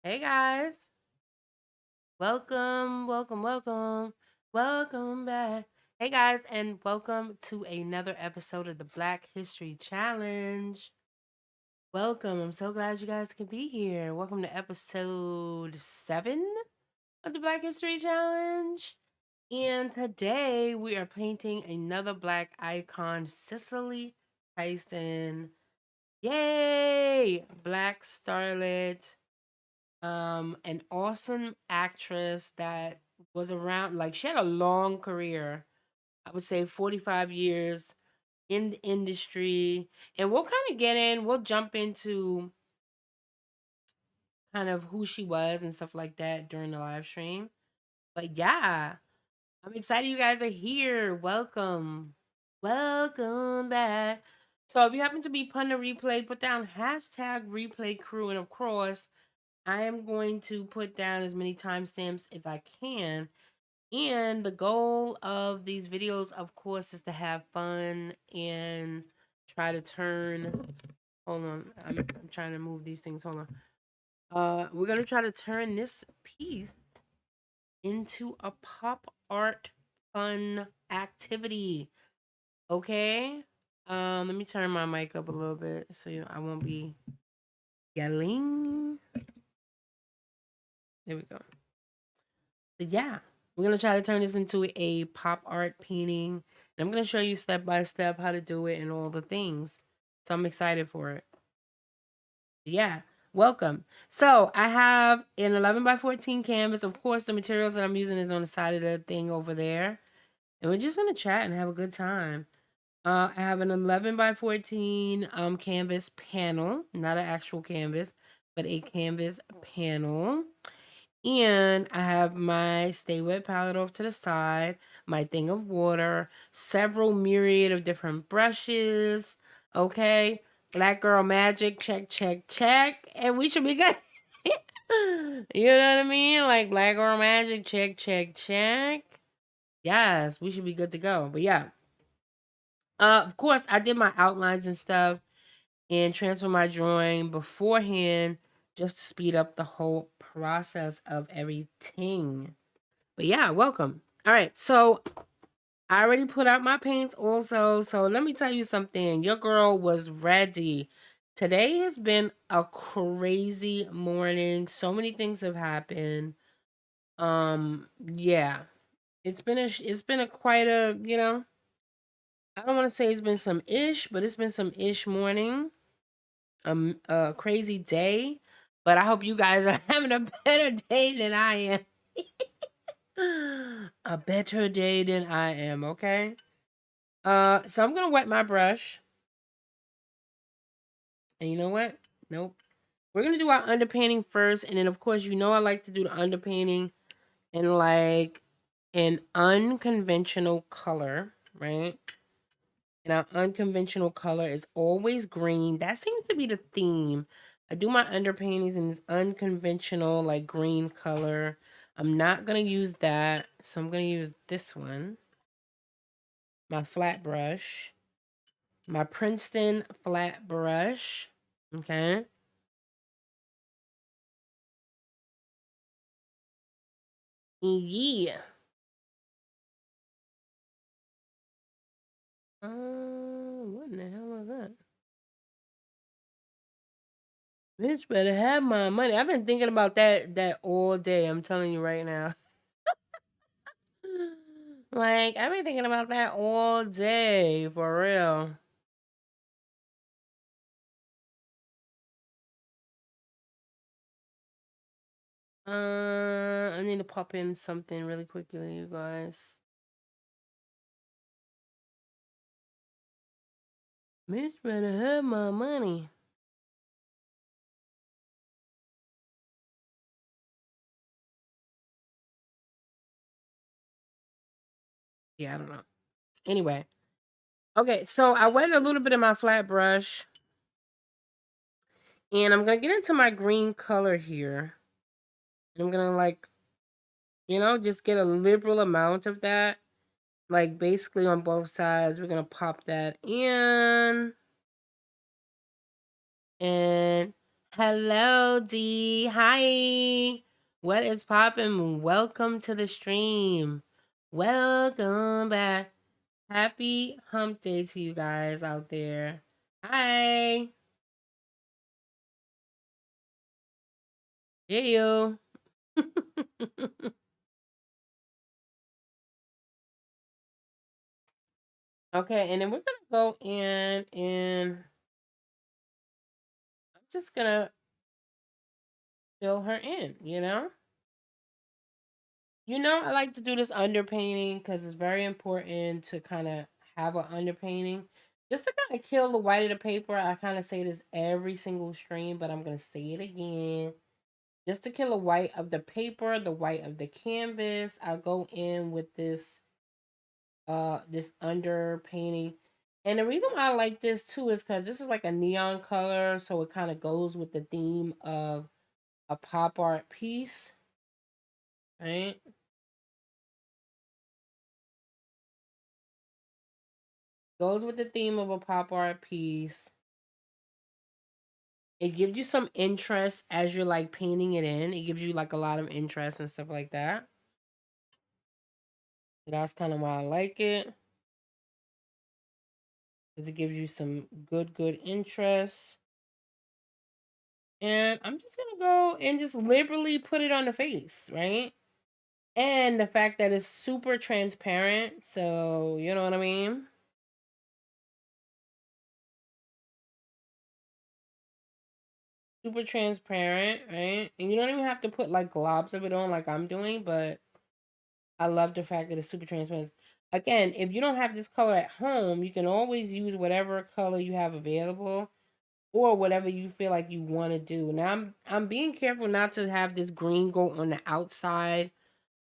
Hey guys, welcome back. Hey guys, and welcome to another episode of the Black History Challenge. Welcome. I'm so glad you guys can be here. Welcome to episode 7 of the Black History Challenge. And today we are painting another black icon, Cicely Tyson. Yay! Black starlet, an awesome actress that was around, like, she had a long career. I would say 45 years in the industry. And we'll kind of we'll jump into kind of who she was and stuff like that during the live stream. But yeah, I'm excited you guys are here. Welcome back. So if you happen to be pun the replay, put down hashtag replay crew. And of course, I am going to put down as many timestamps as I can. And the goal of these videos, of course, is to have fun and try to turn. Hold on, I'm trying to move these things. Hold on. We're gonna try to turn this piece into a pop art fun activity. Okay. Let me turn my mic up a little bit so I won't be yelling. There we go. So yeah, we're gonna try to turn this into a pop art painting. And I'm gonna show you step by step how to do it and all the things. So I'm excited for it. Yeah, welcome. So I have an 11 by 14 canvas. Of course, the materials that I'm using is on the side of the thing over there. And we're just gonna chat and have a good time. I have an 11 by 14 canvas panel, not an actual canvas, but a canvas panel. And I have my Stay Wet palette off to the side, my thing of water, several myriad of different brushes. Okay. Black Girl Magic, check, check, check. And we should be good. You know what I mean? Like Black Girl Magic, check, check, check. Yes, we should be good to go. But yeah. Of course, I did my outlines and stuff and transfer my drawing beforehand just to speed up the whole process of everything. But yeah, welcome. All right, so I already put out my paints also. So let me tell you something. Your girl was ready. Today has been a crazy morning. So many things have happened. Yeah. It's been a quite a, I don't want to say it's been some ish, but it's been some ish morning. A crazy day, but I hope you guys are having a better day than I am. A better day than I am, okay? So I'm gonna wet my brush. And you know what? Nope. We're gonna do our underpainting first, and then of course I like to do the underpainting in like an unconventional color, right? And our unconventional color is always green. That seems to be the theme. I do my underpaintings in this unconventional, like green color. I'm not going to use that. So I'm going to use this one. My flat brush. My Princeton flat brush. Okay. Yeah. What in the hell is that? Bitch better have my money. I've been thinking about that all day. I'm telling you right now. Like, I've been thinking about that all day, for real. I need to pop in something really quickly, you guys. Bitch better have my money. Yeah, I don't know. Anyway. Okay, so I wet a little bit of my flat brush. And I'm going to get into my green color here. And I'm going to, like, just get a liberal amount of that. Like, basically on both sides. We're going to pop that in. And Hello, D. Hi. What is poppin'? Welcome to the stream. Welcome back. Happy hump day to you guys out there. Hi. Hey, you. Okay, and then we're going to go in and I'm just going to fill her in, you know? I like to do this underpainting because it's very important to kind of have an underpainting. Just to kind of kill the white of the paper. I kind of say this every single stream, but I'm going to say it again. Just to kill the white of the paper, the white of the canvas, I'll go in with this underpainting. And the reason why I like this too is because this is like a neon color, so it kind of goes with the theme of a pop art piece, right? Goes with the theme of a pop art piece. It gives you some interest as you're like painting it in. It gives you like a lot of interest and stuff like that. So that's kind of why I like it. Because it gives you some good interest. And I'm just gonna go and just liberally put it on the face, right? And the fact that it's super transparent, so you know what I mean? Super transparent, right? And you don't even have to put like globs of it on like I'm doing, but I love the fact that it's super transparent. Again, if you don't have this color at home, you can always use whatever color you have available or whatever you feel like you want to do. Now I'm being careful not to have this green go on the outside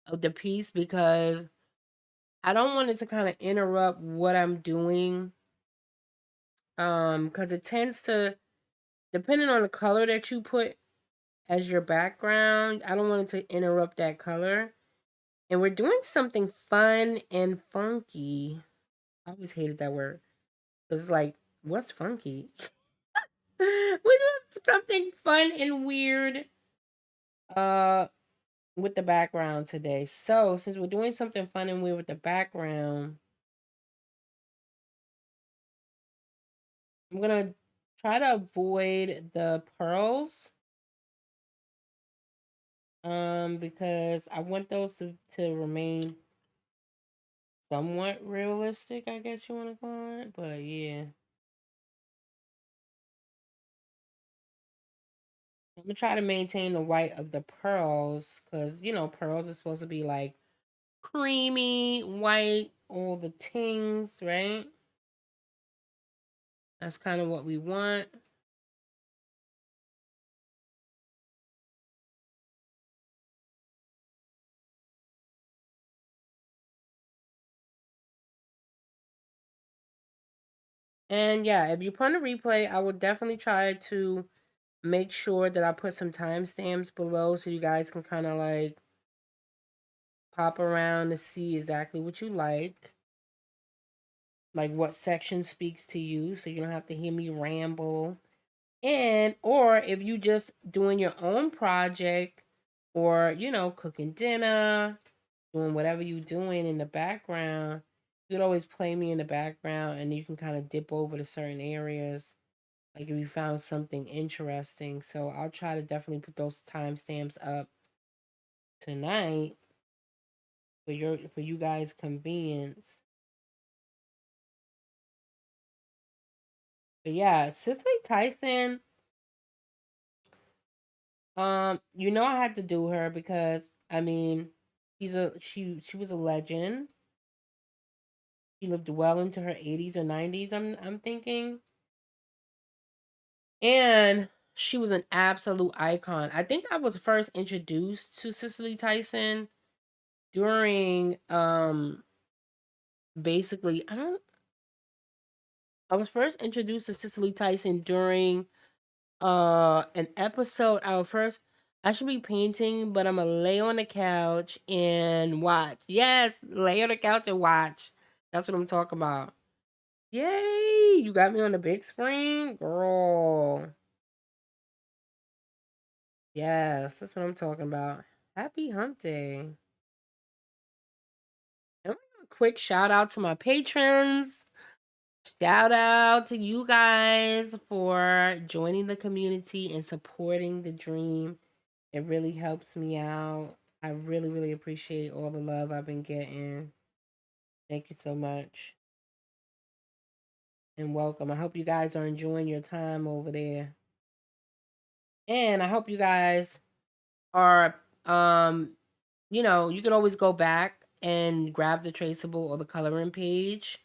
of the piece because I don't want it to kind of interrupt what I'm doing. Because it tends to, depending on the color that you put as your background, I don't want it to interrupt that color. And we're doing something fun and funky. I always hated that word. It's like, what's funky? We're doing something fun and weird uh with the background today. So since we're doing something fun and weird with the background, I'm gonna try to avoid the pearls. Because I want those to remain somewhat realistic, I guess you wanna call it. But yeah. I'm gonna try to maintain the white of the pearls because pearls are supposed to be like creamy, white, all the tings, right? That's kind of what we want. And yeah, if you put on a replay, I will definitely try to make sure that I put some timestamps below so you guys can kind of like pop around to see exactly what you like what section speaks to you, so you don't have to hear me ramble. And or if you just doing your own project or cooking dinner, doing whatever you doing in the background, you could always play me in the background and you can kind of dip over to certain areas like if you found something interesting. So I'll try to definitely put those timestamps up tonight for you guys convenience. But yeah, Cicely Tyson, I had to do her because I mean, she was a legend. She lived well into her 80s or 90s, I'm thinking. And she was an absolute icon. I think I was first introduced to Cicely Tyson during basically I was first introduced to Cicely Tyson during an episode. I should be painting, but I'm gonna lay on the couch and watch. Yes, lay on the couch and watch. That's what I'm talking about. Yay! You got me on the big screen, girl. Yes, that's what I'm talking about. Happy hump day. And I'm gonna give a quick shout out to my patrons. Shout out to you guys for joining the community and supporting the dream. It really helps me out. I really, really appreciate all the love I've been getting. Thank you so much and welcome. I hope you guys are enjoying your time over there. And I hope you guys are you can always go back and grab the traceable or the coloring page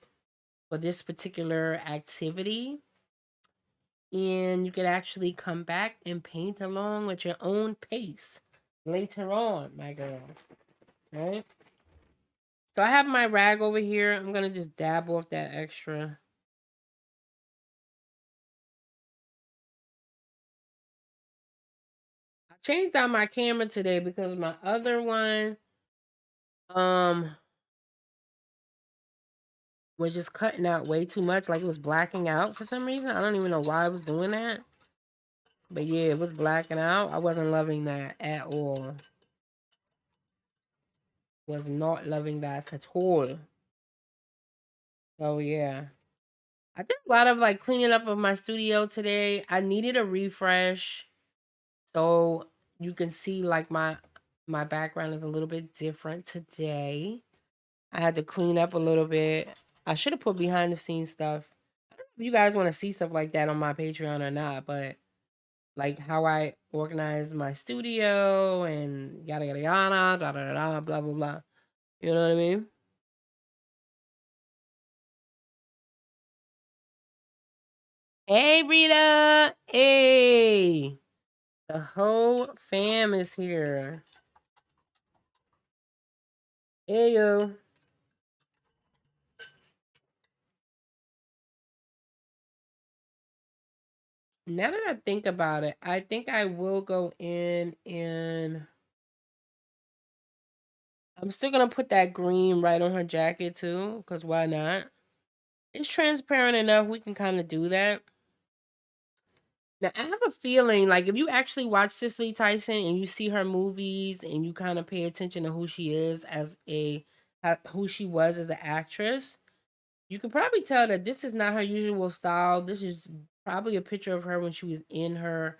for this particular activity. And you can actually come back and paint along at your own pace later on, my girl. Right? So I have my rag over here. I'm gonna just dab off that extra. I changed out my camera today because my other one um was just cutting out way too much, like it was blacking out for some reason. I don't even know why I was doing that. But yeah, it was blacking out. I wasn't loving that at all. Was not loving that at all. So yeah. I did a lot of like cleaning up of my studio today. I needed a refresh. So you can see like my background is a little bit different today. I had to clean up a little bit. I should have put behind the scenes stuff. I don't know if you guys want to see stuff like that on my Patreon or not, but like how I organize my studio and yada yada yada, da da da da, blah blah blah. You know what I mean? Hey Rita! Hey! The whole fam is here. Hey yo. Now that I think about it, I think I will go in and I'm still gonna put that green right on her jacket too, because why not? It's transparent enough we can kind of do that. Now I have a feeling like if you actually watch Cicely Tyson and you see her movies and you kind of pay attention to who she is as who she was as an actress, you can probably tell that this is not her usual style. This is probably a picture of her when she was in her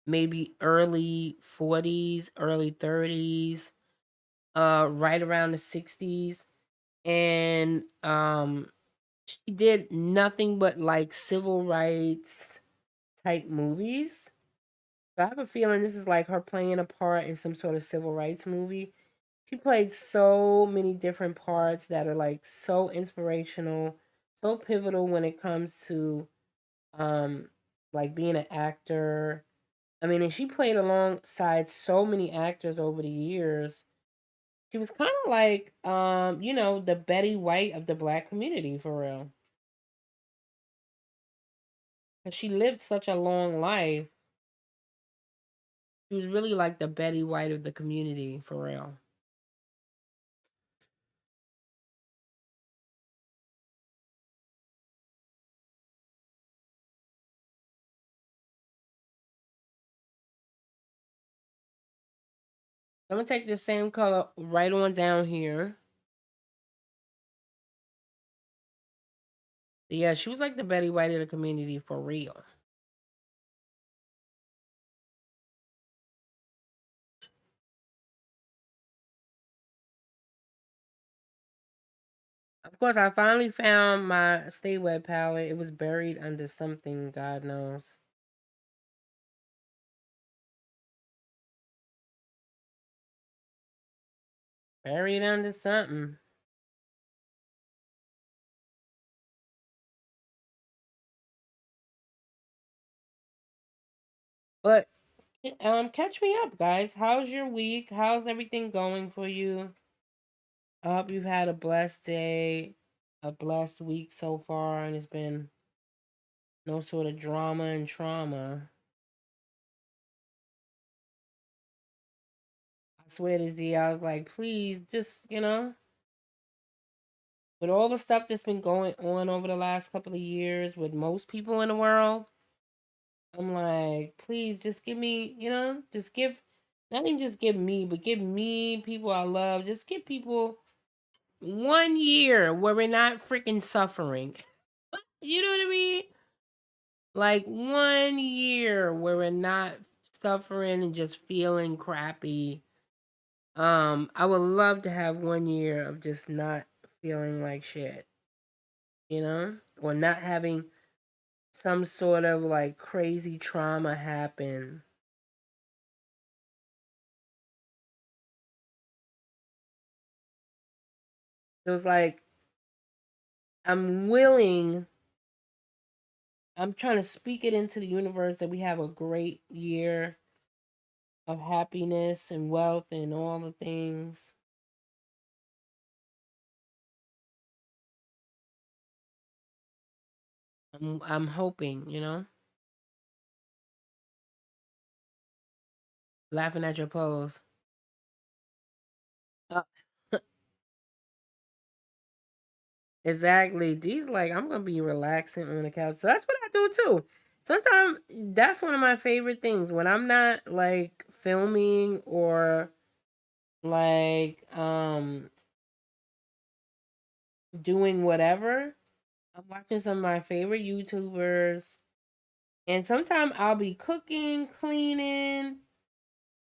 maybe early 40s, early 30s, right around the 60s. And she did nothing but like civil rights type movies. So I have a feeling this is like her playing a part in some sort of civil rights movie. She played so many different parts that are like so inspirational, so pivotal when it comes to um like being an actor. I mean, and she played alongside so many actors over the years. She was kind of like the Betty White of the black community for real. Cuz she lived such a long life. She was really like the Betty White of the community for real. I'm gonna take the same color right on down here. Yeah, she was like the Betty White of the community for real. Of course, I finally found my Stay Wet palette. It was buried under something, God knows. Buried under something. But catch me up, guys. How's your week? How's everything going for you? I hope you've had a blessed day, a blessed week so far, and it's been no sort of drama and trauma. I swear this day I was like, please, just with all the stuff that's been going on over the last couple of years with most people in the world, I'm like, please just give me, just give, not even just give me, but give me people I love. Just give people 1 year where we're not freaking suffering. You know what I mean? Like 1 year where we're not suffering and just feeling crappy. I would love to have 1 year of just not feeling like shit, or not having some sort of like crazy trauma happen. It was like I'm willing, I'm trying to speak it into the universe that we have a great year of happiness and wealth and all the things. I'm hoping, laughing at your pose. Uh, exactly. D's like, I'm gonna be relaxing on the couch. So that's what I do too. Sometimes that's one of my favorite things when I'm not like filming or like doing whatever. I'm watching some of my favorite YouTubers, and sometimes I'll be cooking, cleaning,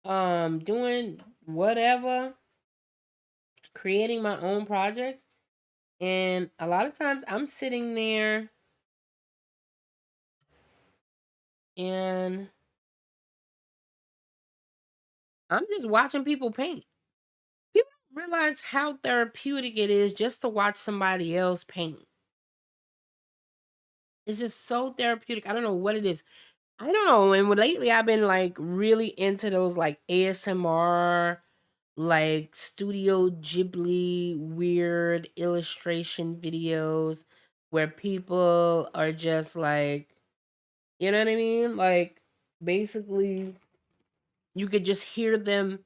doing whatever, creating my own projects. And a lot of times I'm sitting there and I'm just watching people paint. People don't realize how therapeutic it is just to watch somebody else paint. It's just so therapeutic. I don't know what it is. I don't know. And lately I've been like really into those like ASMR, like Studio Ghibli weird illustration videos where people are just like, you know what I mean? Like basically you could just hear them.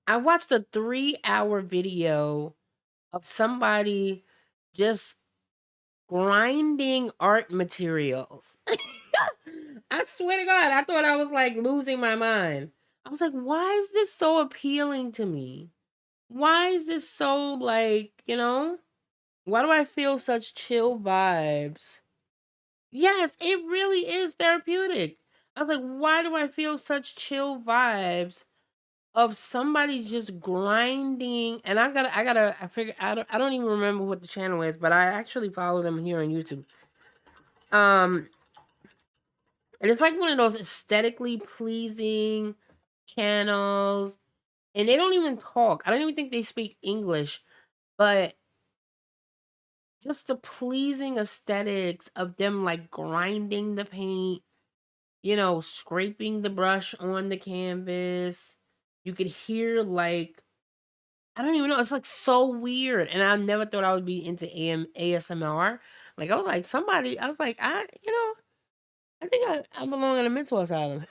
I watched a 3-hour video of somebody just grinding art materials. I swear to God, I thought I was like losing my mind. I was like, why is this so appealing to me? Why is this so like, why do I feel such chill vibes? Yes, it really is therapeutic. I was like, why do I feel such chill vibes of somebody just grinding? And I don't even remember what the channel is, but I actually follow them here on YouTube. Um, and it's like one of those aesthetically pleasing channels, and they don't even talk. I don't even think they speak English, but just the pleasing aesthetics of them like grinding the paint, scraping the brush on the canvas. You could hear like, I don't even know. It's like so weird. And I never thought I would be into ASMR. Like I was like, somebody, I was like, I think I belong in a mental asylum.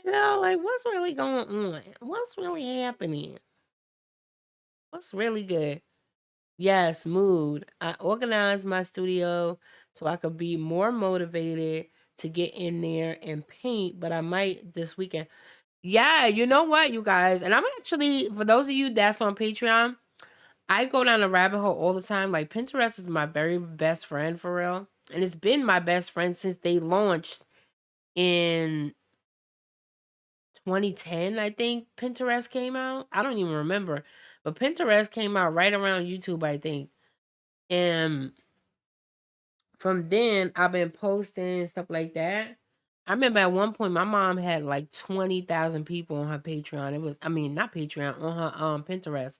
Like what's really going on? What's really happening? What's really good? Yes, mood. I organized my studio so I could be more motivated to get in there and paint, but I might this weekend. Yeah, you know what, you guys? And I'm actually, for those of you that's on Patreon, I go down a rabbit hole all the time. Like, Pinterest is my very best friend for real. And it's been my best friend since they launched in 2010, I think Pinterest came out. I don't even remember. But Pinterest came out right around YouTube, I think. And from then, I've been posting stuff like that. I remember at one point my mom had like 20,000 people on her Patreon. It was, I mean, not Patreon, on her Pinterest.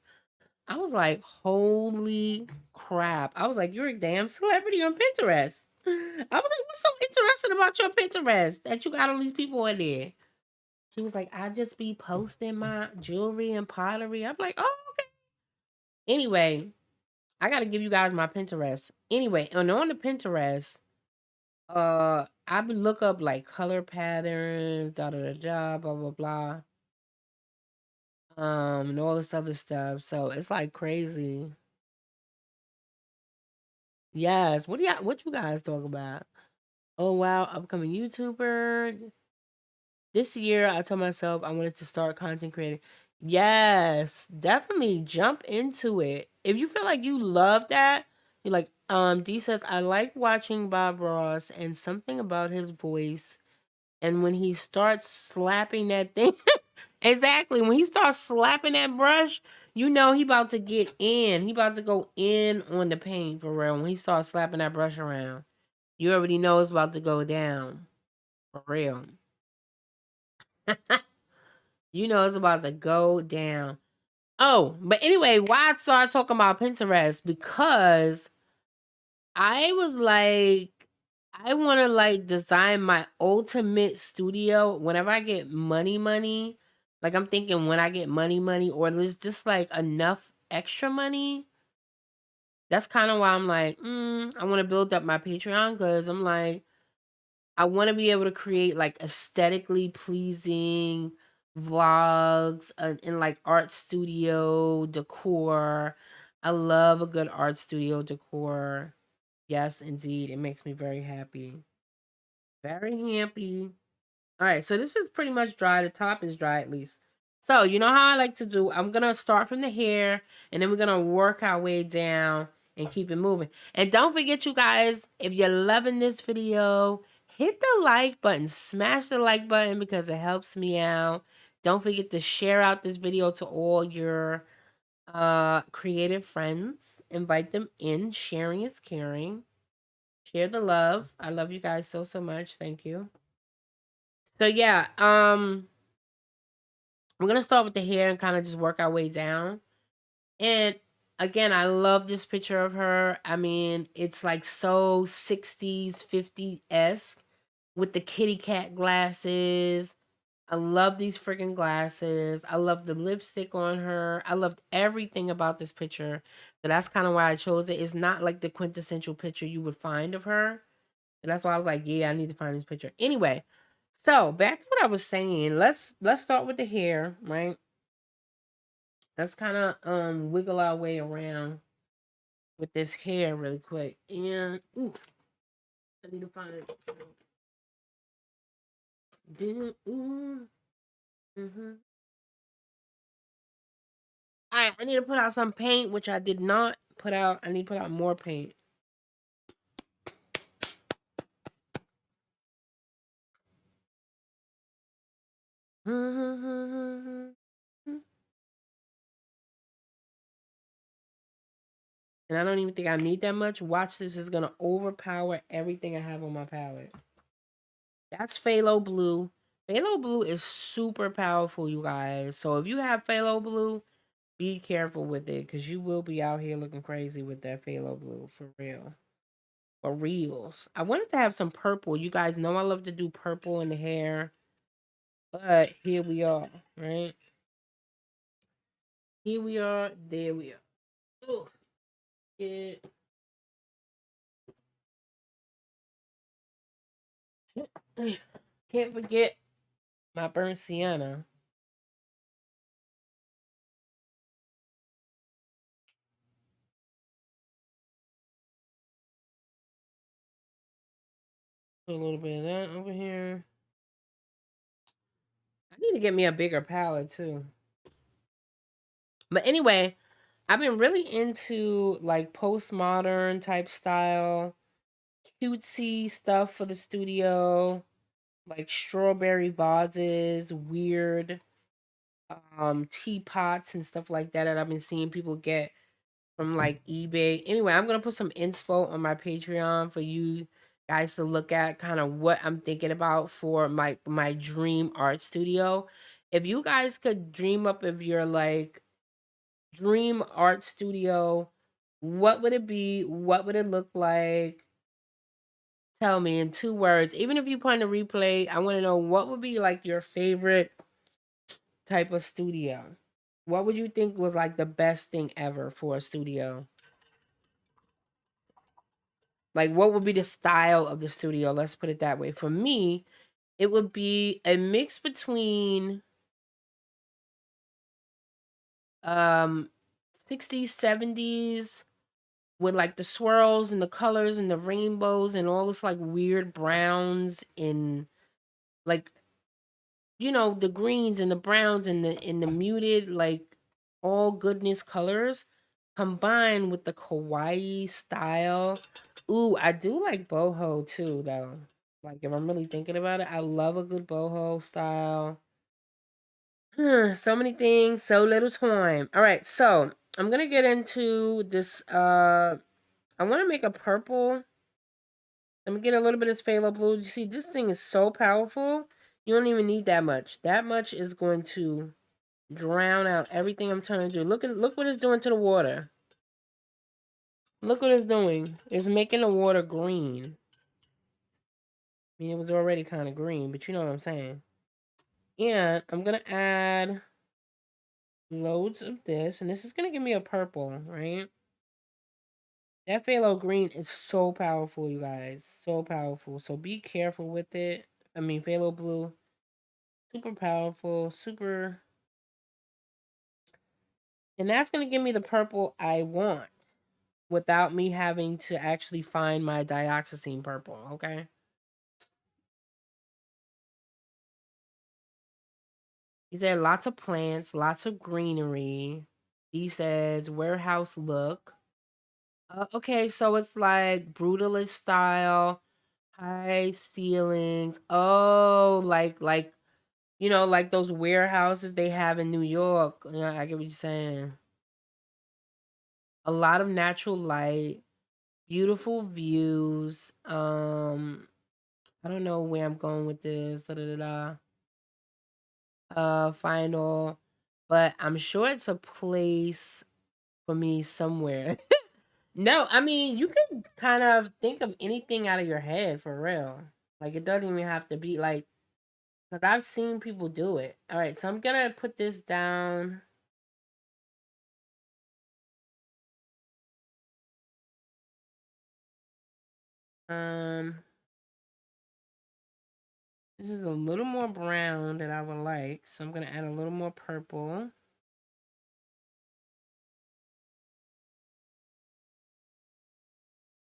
I was like, holy crap. I was like, you're a damn celebrity on Pinterest. I was like, what's so interesting about your Pinterest that you got all these people in there? She was like, I just be posting my jewelry and pottery. I'm like, oh, okay. Anyway, I gotta give you guys my Pinterest. Anyway, and on the Pinterest, I would look up like color patterns, da da da da, blah blah blah, and all this other stuff. So it's like crazy. Yes. What you guys talk about? Oh wow, upcoming YouTuber. This year I told myself I wanted to start content creating. Yes, definitely jump into it. If you feel like you love that, you're like, D says, I like watching Bob Ross and something about his voice. And when he starts slapping that thing, exactly, when he starts slapping that brush, you know he about to get in. He about to go in on the paint for real. When he starts slapping that brush around, you already know it's about to go down for real. You know it's about to go down. Oh, but anyway, why I started talking about Pinterest? Because I was like, I want to like design my ultimate studio whenever I get money. Like I'm thinking when I get money, or there's just like enough extra money. That's kind of why I'm like, I want to build up my Patreon because I'm like, I want to be able to create like aesthetically pleasing vlogs in like art studio decor. I love a good art studio decor. Yes, indeed. It makes me very happy. Very happy. All right, so this is pretty much dry. The top is dry at least. So, you know how I like to do? I'm going to start from the hair and then we're going to work our way down and keep it moving. And don't forget, you guys, if you're loving this video, hit the like button. Smash the like button because it helps me out. Don't forget to share out this video to all your creative friends. Invite them in. Sharing is caring. Share the love. I love you guys so much. Thank you. So yeah, we're gonna start with the hair and kind of just work our way down. And again, I love this picture of her. I mean, it's like so 60s, 50s esque with the kitty cat glasses. I love these freaking glasses. I love the lipstick on her. I loved everything about this picture. So that's kind of why I chose it. It's not like the quintessential picture you would find of her. And that's why I was like, yeah, I need to find this picture. Anyway, so back to what I was saying. Let's start with the hair, right? Let's kind of wiggle our way around with this hair really quick. And ooh, I need to find it. Ooh, mm-hmm. All right, I need to put out some paint, which I did not put out. I need to put out more paint. And I don't even think I need that much. Watch this, is gonna overpower everything I have on my palette. That's phthalo blue. Phthalo blue is super powerful, you guys. So if you have phthalo blue, be careful with it because you will be out here looking crazy with that phthalo blue for real. For reals. I wanted to have some purple. You guys know I love to do purple in the hair. But here we are, right? Here we are. There we are. Oh, yeah. Can't forget my burnt sienna. Put a little bit of that over here. I need to get me a bigger palette too. But anyway, I've been really into like postmodern type style, cutesy stuff for the studio, like strawberry vases, weird teapots and stuff like that I've been seeing people get from like eBay. Anyway, I'm gonna put some inspo on my Patreon for you guys to look at kind of what I'm thinking about for my dream art studio. If you guys could dream up of your like dream art studio, what would it be? What would it look like? Tell me in 2 words. Even if you plan to replay, I want to know what would be like your favorite type of studio. What would you think was like the best thing ever for a studio? Like what would be the style of the studio? Let's put it that way. For me, it would be a mix between um 60s, 70s with like the swirls and the colors and the rainbows and all this like weird browns and like the greens and the browns and the muted like all goodness colors combined with the kawaii style. Ooh, I do like boho too though. Like if I'm really thinking about it, I love a good boho style. So many things, so little time. All right, so I'm gonna get into this. I want to make a purple. Let me get a little bit of phthalo blue. You see, this thing is so powerful. You don't even need that much. That much is going to drown out everything I'm trying to do. Look what it's doing to the water. Look what it's doing. It's making the water green. I mean, it was already kind of green, but you know what I'm saying. And I'm gonna add loads of this, and this is gonna give me a purple, right? That phthalo green is so powerful, you guys. So powerful. So be careful with it. I mean, phthalo blue, super powerful, super. And that's going to give me the purple I want without me having to actually find my dioxazine purple, okay? He said lots of plants, lots of greenery. He says warehouse look. Okay, so it's like brutalist style, high ceilings. Oh, like like those warehouses they have in New York. Yeah, I get what you're saying. A lot of natural light, beautiful views. I don't know where I'm going with this. Da, da, da, da. Final, but I'm sure it's a place for me somewhere. No, I mean you can kind of think of anything out of your head for real. Like it doesn't even have to be like because I've seen people do it. All right, so I'm gonna put this down. Um, this is a little more brown than I would like, so I'm gonna add a little more purple,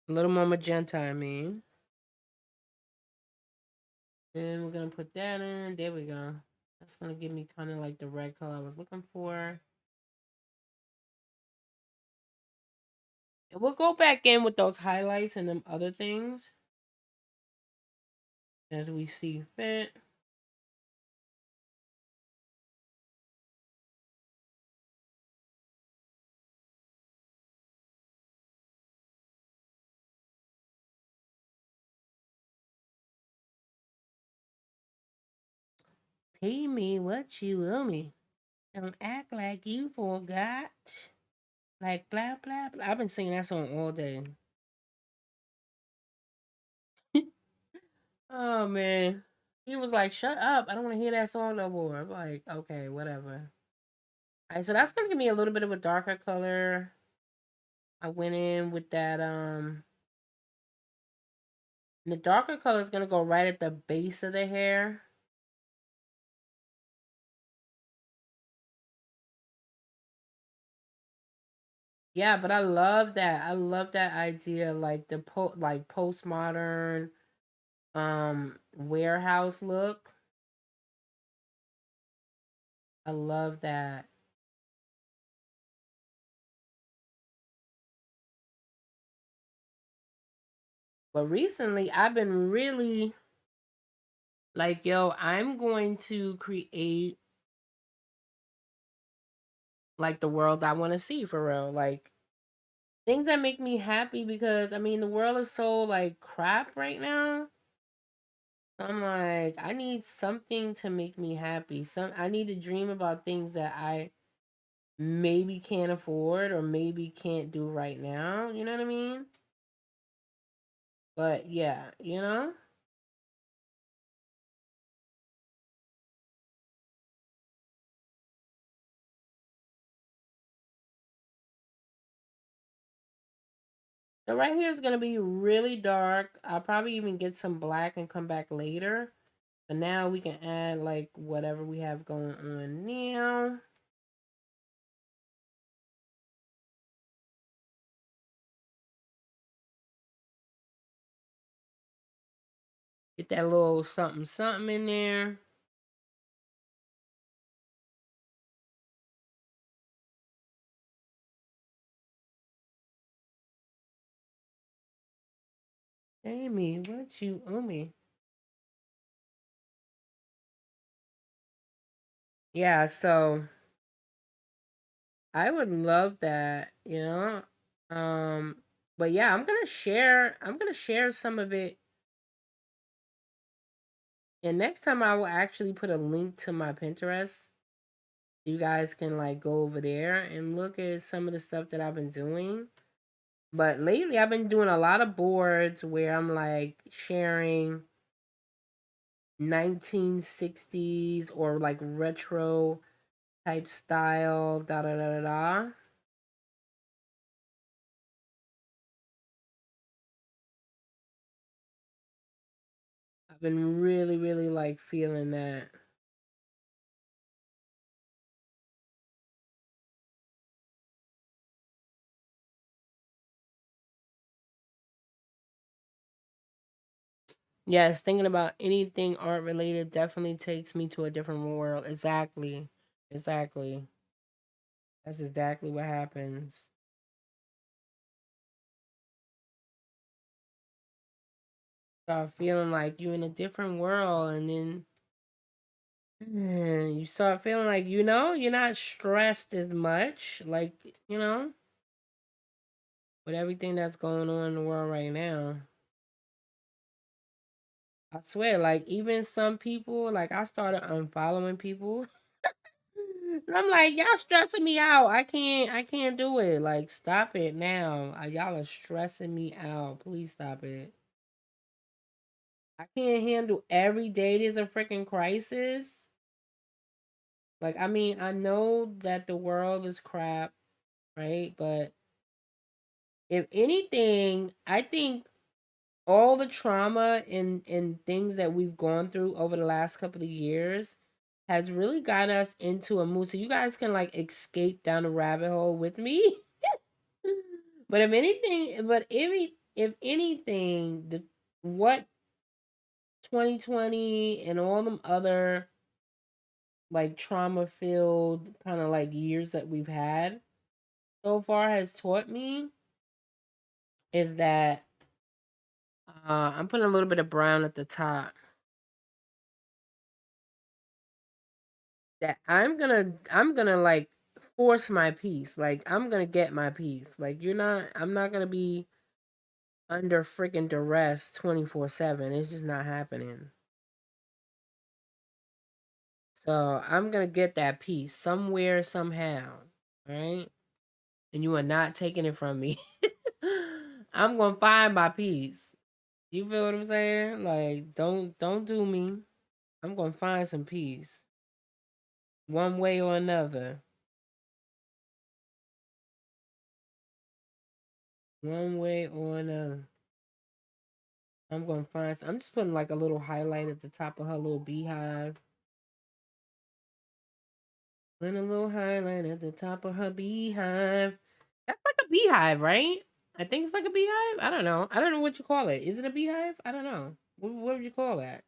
a little more magenta. I mean, and we're gonna put that in. There we go. That's gonna give me kind of like the red color I was looking for. And we'll go back in with those highlights and them other things as we see fit. Pay me what you owe me. Don't act like you forgot. Like blah blah blah. I've been singing that song all day. Oh man. He was like, shut up. I don't want to hear that song no more. I'm like, okay, whatever. Alright, so that's gonna give me a little bit of a darker color. I went in with that and the darker color is gonna go right at the base of the hair. Yeah, but I love that. I love that idea, like the like postmodern warehouse look. I love that. But recently I've been really like, yo, I'm going to create like the world I want to see for real. Like things that make me happy because I mean the world is so like crap right now. I'm like, I need something to make me happy. I need to dream about things that I maybe can't afford or maybe can't do right now. You know what I mean? But yeah, So right here is gonna be really dark. I'll probably even get some black and come back later. But now we can add like whatever we have going on now. Get that little something something in there. Amy, what you owe me? Yeah, so I would love that, you know. Um, but yeah, I'm gonna share some of it. And next time I will actually put a link to my Pinterest. You guys can like go over there and look at some of the stuff that I've been doing. But lately I've been doing a lot of boards where I'm like sharing 1960s or like retro type style, da da da da da. I've been really, really like feeling that. Yes, thinking about anything art related definitely takes me to a different world. Exactly. Exactly. That's exactly what happens. Start feeling like you in a different world, and then you start feeling like, you're not stressed as much, like, you know, with everything that's going on in the world right now. I swear, like, even some people, like, I started unfollowing people. And I'm like, y'all stressing me out. I can't do it. Like, stop it now. Y'all are stressing me out. Please stop it. I can't handle every day there's a freaking crisis. Like, I mean, I know that the world is crap, right? But if anything, I think all the trauma and things that we've gone through over the last couple of years has really got us into a mood. So you guys can like escape down the rabbit hole with me. But if anything, the what 2020 and all them other like trauma filled kind of like years that we've had so far has taught me is that I'm putting a little bit of brown at the top. That I'm gonna like force my peace. Like I'm gonna get my peace. Like I'm not gonna be under freaking duress 24/7. It's just not happening. So I'm gonna get that peace somewhere, somehow. Right? And you are not taking it from me. I'm gonna find my peace. You feel what I'm saying? Like don't do me. I'm gonna find some peace. One way or another. One way or another. I'm gonna find. I'm just putting like a little highlight at the top of her little beehive. Putting a little highlight at the top of her beehive. That's like a beehive, right? I think it's like a beehive. I don't know. I don't know what you call it. Is it a beehive? I don't know. What would you call that?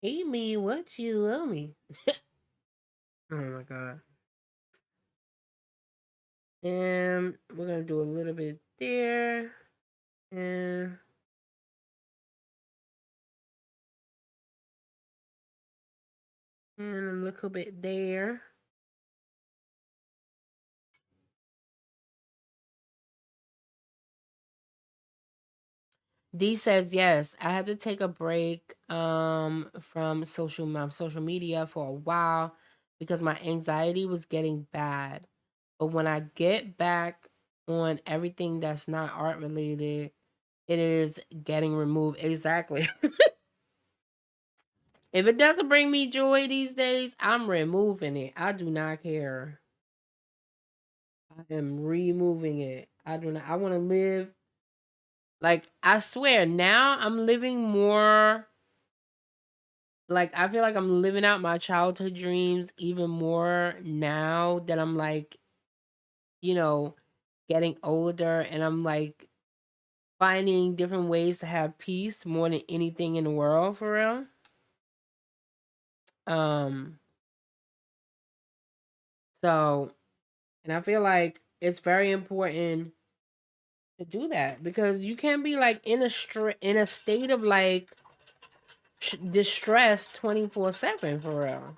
Hey me, what you owe me? Oh my god. And we're gonna do a little bit there, and a little bit there. D says yes. I had to take a break from social media for a while because my anxiety was getting bad. But when I get back on everything that's not art related, it is getting removed. Exactly. If it doesn't bring me joy these days, I'm removing it. I do not care. I am removing it. I do not. I want to live like I swear now I'm living more. Like, I feel like I'm living out my childhood dreams even more now that I'm, like, you know, getting older, and I'm, like, finding different ways to have peace more than anything in the world, for real. Um, so, and I feel like it's very important to do that because you can't be like in a state of like distress 24/7, for real.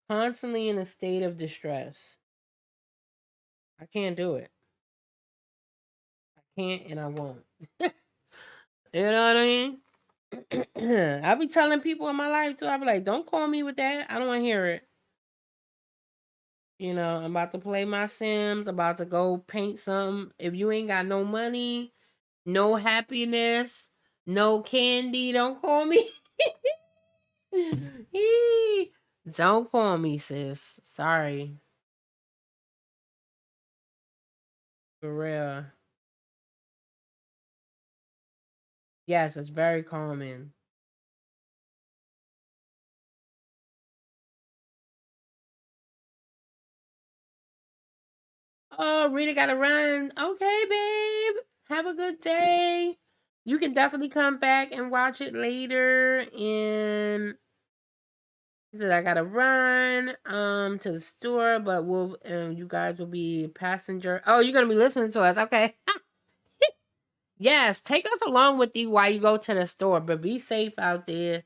Constantly in a state of distress. I can't do it. I can't and I won't. You know what I mean? I be telling people in my life too. I be like, don't call me with that. I don't want to hear it. You know, I'm about to play my Sims, about to go paint something. If you ain't got no money, no happiness, no candy, don't call me. Don't call me, sis. Sorry. For real. Yes, it's very common. Oh, Rita gotta run. Okay, babe. Have a good day. You can definitely come back and watch it later. And he said I gotta run to the store, but we'll you guys will be passenger. Oh, you're gonna be listening to us. Okay. Yes, take us along with you while you go to the store, but be safe out there.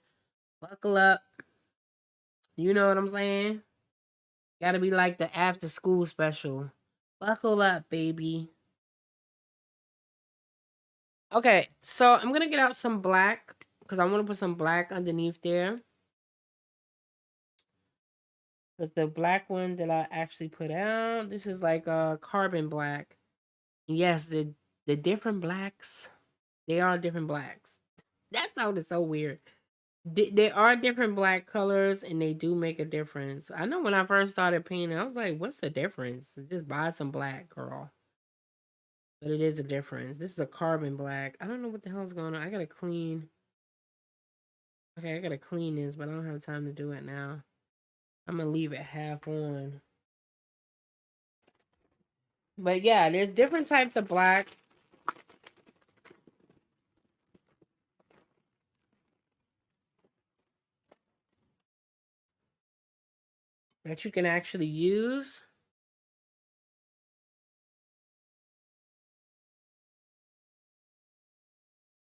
Buckle up. You know what I'm saying? Gotta be like the after school special. Buckle up, baby. Okay, so I'm gonna get out some black because I want to put some black underneath there. Because the black one that I actually put out, this is like a carbon black. Yes, the different blacks, they are different blacks. That sounded so weird. There are different black colors, and they do make a difference. I know when I first started painting, I was like, "What's the difference? Just buy some black, girl." But it is a difference. This is a carbon black. I don't know what the hell's going on. I gotta clean. Okay, I gotta clean this, but I don't have time to do it now. I'm gonna leave it half on. But yeah, there's different types of black that you can actually use.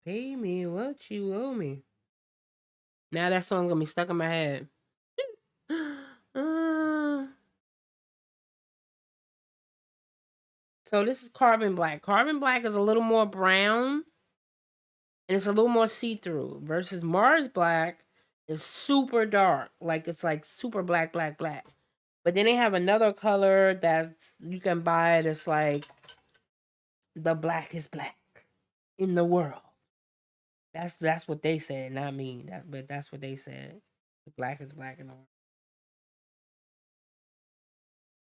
Pay me what you owe me. Now that song gonna be stuck in my head. Uh, so this is carbon black. Carbon black is a little more brown and it's a little more see-through versus Mars black is super dark. Like it's like super black, black, black. But then they have another color that's you can buy that's like the blackest black in the world. That's what they said, not me. But that's what they said. The black is black in the world.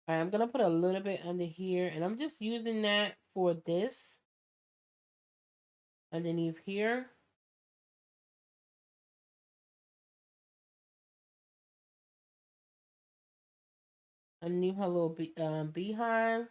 Alright, I'm gonna put a little bit under here, and I'm just using that for this underneath here. Underneath her little beehive.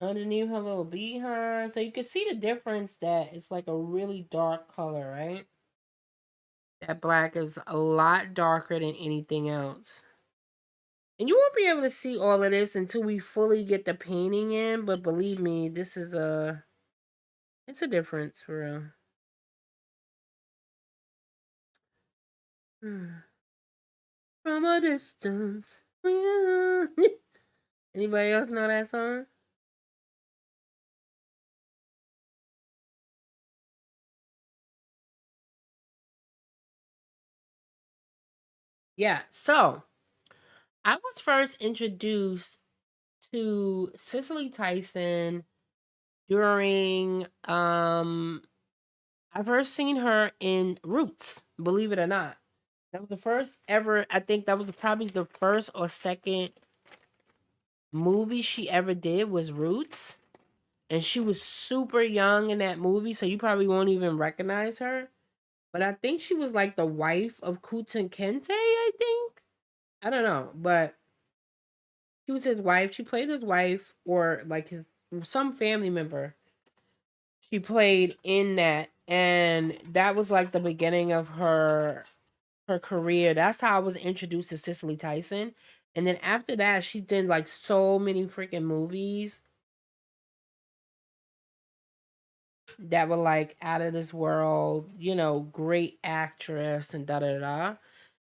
Underneath her little beehive. So you can see the difference that it's like a really dark color, right? That black is a lot darker than anything else. And you won't be able to see all of this until we fully get the painting in, but believe me, this is it's a difference for real. From a distance. Anybody else know that song? Yeah. So I was first introduced to Cicely Tyson during I first seen her in Roots, believe it or not. That was the first ever. I think that was probably the first or second movie she ever did was Roots, and she was super young in that movie, so you probably won't even recognize her. But I think she was like the wife of Kuta Kente. I think I don't know, but she was his wife. She played his wife or like his some family member. She played in that, and that was like the beginning of her career. That's how I was introduced to Cicely Tyson. And then after that, she did like so many freaking movies that were like out of this world, you know, great actress and da da da.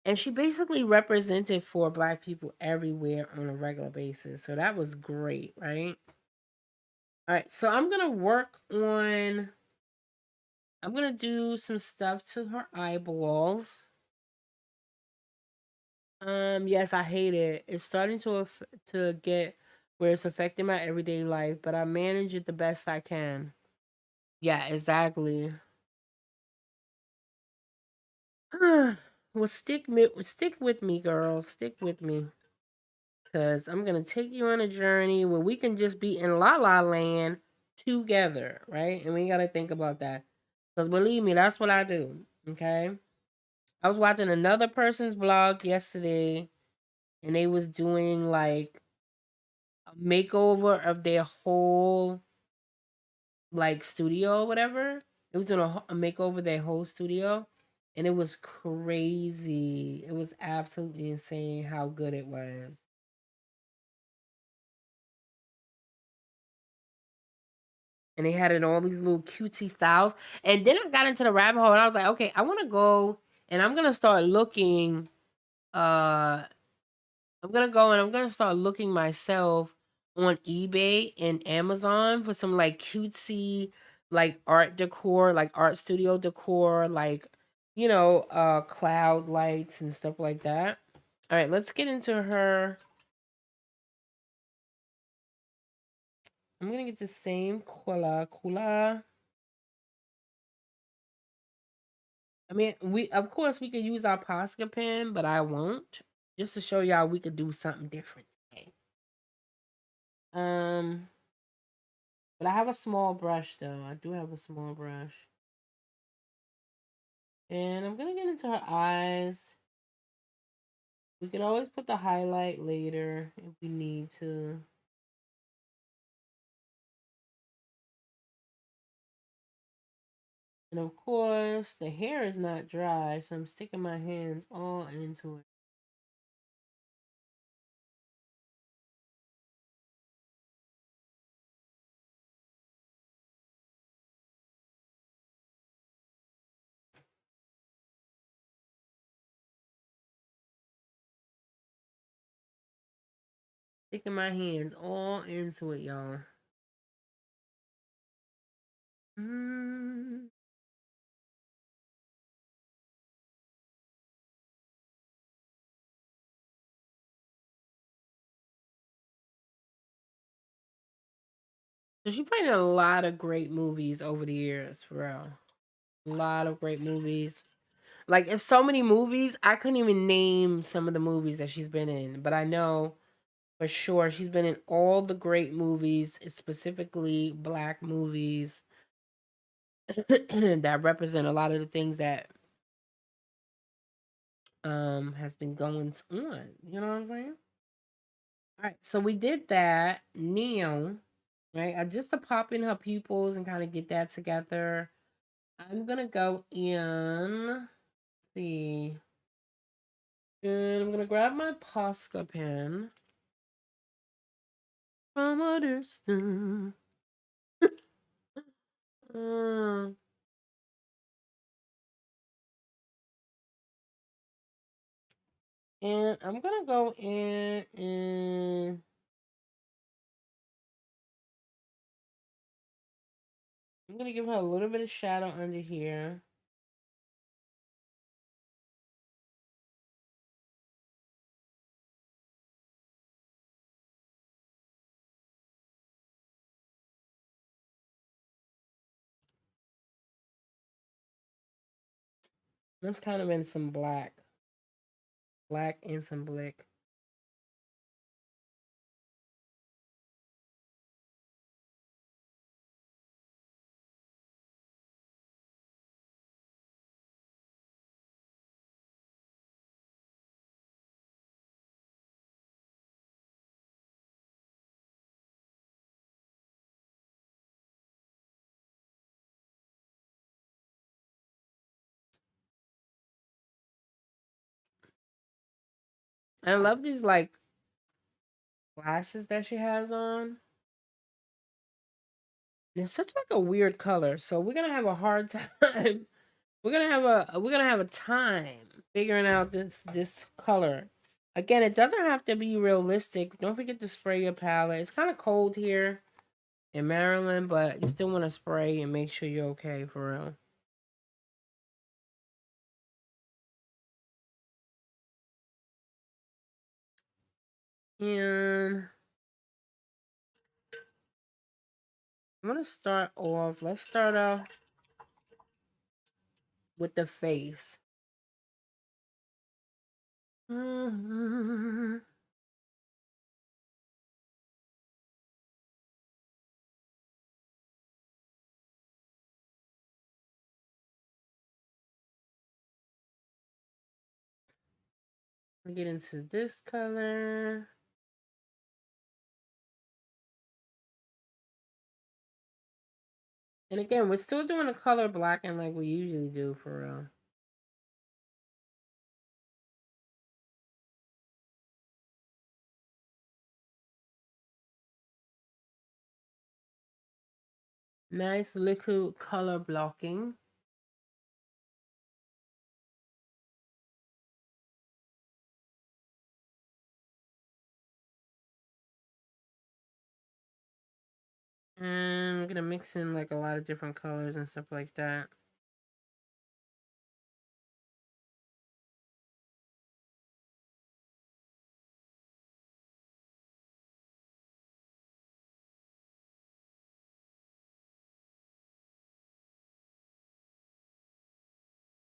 And she basically represented for black people everywhere on a regular basis. So that was great, right? All right, so I'm gonna do some stuff to her eyeballs. Yes, I hate it. It's starting to get where it's affecting my everyday life, but I manage it the best I can. Yeah, exactly. Well, stick with me, girl. Stick with me, cause I'm gonna take you on a journey where we can just be in La La Land together, right? And we gotta think about that, cause believe me, that's what I do. Okay. I was watching another person's vlog yesterday, and they was doing like a makeover of their whole like studio or whatever. It was doing a makeover of their whole studio, and it was crazy. It was absolutely insane how good it was. And they had it all these little cutesy styles. And then I got into the rabbit hole, and I was like, okay, I want to go, and I'm gonna start looking. I'm gonna go and I'm gonna start looking myself on eBay and Amazon for some like cutesy like art decor, like art studio decor, like cloud lights and stuff like that. All right, let's get into her. I'm gonna get the same Kula. I mean, we of course we could use our Posca pen, but I won't. Just to show y'all we could do something different today. Um, but I have a small brush though. I do have a small brush. And I'm gonna get into her eyes. We can always put the highlight later if we need to. And of course, the hair is not dry, so I'm sticking my hands all into it. Sticking my hands all into it, y'all. Mm. So she played in a lot of great movies over the years, for real. A lot of great movies. Like, it's so many movies, I couldn't even name some of the movies that she's been in, but I know for sure she's been in all the great movies, specifically black movies that represent a lot of the things that has been going on. You know what I'm saying? All right, so we did that. Now, right? I just to pop in her pupils and kind of get that together. I'm gonna go in. See, and I'm gonna grab my Posca pen from a distance. Mm, and I'm gonna go in and I'm gonna give her a little bit of shadow under here. Let's kind of in some black. Black and some black. And I love these like glasses that she has on. And it's such like a weird color, so we're gonna have a hard time. We're gonna have a time figuring out this color. Again, it doesn't have to be realistic. Don't forget to spray your palette. It's kind of cold here in Maryland, but you still want to spray and make sure you're okay for real. And I'm gonna start off. Let's start off with the face. Mhm. Get into this color. And again, we're still doing the color blacking like we usually do for real. Nice liquid color blocking. And we're gonna mix in like a lot of different colors and stuff like that.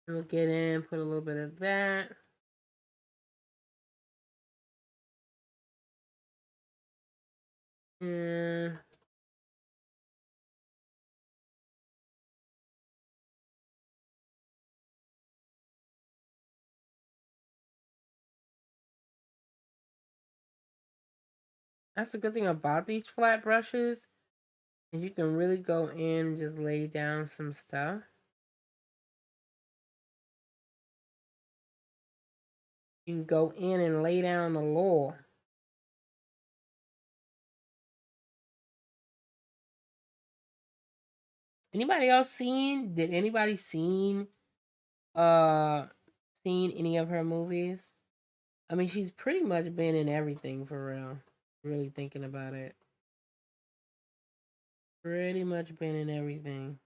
We'll get in, put a little bit of that. And that's the good thing about these flat brushes is you can really go in and just lay down some stuff. You can go in and lay down the law. Anybody else seen? Did anybody uh seen any of her movies? I mean, she's pretty much been in everything for real. Really thinking about it. Pretty much been in everything.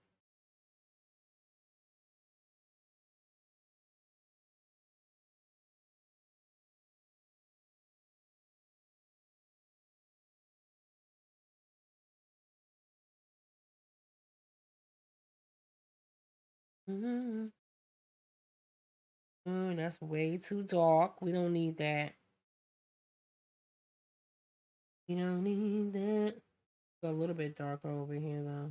Mm-hmm. That's way too dark. We don't need that. We don't need that. A little bit darker over here though.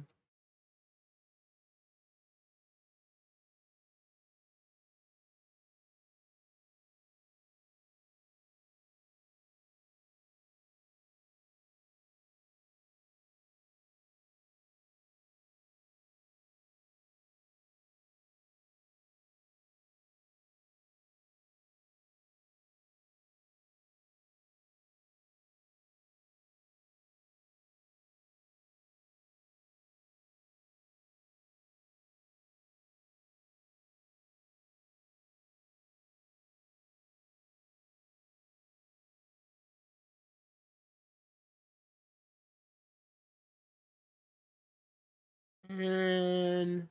And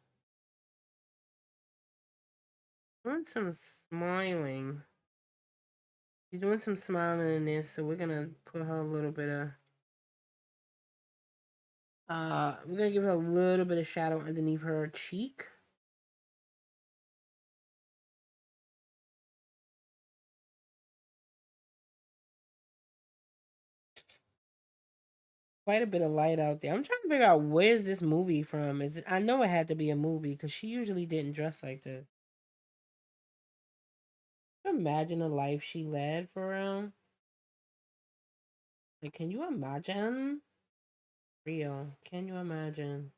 doing some smiling. She's doing some smiling in this, so we're gonna put her a little bit of we're gonna give her a little bit of shadow underneath her cheek. Quite a bit of light out there. I'm trying to figure out where's this movie from. Is it, I know it had to be a movie because she usually didn't dress like this. Imagine the life she led for real. Like, can you imagine? Real. Can you imagine?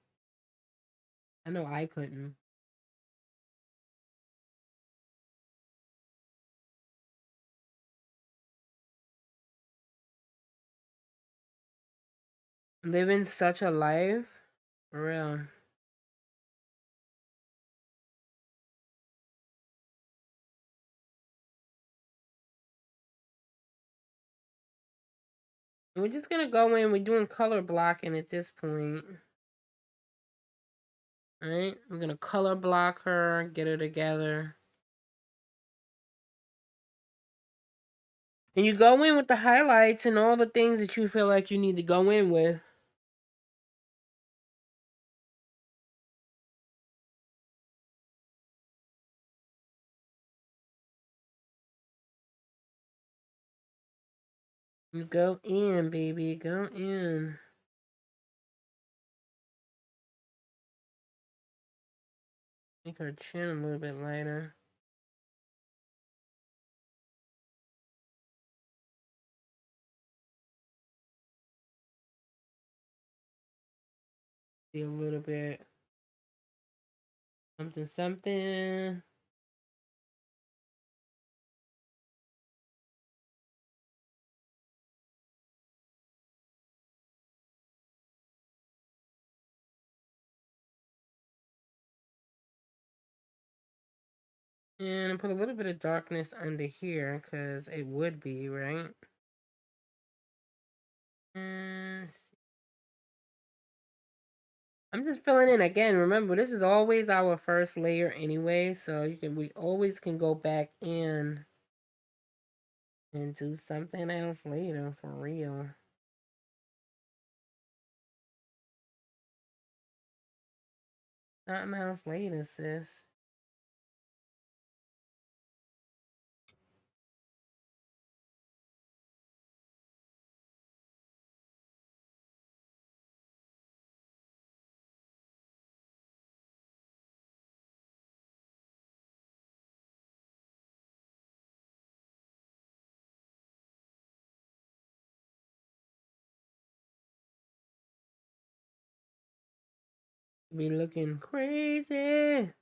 I know I couldn't. Living such a life. For real. We're just gonna go in. We're doing color blocking at this point. Alright? We're gonna color block her, get her together. And you go in with the highlights and all the things that you feel like you need to go in with. You go in, baby. Go in. Make her chin a little bit lighter. Be a little bit something something. And put a little bit of darkness under here because it would be, right? And I'm just filling in again. Remember, this is always our first layer anyway, so we always can go back in and do something else later for real. Something else later, sis. Be looking crazy.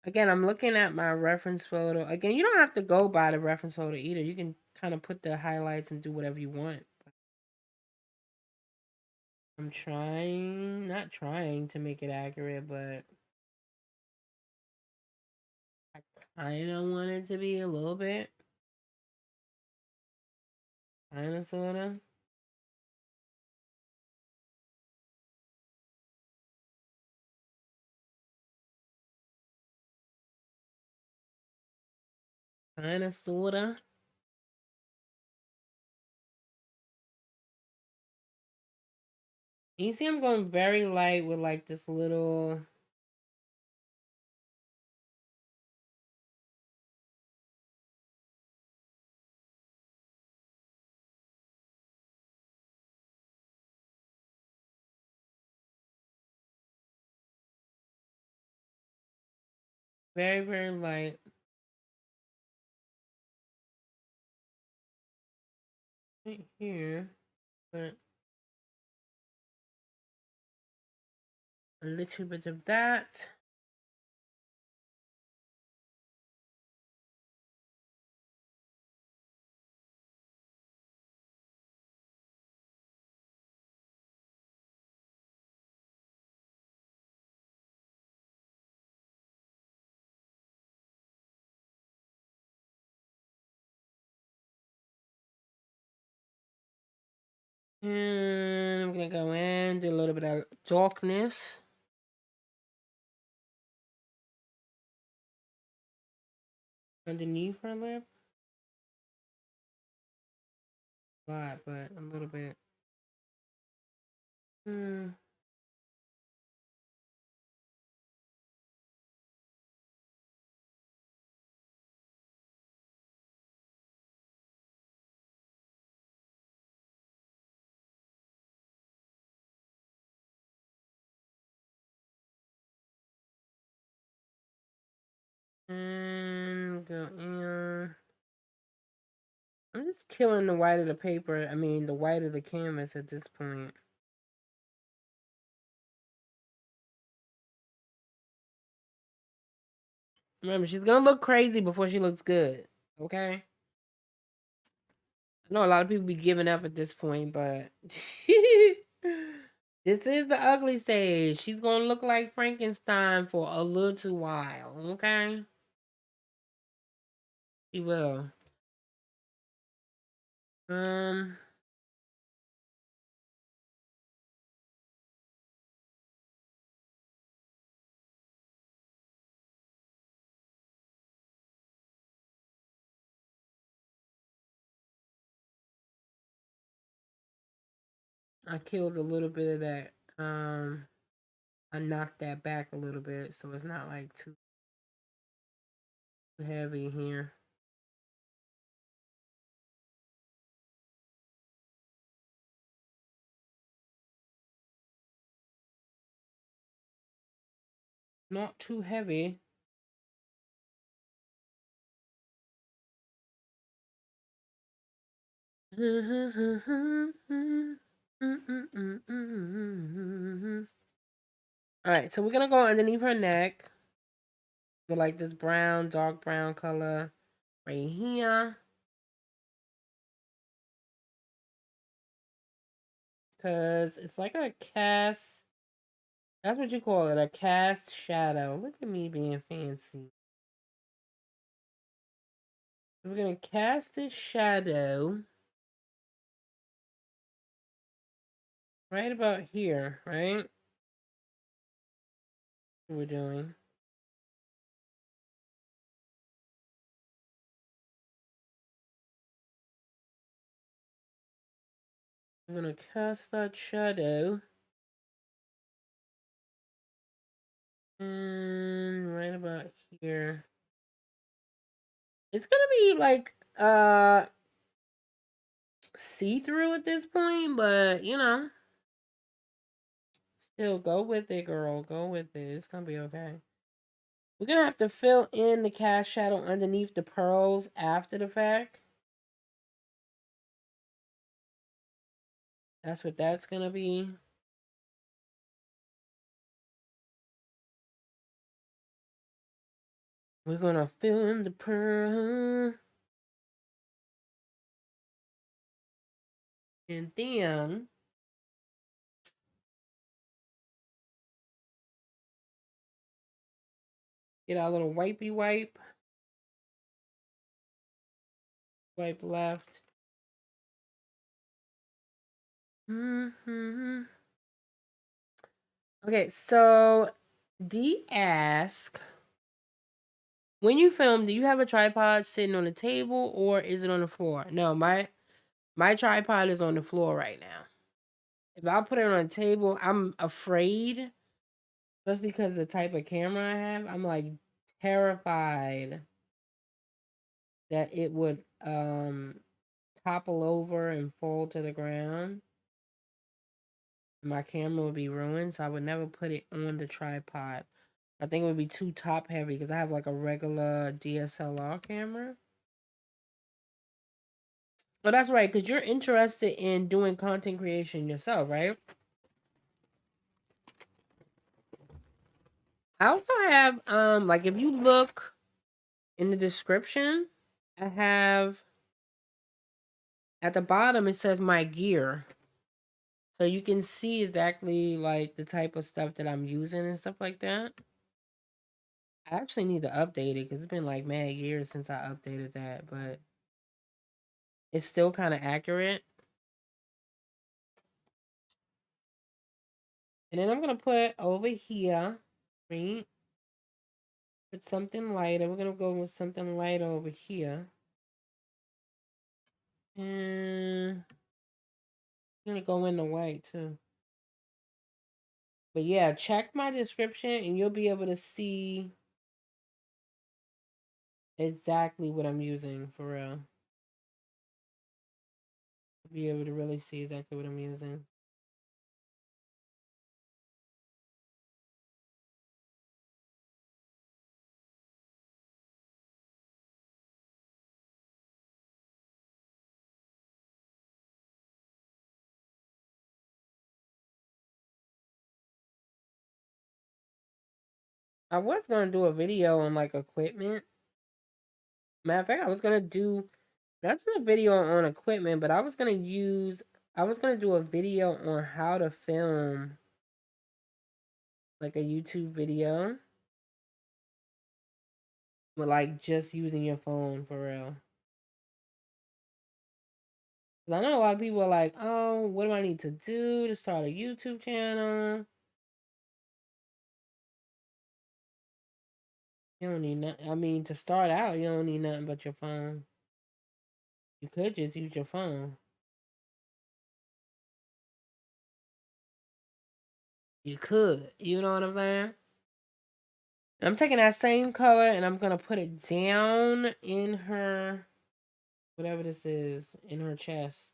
Again, I'm looking at my reference photo. Again, you don't have to go by the reference photo either. You can kind of put the highlights and do whatever you want. I'm trying, not trying to make it accurate, but I kind of want it to be a little bit. Kind of, sort of. Kind of, sort of. You see, I'm going very light with like this little. Very, very light. Right here. But a little bit of that. And I'm going to go in, do a little bit of darkness. Underneath her lip. A lot, but a little bit. And go in. I'm just killing the white of the paper. I mean, the white of the canvas at this point. Remember, she's gonna look crazy before she looks good. Okay? I know a lot of people be giving up at this point, but this is the ugly stage. She's gonna look like Frankenstein for a little while. Okay? She will. Um, I killed a little bit of that. I knocked that back a little bit, so it's not like too heavy here. Not too heavy. All right, so we're gonna go underneath her neck with like this brown, dark brown color right here. Cause it's like a cast. That's what you call it, a cast shadow. Look at me being fancy. We're gonna cast this shadow right about here, right? What we're doing. I'm gonna cast that shadow. And right about here. It's gonna be like see-through at this point, but you know, still go with it, girl. Go with it. It's gonna be okay. We're gonna have to fill in the cast shadow underneath the pearls after the fact. That's what that's gonna be. We're gonna fill in the pearl. And then get our little wipey wipe. Wipe left. Mm-hmm. Okay, so D ask, when you film, do you have a tripod sitting on the table or is it on the floor? No, my tripod is on the floor right now. If I put it on a table, I'm afraid, especially because of the type of camera I have. I'm like terrified that it would topple over and fall to the ground. My camera would be ruined, so I would never put it on the tripod. I think it would be too top heavy because I have like a regular DSLR camera. Oh, that's right, because you're interested in doing content creation yourself, right? I also have like if you look in the description, I have at the bottom it says my gear. So you can see exactly like the type of stuff that I'm using and stuff like that. I actually need to update it because it's been like mad years since I updated that, but it's still kind of accurate. And then I'm gonna put over here, right? Put something lighter. We're gonna go with something lighter over here. And I'm gonna go in the white too. But yeah, check my description and you'll be able to see exactly what I'm using for real. You'll be able to really see exactly what I'm using. I was gonna do a video on like equipment. Matter of fact, I was gonna do not just a video on equipment, but I was gonna do a video on how to film like a YouTube video with like just using your phone for real. 'Cause I know a lot of people are like, oh, what do I need to do to start a YouTube channel? You don't need nothing. I mean, to start out, you don't need nothing but your phone. You could just use your phone. You could. You know what I'm saying? I'm taking that same color and I'm gonna put it down in her, whatever this is, in her chest.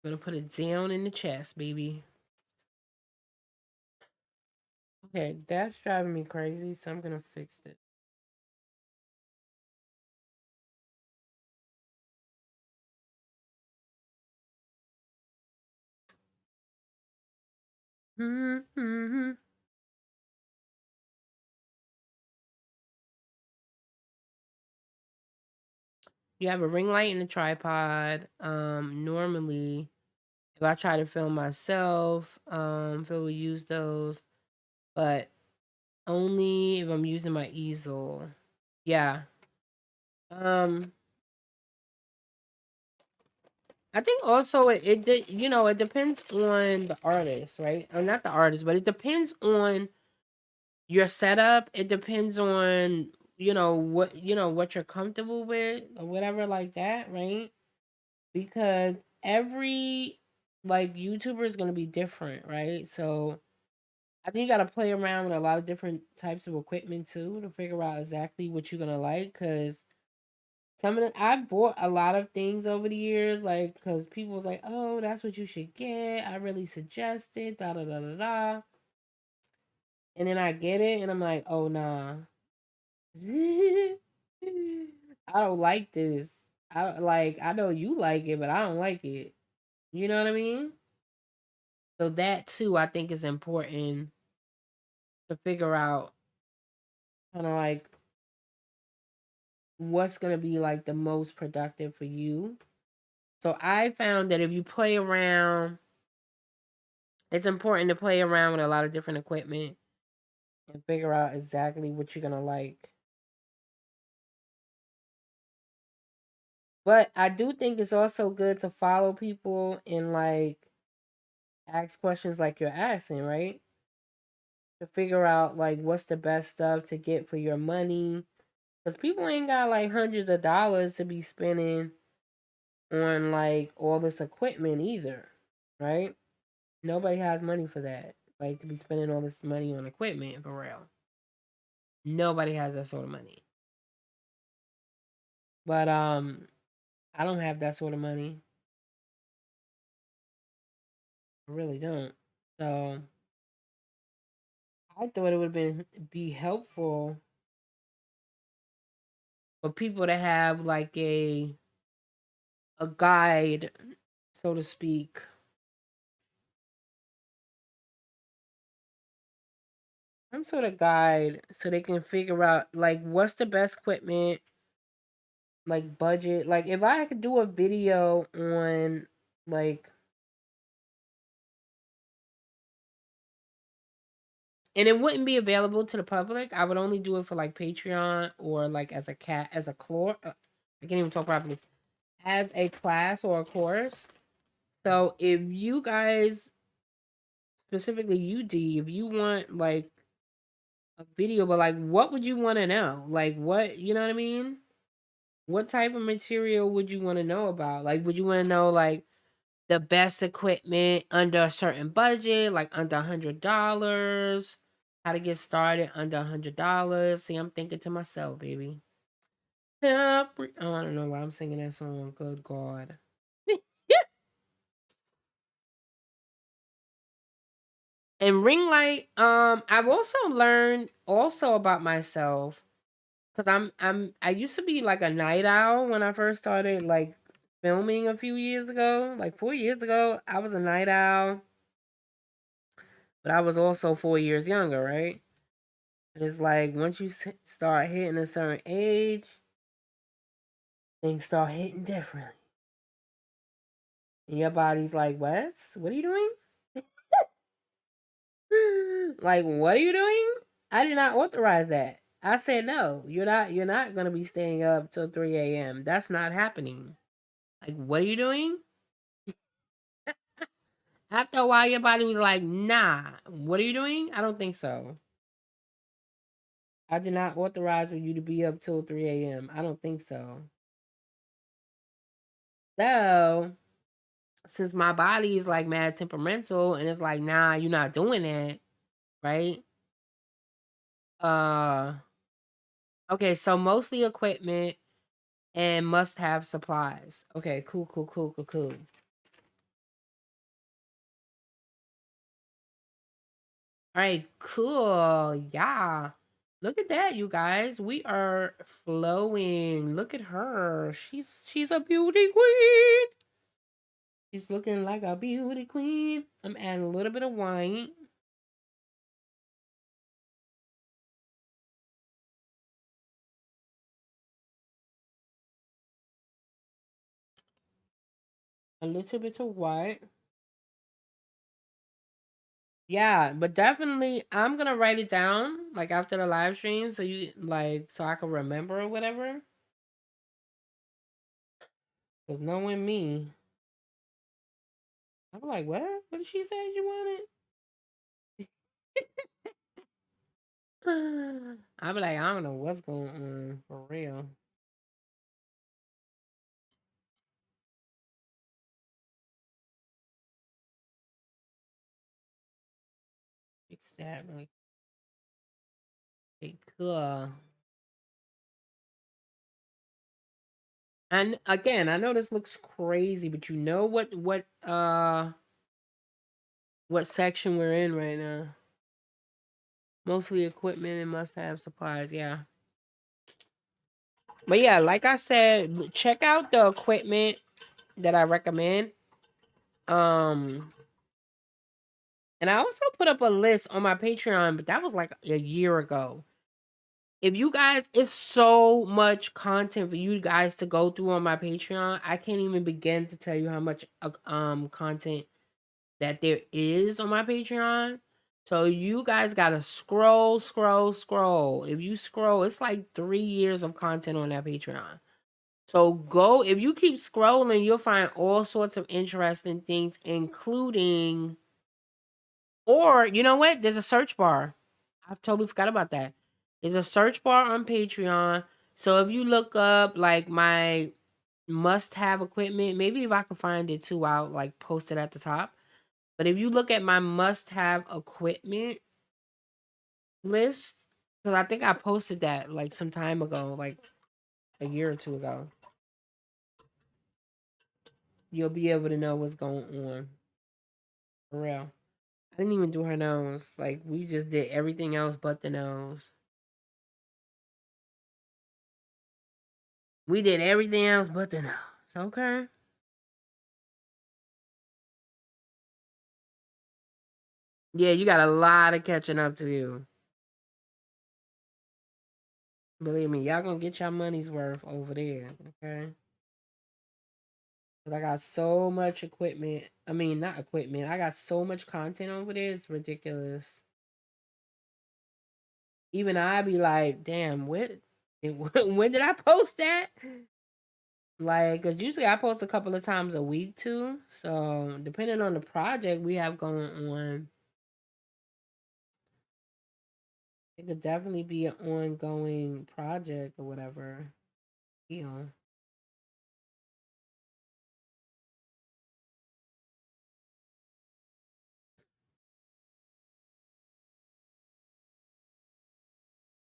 I'm gonna put it down in the chest, baby. Okay, that's driving me crazy, so I'm gonna fix it. Mm-hmm. You have a ring light and a tripod. Normally, if I try to film myself, Phil will use those, but only if I'm using my easel. Yeah. Um, I think also it depends on the artist, right? Or not the artist, but it depends on your setup. It depends on what you're comfortable with or whatever like that, right? Because every like YouTuber is gonna be different, right? So I think you gotta play around with a lot of different types of equipment too to figure out exactly what you're gonna like. Cause some of the I bought a lot of things over the years, like because people was like, "Oh, that's what you should get. I really suggest it." Da da da da da. And then I get it, and I'm like, "Oh nah, I don't like this. I know you like it, but I don't like it. You know what I mean?" So that too, I think is important to figure out, kind of like what's gonna be like the most productive for you. So I found that if you play around, it's important to play around with a lot of different equipment and figure out exactly what you're gonna like. But I do think it's also good to follow people and like ask questions like you're asking, right? To figure out like what's the best stuff to get for your money. Because people ain't got like hundreds of dollars to be spending on like all this equipment either, right? Nobody has money for that. Like to be spending all this money on equipment for real. Nobody has that sort of money. But I don't have that sort of money. I really don't. So I thought it would be helpful for people to have like a guide, so to speak. Some sort of guide so they can figure out like what's the best equipment, like budget. Like if I could do a video on like, and it wouldn't be available to the public. I would only do it for like Patreon or like as a cat as a core. I can't even talk properly. As a class or a course. So if you guys, specifically you D, if you want like a video, but like what would you want to know? Like what, you know what I mean? What type of material would you want to know about? Like would you want to know like the best equipment under a certain budget, like under $100? How to get started under $100? See, I'm thinking to myself, baby. Oh, I don't know why I'm singing that song. Good God. And ring light, I've also learned also about myself because I used to be like a night owl when I first started like filming a few years ago, like 4 years ago. I was a night owl. but I was also 4 years younger, right? It's like once you start hitting a certain age, things start hitting differently. And your body's like, what? What are you doing? Like, what are you doing? I did not authorize that. I said no. You're not gonna be staying up till 3 a.m. That's not happening. Like, what are you doing? After a while, your body was like, nah, what are you doing? I don't think so. I did not authorize for you to be up till 3 a.m. I don't think so. So, since my body is like mad temperamental and it's like, nah, you're not doing that, right? Uh, okay, so mostly equipment and must have supplies. Okay, cool, cool, cool, cool, cool. All right, cool. Yeah. Look at that, you guys. We are flowing. Look at her. She's a beauty queen. She's looking like a beauty queen. I'm adding a little bit of white. A little bit of white. Yeah, but definitely I'm gonna write it down like after the live stream so you like so I can remember or whatever. Cause knowing me, I'm like, what? What did she say you wanted? I'm like, I don't know what's going on for real. Fix that really quick. Cool. And again, I know this looks crazy, but you know what section we're in right now? Mostly equipment and must have supplies, yeah. But yeah, like I said, check out the equipment that I recommend. Um and I also put up a list on my Patreon, but that was like a year ago. If you guys, it's so much content for you guys to go through on my Patreon. I can't even begin to tell you how much content that there is on my Patreon. So you guys gotta scroll, scroll, scroll. If you scroll, it's like 3 years of content on that Patreon. So go, if you keep scrolling, you'll find all sorts of interesting things, including, or you know what? There's a search bar. I've totally forgot about that. There's a search bar on Patreon. So if you look up like my must have equipment, maybe if I can find it too, I'll like post it at the top. But if you look at my must have equipment list, because I think I posted that like some time ago, like a year or two ago, you'll be able to know what's going on. For real. I didn't even do her nose. Like we just did everything else but the nose. We did everything else but the nose. Okay. Yeah, you got a lot of catching up to do. Believe me, y'all gonna get your money's worth over there. Okay. 'Cause I got so much equipment. I mean, not equipment. I got so much content over there. It's ridiculous. Even I be like, damn, when did I post that? Like, cause usually I post a couple of times a week too. So depending on the project we have going on, it could definitely be an ongoing project or whatever. You know.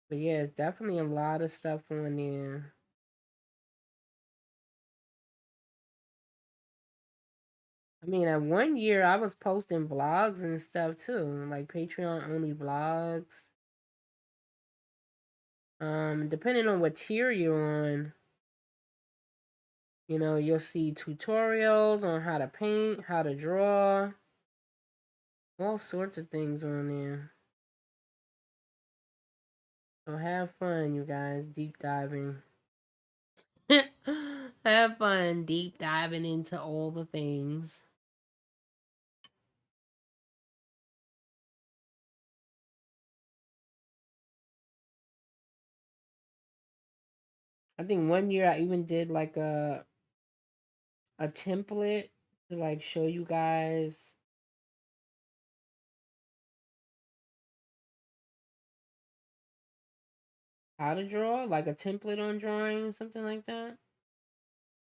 But yeah, it's definitely a lot of stuff on there. I mean, at one year I was posting vlogs and stuff too, like Patreon only vlogs. Depending on what tier you're on, you'll see tutorials on how to paint, how to draw. All sorts of things on there. So have fun, you guys, deep diving. Have fun deep diving into all the things. I think one year I even did like a template to like show you guys how to draw, like a template on drawing, something like that.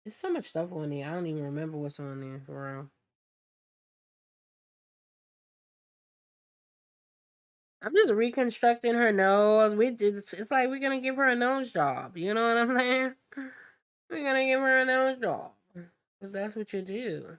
There's so much stuff on there. I don't even remember what's on there for real. I'm just reconstructing her nose. It's like we're gonna give her a nose job. You know what I'm saying? We're gonna give her a nose job because that's what you do.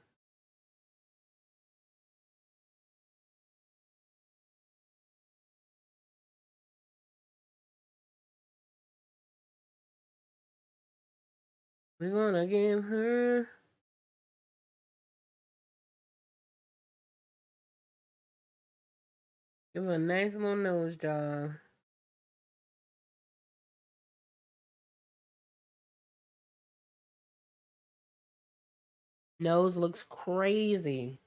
We're gonna give her a nice little nose job. Nose looks crazy.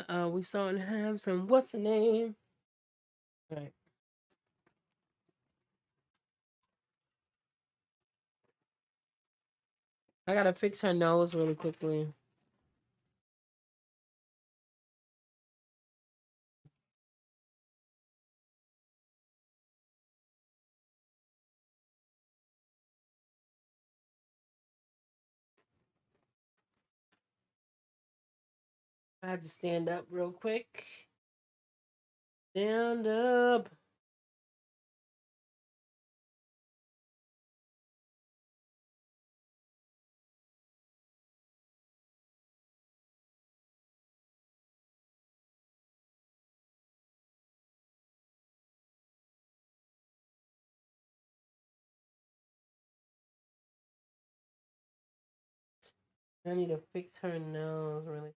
We starting to have some. What's the name? All right. I gotta fix her nose really quickly. I had to stand up real quick. Stand up. I need to fix her nose really.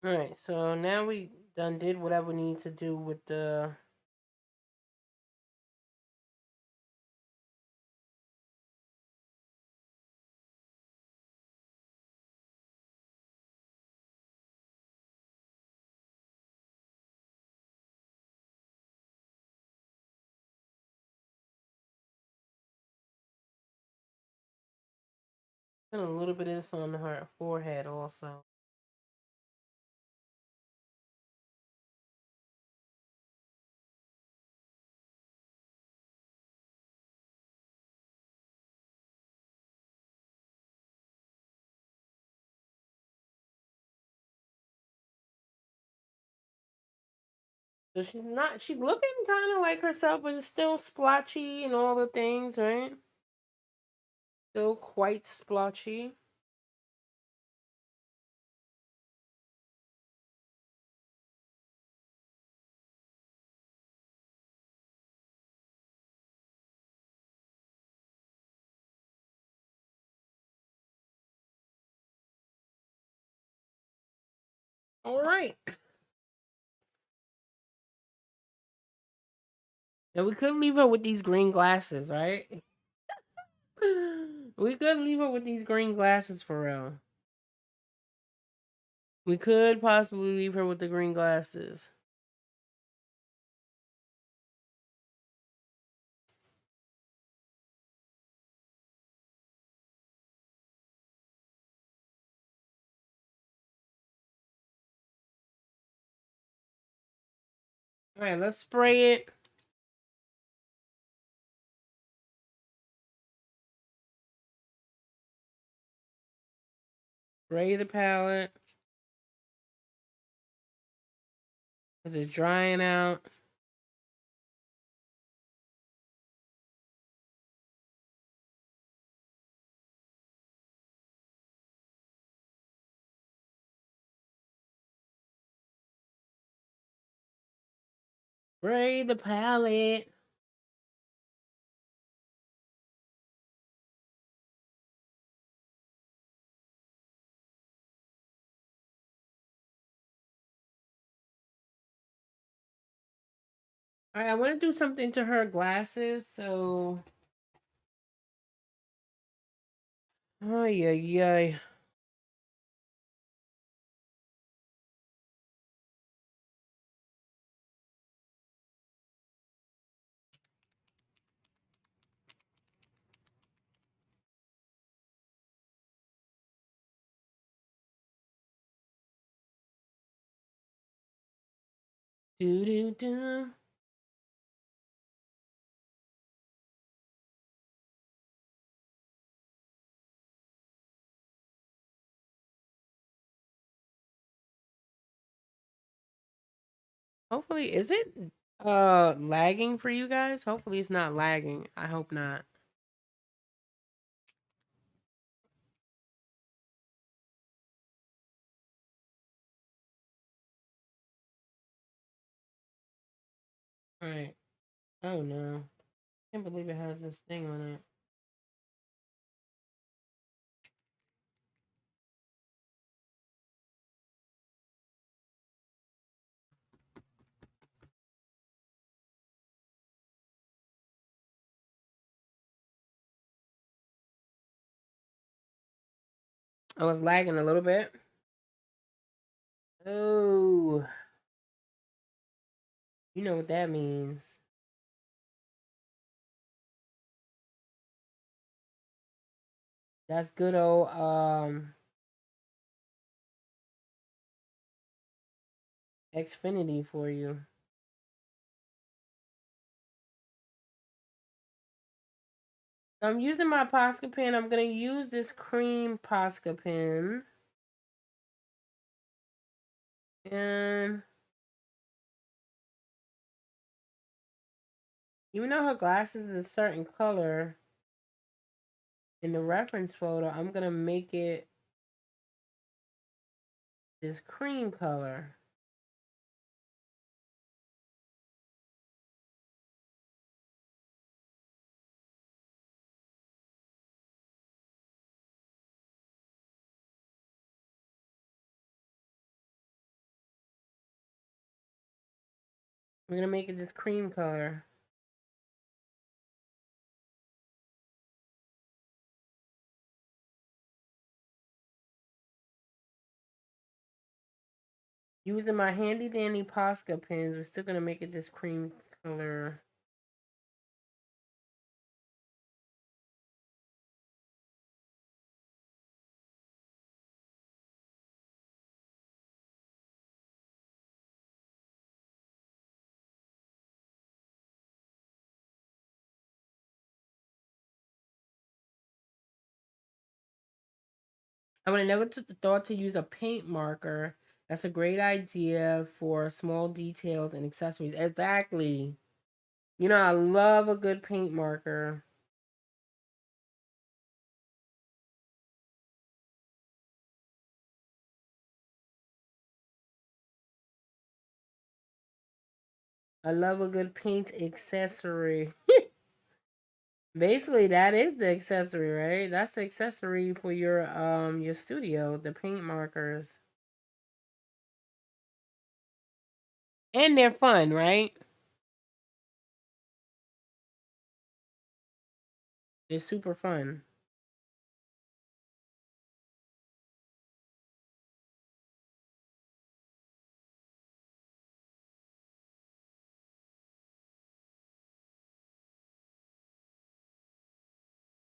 All right, so now we done did whatever we need to do with the. Put a little bit of this on her forehead also. So she's not. She's looking kind of like herself, but it's still splotchy and all the things, right? Still quite splotchy. All right. And we could leave her with these green glasses, right? We could leave her with these green glasses for real. We could possibly leave her with the green glasses. All right, let's spray it. Spray the palette. Because it's drying out. Spray the palette. All right, I want to do something to her glasses, so... Ay, ay, ay. Do, do, do. Hopefully, is it lagging for you guys? Hopefully it's not lagging. I hope not. All right. Oh no. Can't believe it has this thing on it. I was lagging a little bit. Oh, you know what that means. That's good old Xfinity for you. I'm using my Posca pen. I'm gonna use this cream Posca pen. And even though her glasses is a certain color in the reference photo, I'm gonna make it this cream color. We're gonna make it this cream color. Using my handy dandy Posca pens, we're still gonna make it this cream color. I would have never took the thought to use a paint marker. That's a great idea for small details and accessories. Exactly. You know, I love a good paint marker. I love a good paint accessory. Basically, that is the accessory, right? That's the accessory for your studio, the paint markers. And they're fun, right? They're super fun.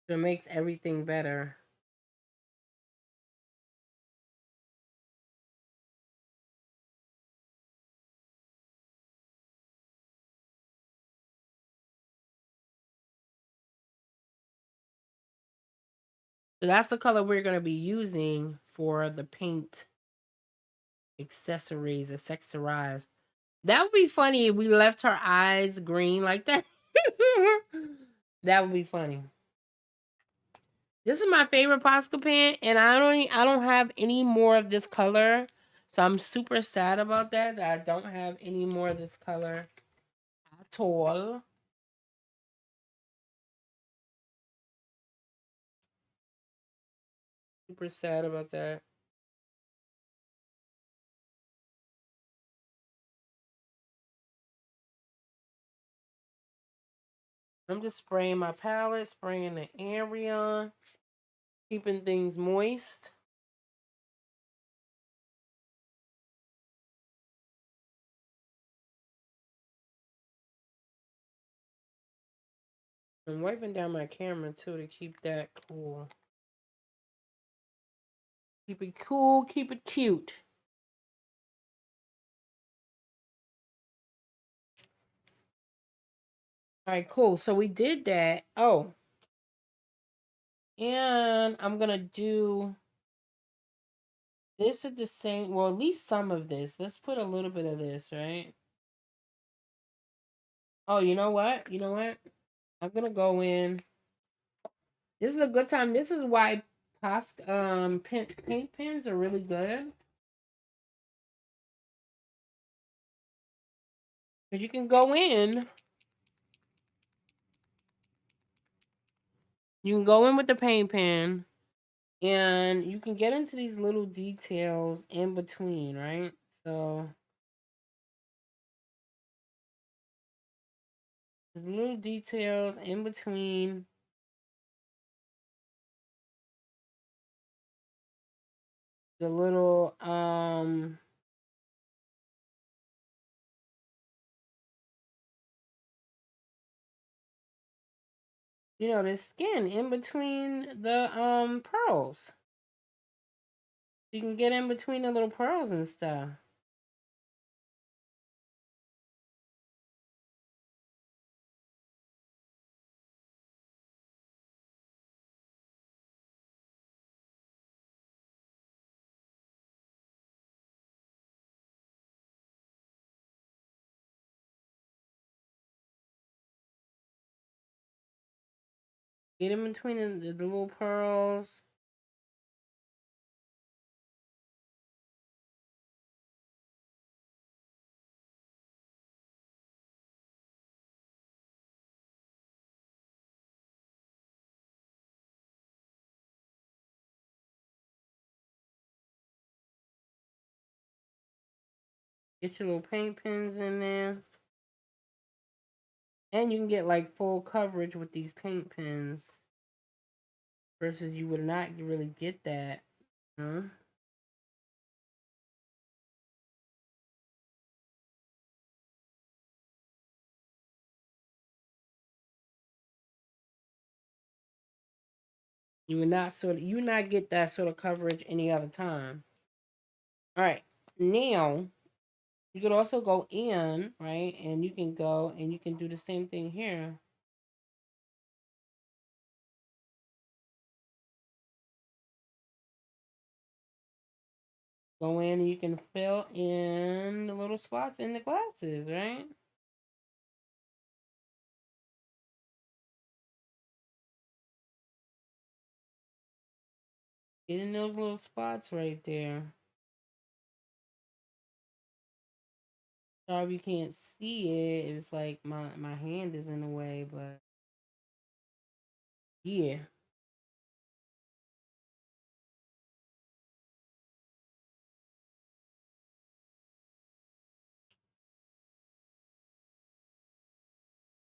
It makes everything better. So that's the color we're going to be using for the paint accessorize. That would be funny if we left her eyes green like that. That would be funny. This is my favorite Posca pen, and I don't have any more of this color. So I'm super sad about that I don't have any more of this color at all. Super sad about that. I'm just spraying my palette, spraying the area, keeping things moist. I'm wiping down my camera too to keep that cool. Keep it cool, keep it cute. All right, cool. So we did that. Oh, and I'm gonna do this at the same. Well, at least some of this. Let's put a little bit of this, right? Oh, you know what? You know what? I'm gonna go in. This is a good time. This is why paint pens are really good. Because you can go in. You can go in with the paint pen. And you can get into these little details in between, right? So there's little details in between the little the skin in between the pearls. You can get in between the little pearls and stuff. Get in between the little pearls. Get your little paint pens in there. And you can get like full coverage with these paint pens. Versus you would not really get that. Huh? You would not get that sort of coverage any other time. All right. Now you could also go in, right? And you can go and you can do the same thing here. Go in and you can fill in the little spots in the glasses, right? Get in those little spots right there. Sorry you can't see it. It's like my hand is in the way, but yeah.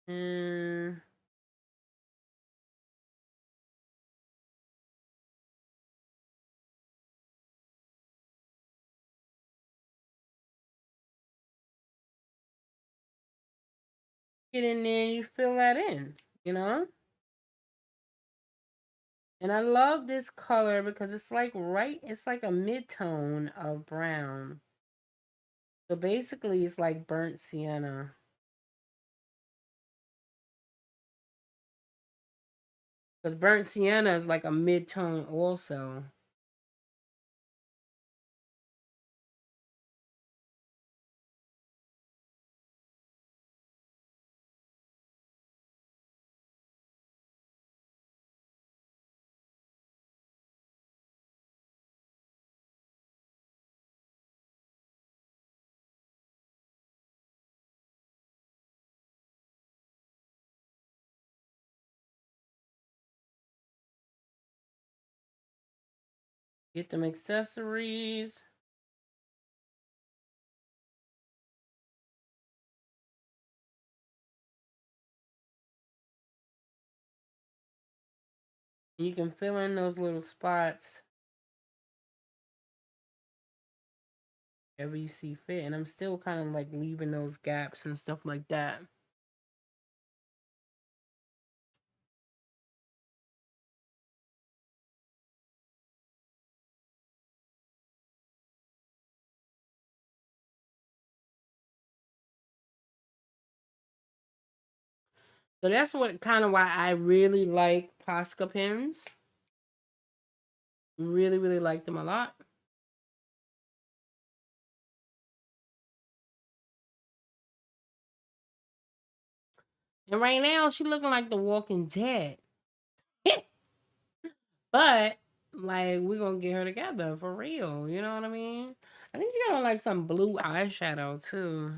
And get in there and you fill that in, you know? And I love this color because it's like a mid-tone of brown. So basically it's like burnt sienna. Because burnt sienna is like a mid-tone also. Get them accessories. You can fill in those little spots wherever you see fit. And I'm still kind of like leaving those gaps and stuff like that. So that's what kind of why I really like Posca pens. Really, really like them a lot. And right now, she looking like the Walking Dead. But like, we're gonna get her together for real. You know what I mean? I think you got on like some blue eyeshadow too.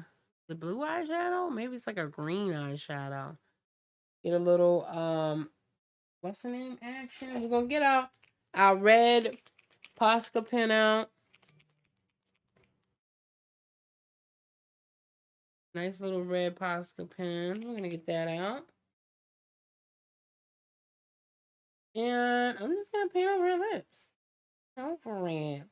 The blue eyeshadow? Maybe it's like a green eyeshadow. Get a little what's the name? Action. We're gonna get our red Posca pen out. Nice little red Posca pen. We're gonna get that out. And I'm just gonna paint over her lips. Conference.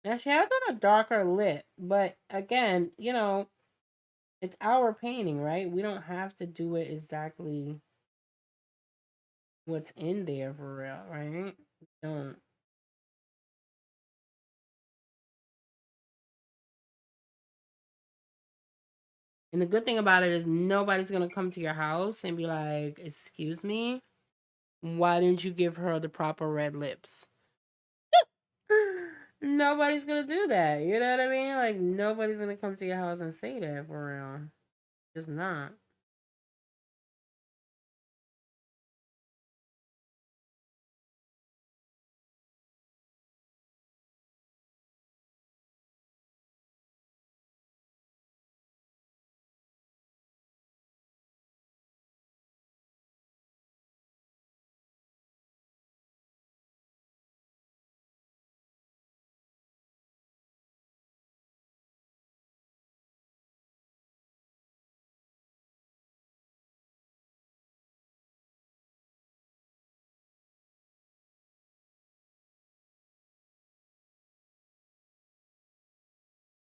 Now she has on a darker lip, but again, you know, it's our painting, right? We don't have to do it exactly what's in there for real, right? We don't. And the good thing about it is nobody's gonna come to your house and be like, "Excuse me, why didn't you give her the proper red lips?" Nobody's gonna do that. You know what I mean? Like nobody's gonna come to your house and say that for real. Just not.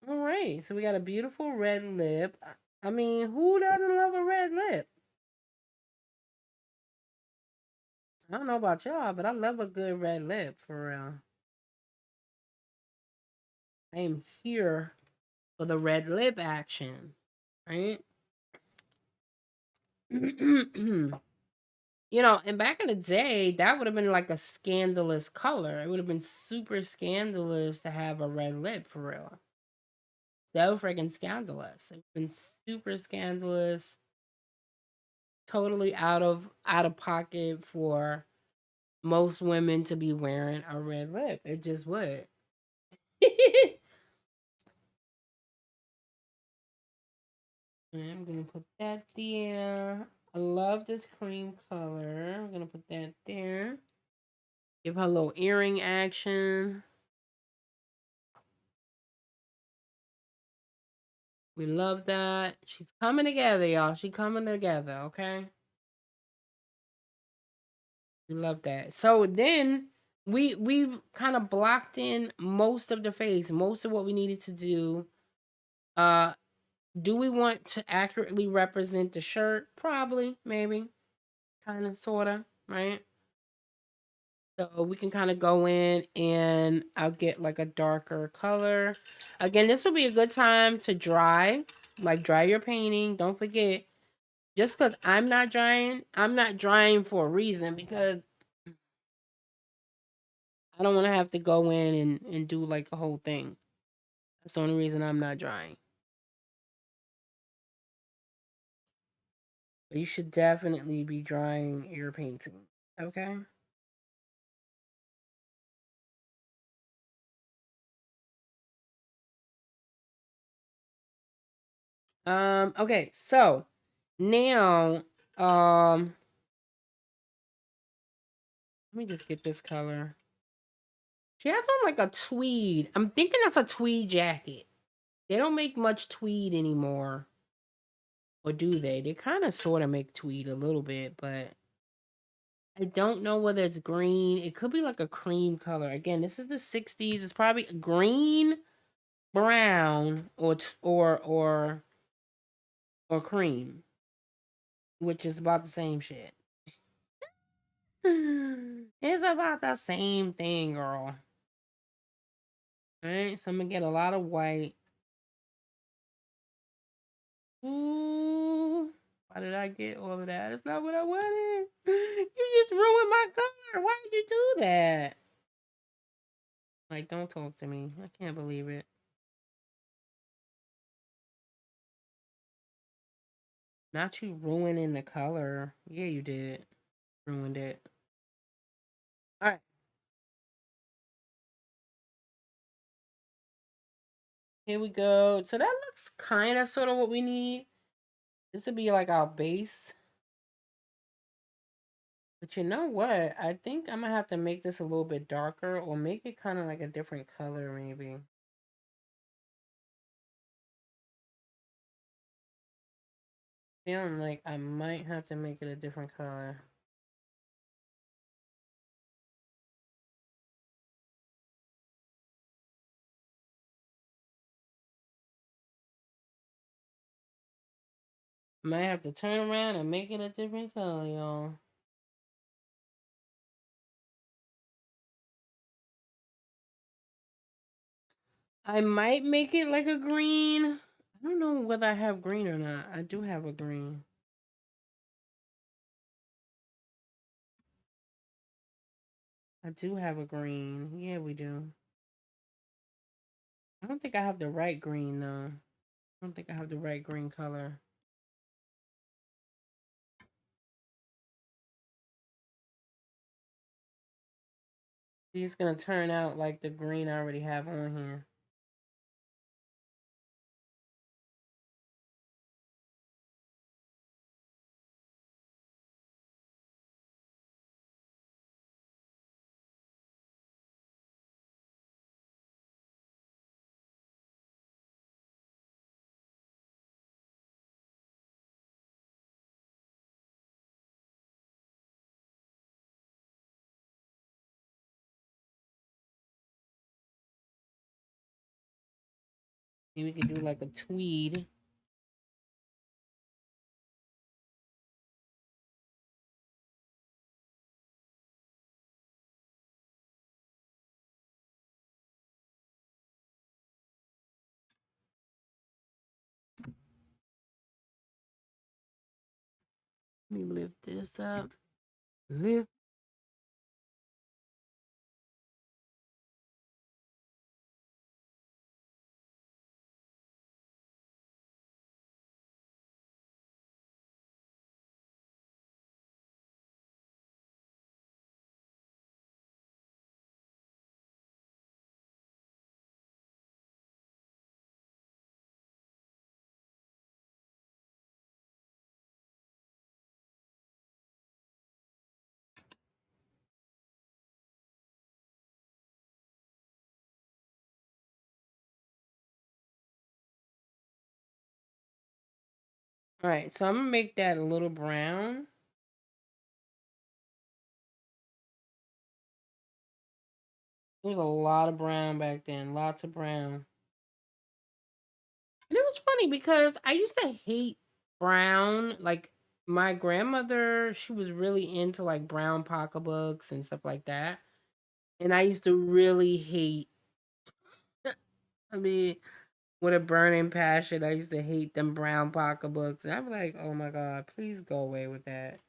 All right, so we got a beautiful red lip. I mean, who doesn't love a red lip? I don't know about y'all, but I love a good red lip for real. I am here for the red lip action, right? You know, and back in the day, that would have been like a scandalous color. It would have been super scandalous to have a red lip for real. So freaking scandalous. It's been super scandalous, totally out of pocket for most women to be wearing a red lip. It just would. I'm gonna put that there. I love this cream color. I'm gonna put that there. Give her a little earring action. We love that. She's coming together, y'all. She coming together, okay? We love that. So then we've kind of blocked in most of the face, most of what we needed to do. Uh do we want to accurately represent the shirt? Probably, maybe. Kind of, sorta, right? So we can kind of go in and I'll get like a darker color. Again, this will be a good time to dry, like dry your painting. Don't forget, just because I'm not drying for a reason because I don't want to have to go in and do like the whole thing. That's the only reason I'm not drying. But you should definitely be drying your painting. Okay? Okay, so now let me just get this color. She has on like a tweed. I'm thinking that's a tweed jacket. They don't make much tweed anymore. Or do they? They kind of sort of make tweed a little bit, but I don't know whether it's green. It could be like a cream color. Again, this is the 60s. It's probably green, brown, or cream, which is about the same shit. It's about the same thing, girl. All right, so I'm gonna get a lot of white. Ooh, why did I get all of that? It's not what I wanted. You just ruined my color. Why did you do that? Like, don't talk to me. I can't believe it. Not you ruining the color. Yeah, you did. Ruined it. All right, here we go. So that looks kind of sort of what we need. This would be like our base. But you know what? I think I'm gonna have to make this a little bit darker or make it kind of like a different color, maybe. Feeling like I might have to make it a different color. Might have to turn around and make it a different color, y'all. I might make it like a green. I don't know whether I have green or not. I do have a green. I do have a green. Yeah, we do. I don't think I have the right green though. I don't think I have the right green color. He's gonna turn out like the green I already have on here. Maybe we could do like a tweed. Let me lift this up. Lift. All right, so I'm gonna make that a little brown. There's a lot of brown back then, lots of brown. And it was funny because I used to hate brown. Like my grandmother, she was really into like brown pocketbooks and stuff like that. And I used to really hate, I mean, with a burning passion, I used to hate them brown pocketbooks. And I'm like, oh my God, please go away with that.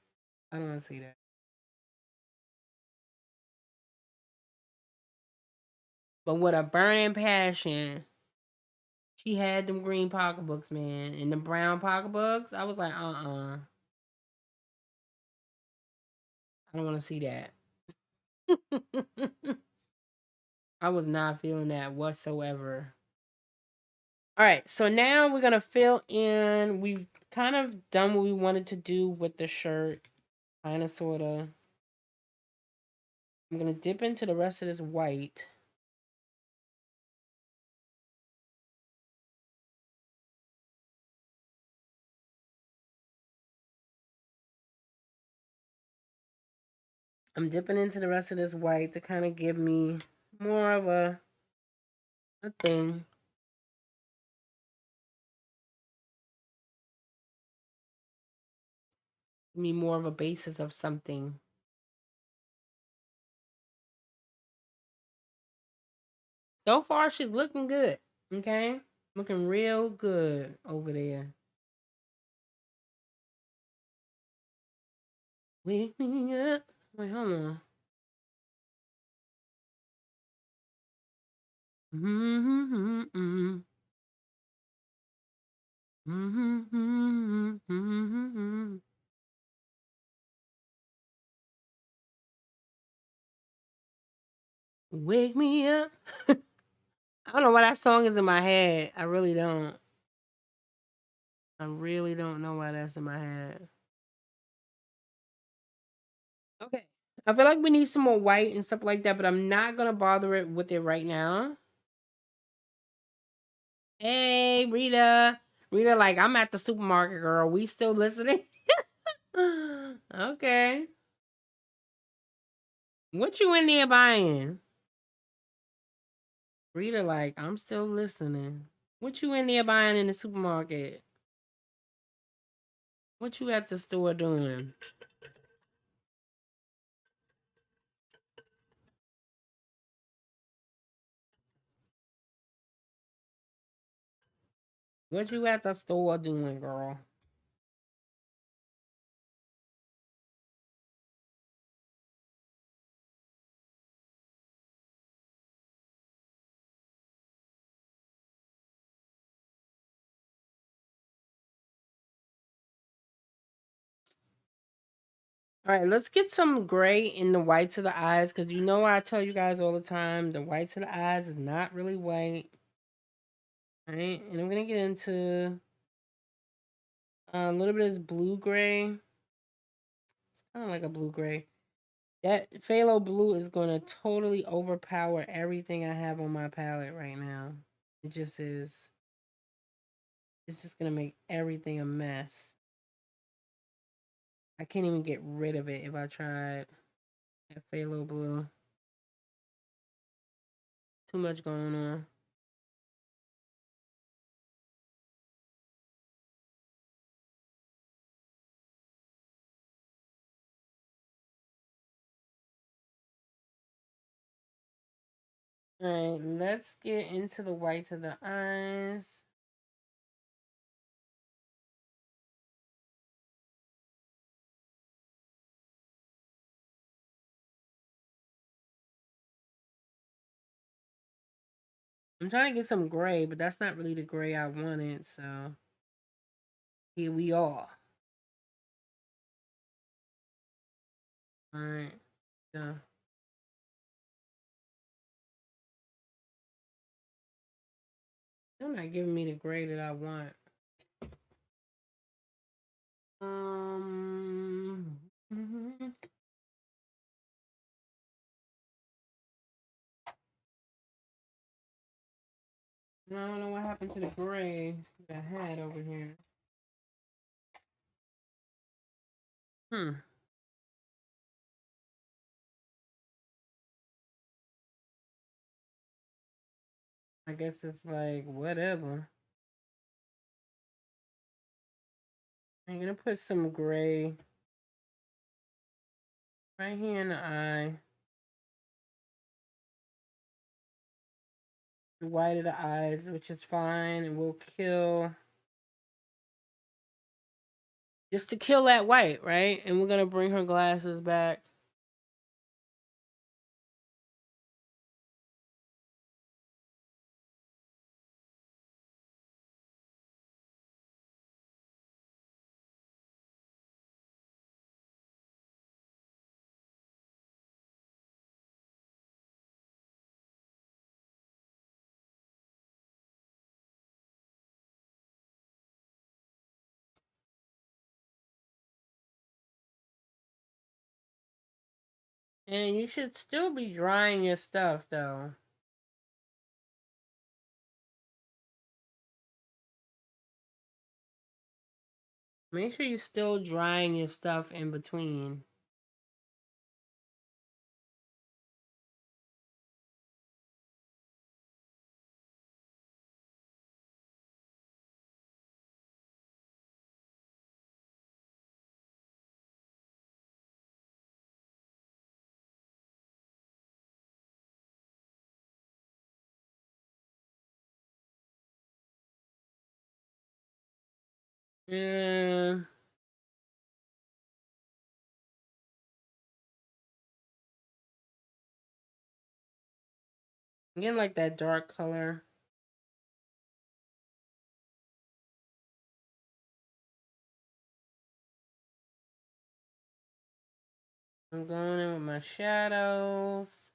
I don't want to see that. But with a burning passion, she had them green pocketbooks, man. And the brown pocketbooks, I was like, I don't want to see that. I was not feeling that whatsoever. All right, so now we're gonna fill in. We've kind of done what we wanted to do with the shirt, kind of, sorta. I'm gonna dip into the rest of this white. I'm dipping into the rest of this white to kind of give me more of a thing. Give me more of a basis of something. So far, she's looking good. Okay, looking real good over there. Wake me up. Wait, hold on. Mm-hmm. Mm-hmm. Wake me up. I don't know why that song is in my head. I really don't. I really don't know why that's in my head. Okay. I feel like we need some more white and stuff like that, but I'm not gonna bother it with it right now. Hey, Rita. Rita, like, I'm at the supermarket, girl. We still listening? Okay. What you in there buying? Rita, like, I'm still listening. What you in there buying in the supermarket? What you at the store doing? What you at the store doing, girl? All right, let's get some gray in the whites of the eyes, because you know I tell you guys all the time, the whites of the eyes is not really white. All right, and I'm gonna get into a little bit of this blue gray. It's kind of like a blue gray. That phthalo blue is gonna totally overpower everything I have on my palette right now. It just is. It's just gonna make everything a mess. I can't even get rid of it if I tried. That phthalo blue. Too much going on. All right, let's get into the whites of the eyes. I'm trying to get some gray, but that's not really the gray I wanted, so here we are. All right, yeah. They're not giving me the gray that I want. Mhm. I don't know what happened to the gray that I had over here. Hmm. I guess it's like whatever. I'm gonna put some gray right here in the eye. the white of the eyes, which is fine, and we'll kill just to kill that white, right? And we're gonna bring her glasses back. And you should still be drying your stuff though. Make sure you're still drying your stuff in between. And again, like that dark color. I'm going in with my shadows.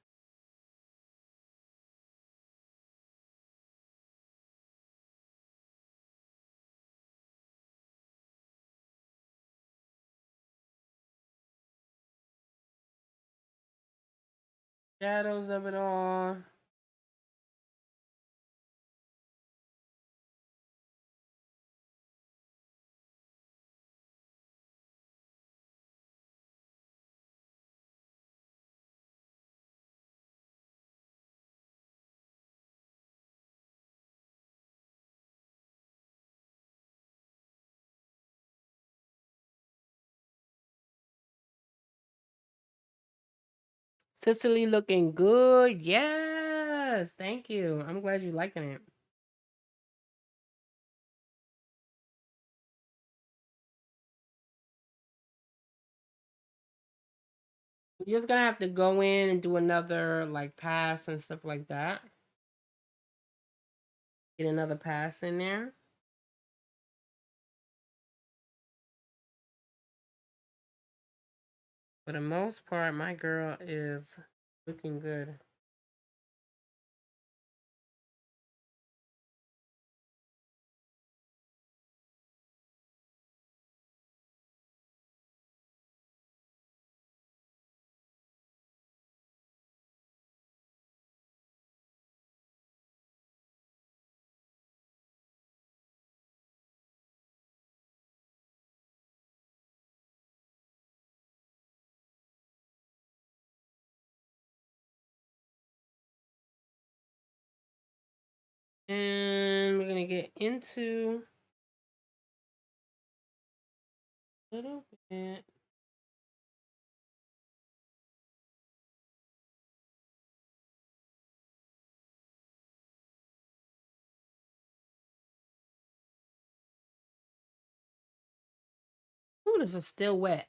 Shadows of it all. Cicely looking good. Yes. Thank you. I'm glad you're liking it. We're just gonna have to go in and do another like pass and stuff like that. Get another pass in there. For the most part, my girl is looking good. And we're gonna get into a little bit. Ooh, this is still wet.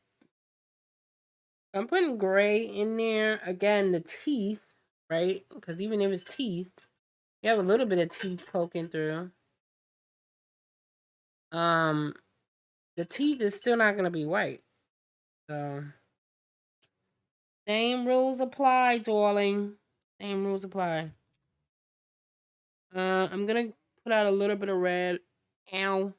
I'm putting gray in there. Again, the teeth, right? Because even if it's teeth, you have a little bit of teeth poking through. Um, the teeth is still not gonna be white. So same rules apply, darling. Same rules apply. I'm gonna put out a little bit of red. Ow.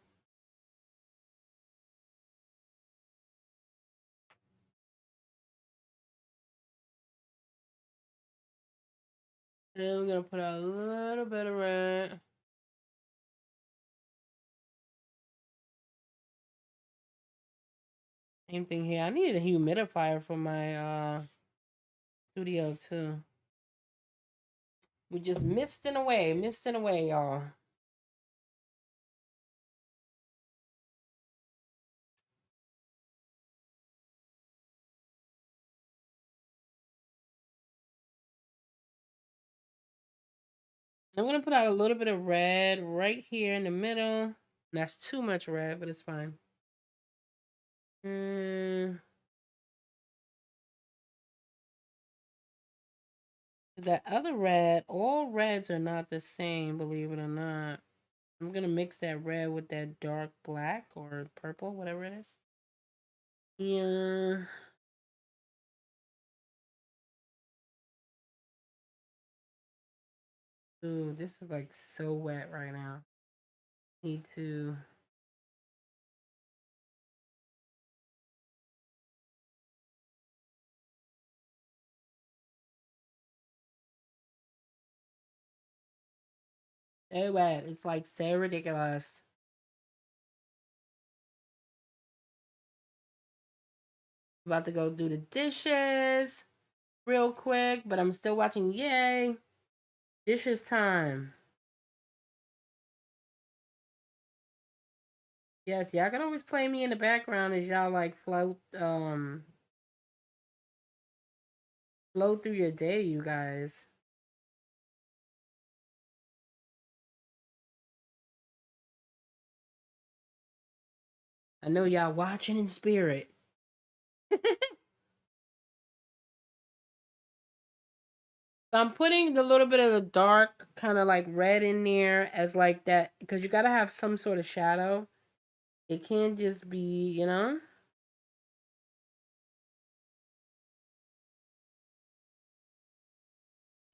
And we're gonna put out a little bit of red. Same thing here. I need a humidifier for my studio too. We just misting away, y'all. I'm gonna put out a little bit of red right here in the middle. That's too much red, but it's fine. That other red, all reds are not the same, believe it or not. I'm gonna mix that red with that dark black or purple, whatever it is. Yeah. Ooh, this is like so wet right now. Need to. So wet. It's like so ridiculous. About to go do the dishes real quick, but I'm still watching. Yay! Dishes time. Yes, y'all can always play me in the background as y'all like flow through your day, you guys. I know y'all watching in spirit. So I'm putting the little bit of the dark kind of like red in there as like that because you gotta have some sort of shadow. It can't just be,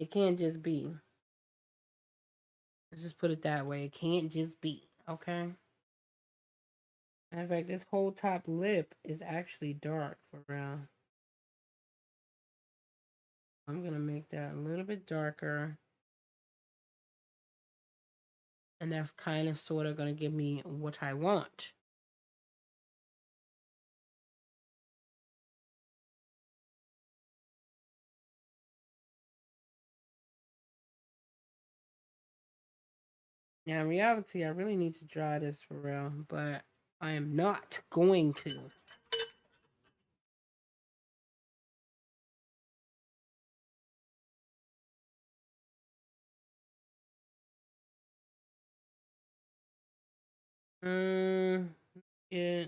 it can't just be. Let's just put it that way. It can't just be. Okay. In fact, this whole top lip is actually dark for real. I'm gonna make that a little bit darker. And that's kind of sort of gonna give me what I want. Now, in reality, I really need to dry this for real, but I am not going to. Yeah.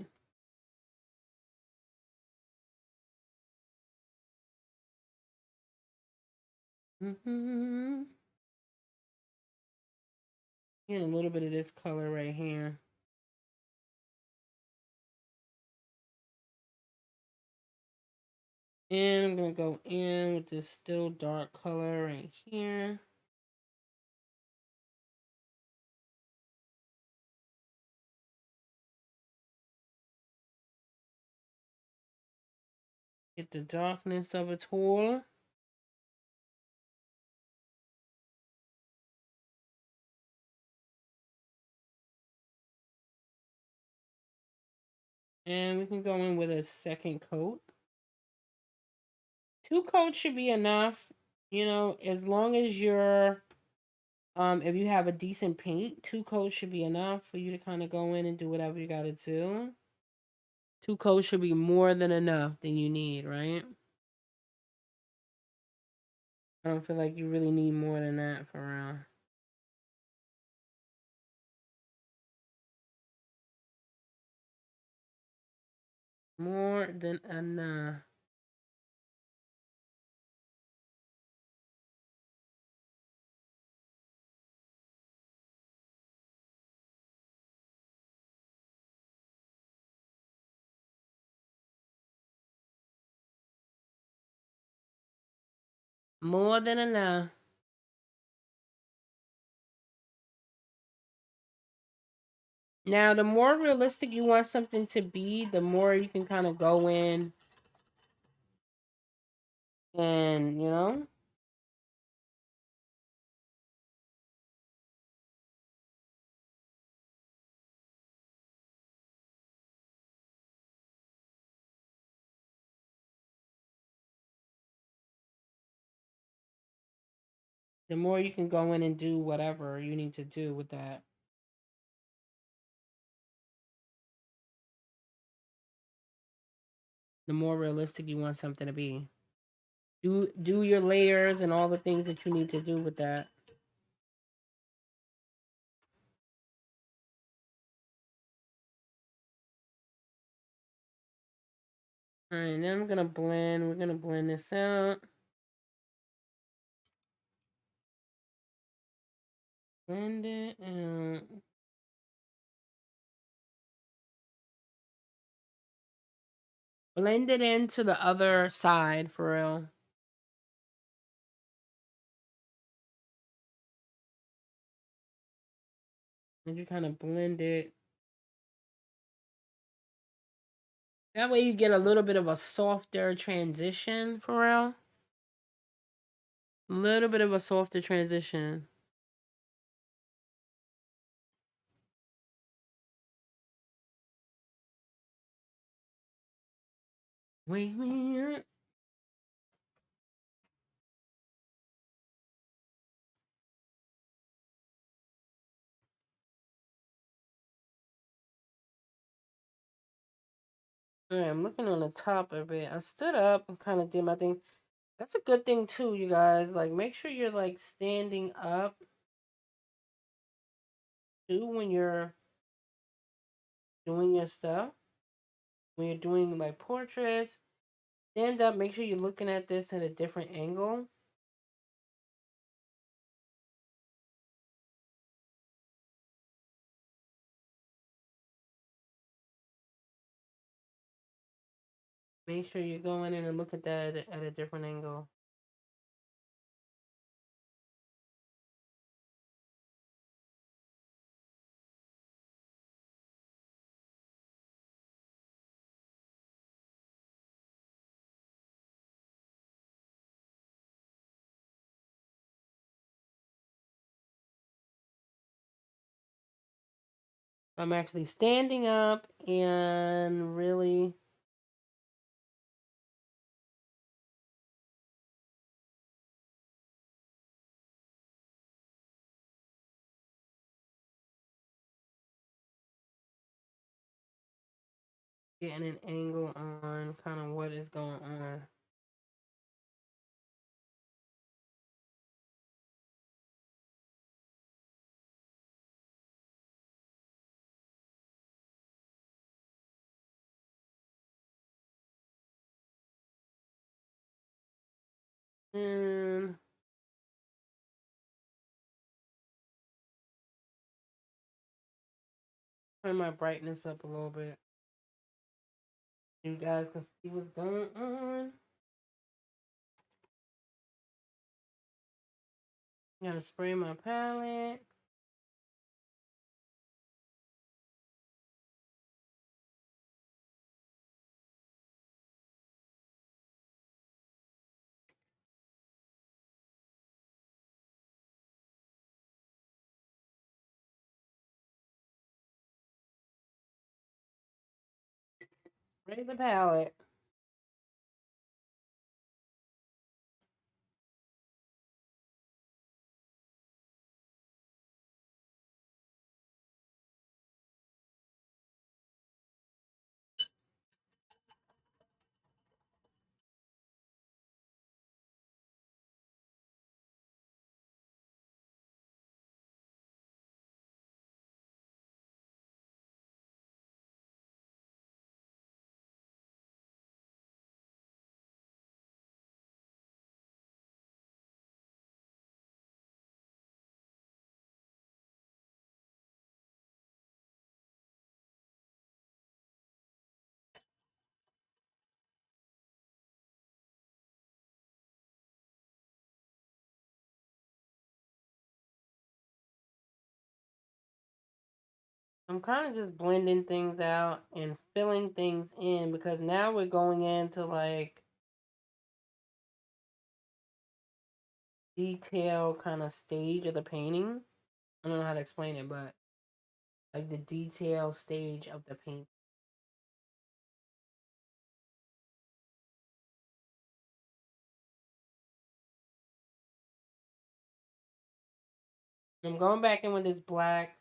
Mm-hmm. Get a little bit of this color right here. And I'm going to go in with this still dark color right here. Get the darkness of a tool. And we can go in with a second coat. 2 coats should be enough. As long as you're if you have a decent paint, 2 coats should be enough for you to kind of go in and do whatever you got to do. 2 coats should be more than enough than you need, right? I don't feel like you really need more than that for real. More than enough. More than enough. Now, the more realistic you want something to be, the more you can kind of go in and, the more you can go in and do whatever you need to do with that. The more realistic you want something to be. Do your layers and all the things that you need to do with that. All right, now I'm gonna blend. We're gonna blend this out. Blend it out. Blend it into the other side for real. And you kind of blend it. That way you get a little bit of a softer transition for real. A little bit of a softer transition. Wait, wait. All right, I'm looking on the top of it. I stood up and kind of did my thing. That's a good thing too, you guys. Like, make sure you're like standing up too when you're doing your stuff. When you're doing like portraits, stand up. Make sure you're looking at this at a different angle. Make sure you go in and look at that at a different angle. I'm actually standing up and really getting an angle on kind of what is going on. And turn my brightness up a little bit. You guys can see what's going on. Gotta spray my palette. Spray the palette. I'm kind of just blending things out and filling things in because now we're going into like detail kind of stage of the painting. I don't know how to explain it, but like the detail stage of the paint. I'm going back in with this black.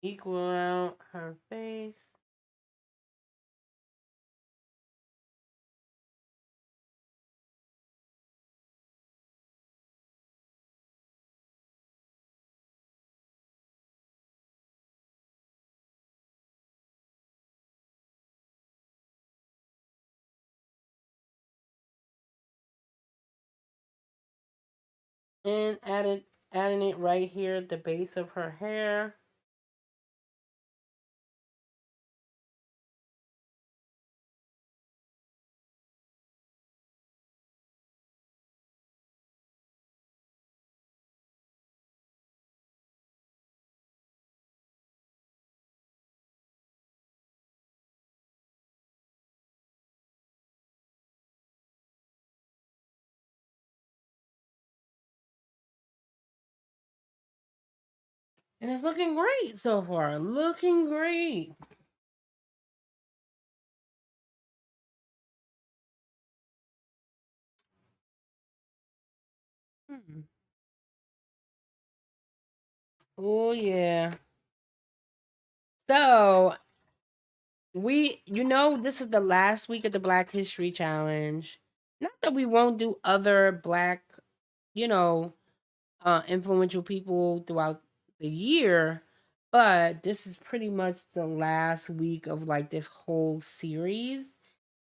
equal out her face. And adding it right here at the base of her hair. And it's looking great so far. Looking great. Hmm. Oh yeah. So this is the last week of the Black History Challenge. Not that we won't do other black, you know, influential people throughout the year, but this is pretty much the last week of like this whole series.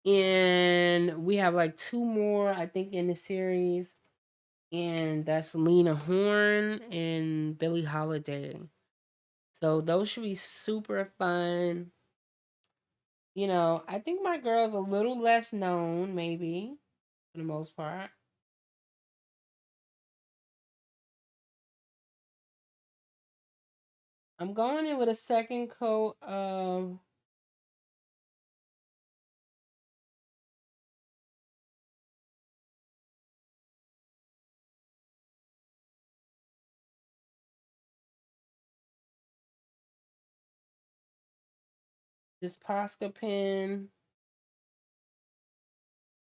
And we have like two more, I think, in the series, and that's Lena Horne and Billie Holiday. So those should be super fun. I think my girl's a little less known, maybe, for the most part. I'm going in with a second coat of this Posca pen.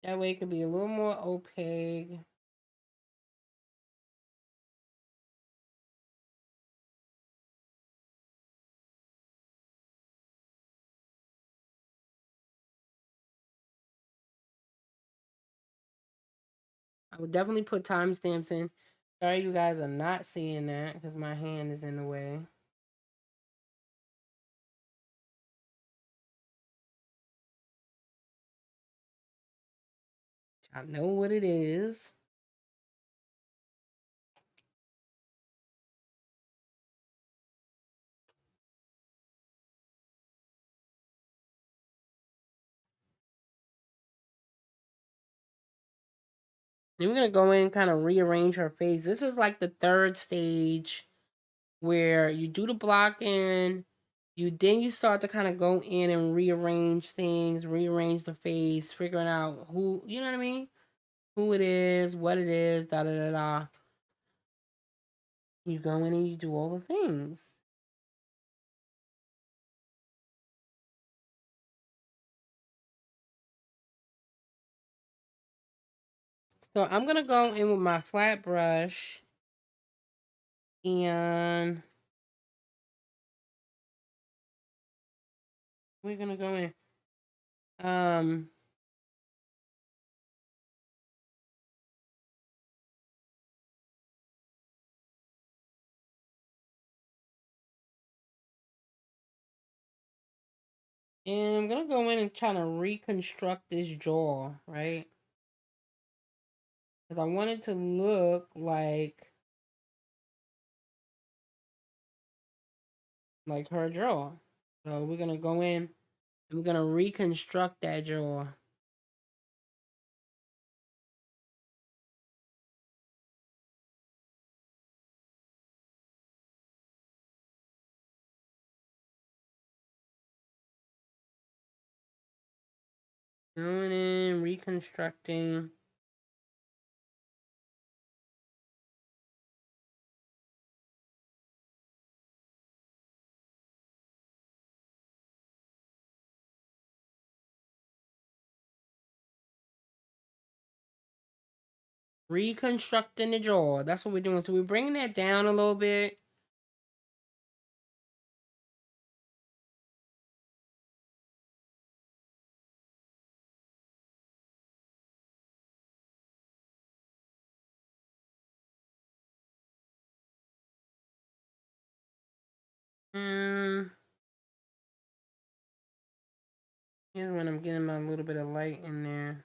That way it could be a little more opaque. I would definitely put timestamps in. Sorry you guys are not seeing that because my hand is in the way. I know what it is. Then we're gonna go in and kind of rearrange her face. This is like the third stage where you do the blocking, you start to kind of go in and rearrange things, rearrange the face, figuring out who, you know what I mean? Who it is, what it is, da da da da. You go in and you do all the things. So I'm gonna go in with my flat brush and we're gonna go in. Um and I'm gonna go in and try to reconstruct this jaw, right? Because I want it to look like her jaw. So we're gonna go in and we're gonna reconstruct that jaw. Going in, reconstructing. Reconstructing the jaw. That's what we're doing. So we're bringing that down a little bit. And here's when I'm getting my little bit of light in there.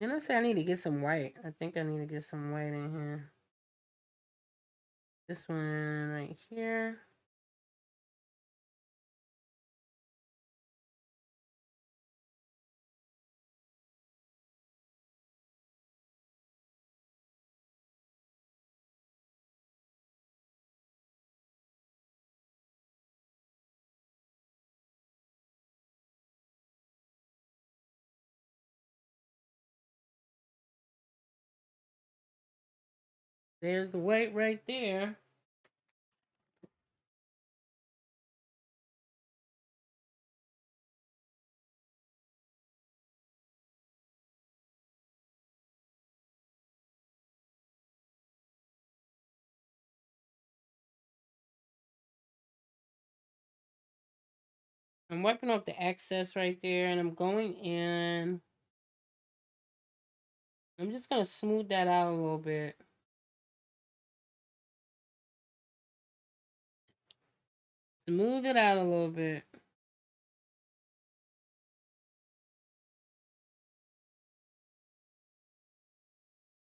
Then I say I need to get some white. I think I need to get some white in here. This one right here. There's the white right there. I'm wiping off the excess right there, and I'm going in. I'm just going to smooth that out a little bit. Smooth it out a little bit.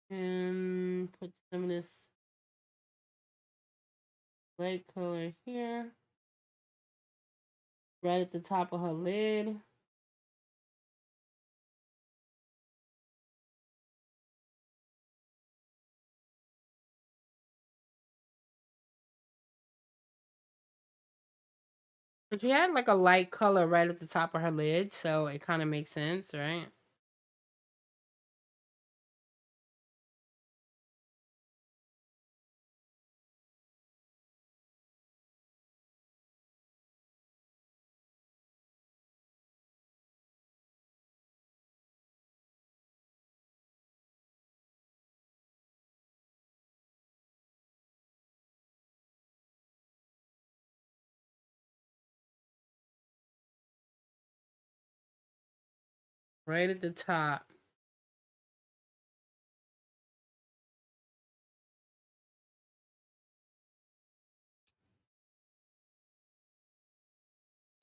And put some of this light color here. Right at the top of her lid. But she had like a light color right at the top of her lid, so it kind of makes sense, right? Right at the top.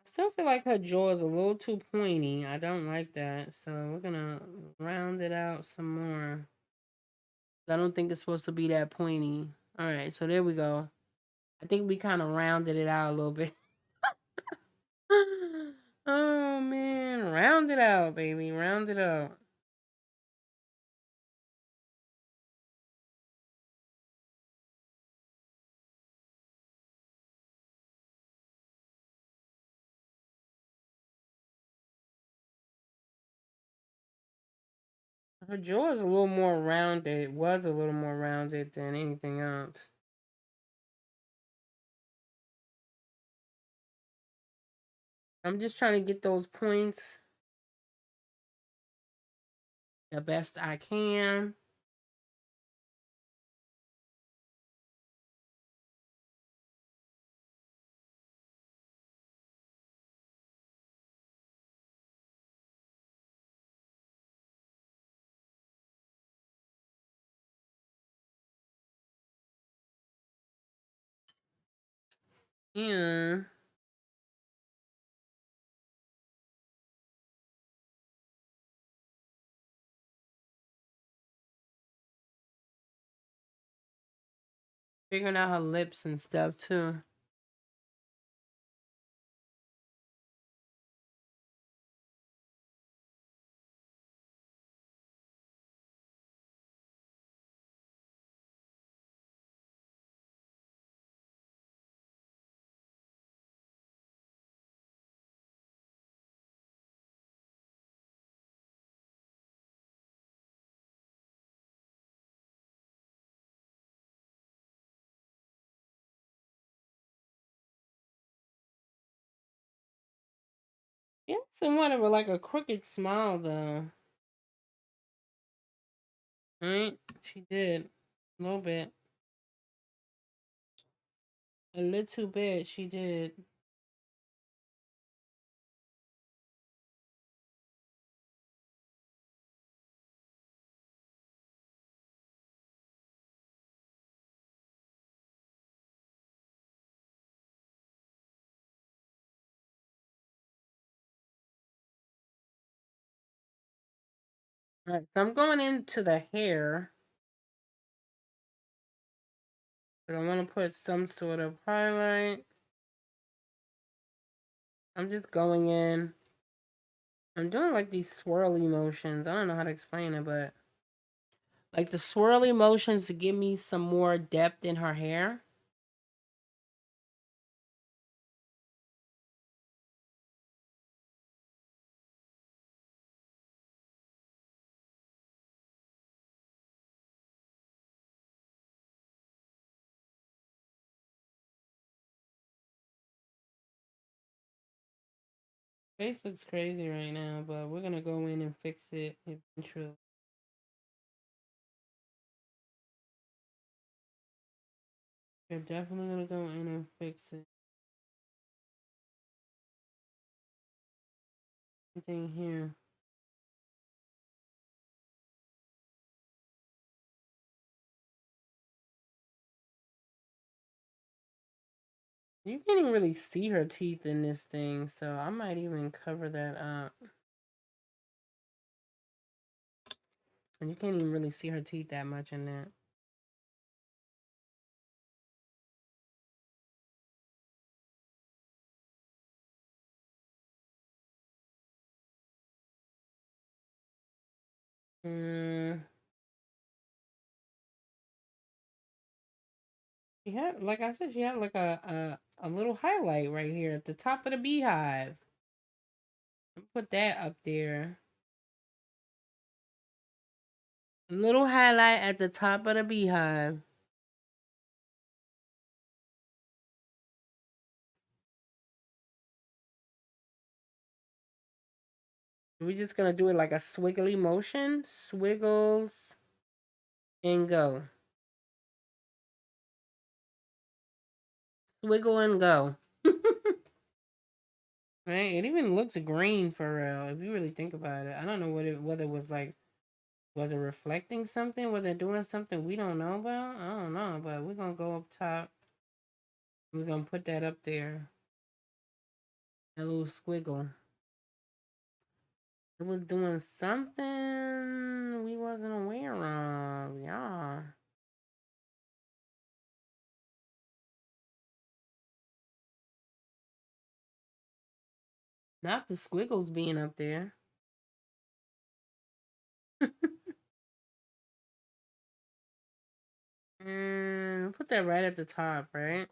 I still feel like her jaw is a little too pointy. I don't like that. So we're gonna round it out some more. I don't think it's supposed to be that pointy. All right, so there we go. I think we kind of rounded it out a little bit. Oh man, round it out, baby. Round it out. Her jaw is a little more rounded. It was a little more rounded than anything else. I'm just trying to get those points the best I can. Yeah. Figuring out her lips and stuff too. Yeah, somewhat of like a crooked smile though. Right? She did. A little bit. A little bit, she did. All right, so I'm going into the hair, but I want to put some sort of highlight. I'm just going in. I'm doing like these swirly motions. I don't know how to explain it, but like the swirly motions to give me some more depth in her hair. Face looks crazy right now, but we're gonna go in and fix it eventually. We're definitely gonna go in and fix it. Anything here. You can't even really see her teeth in this thing, so I might even cover that up. And you can't even really see her teeth that much in that. Mm, she had, like I said, she had like a little highlight right here at the top of the beehive. Put that up there. A little highlight at the top of the beehive. We're just gonna do it like a swiggly motion. Swiggles and go. Swiggle and go. Right? It even looks green for real, if you really think about it. I don't know whether it was like, was it reflecting something? Was it doing something we don't know about? I don't know, but we're gonna go up top. We're gonna put that up there. A little squiggle. It was doing something we wasn't aware of. Yeah. Not the squiggles being up there. And put that right at the top, right?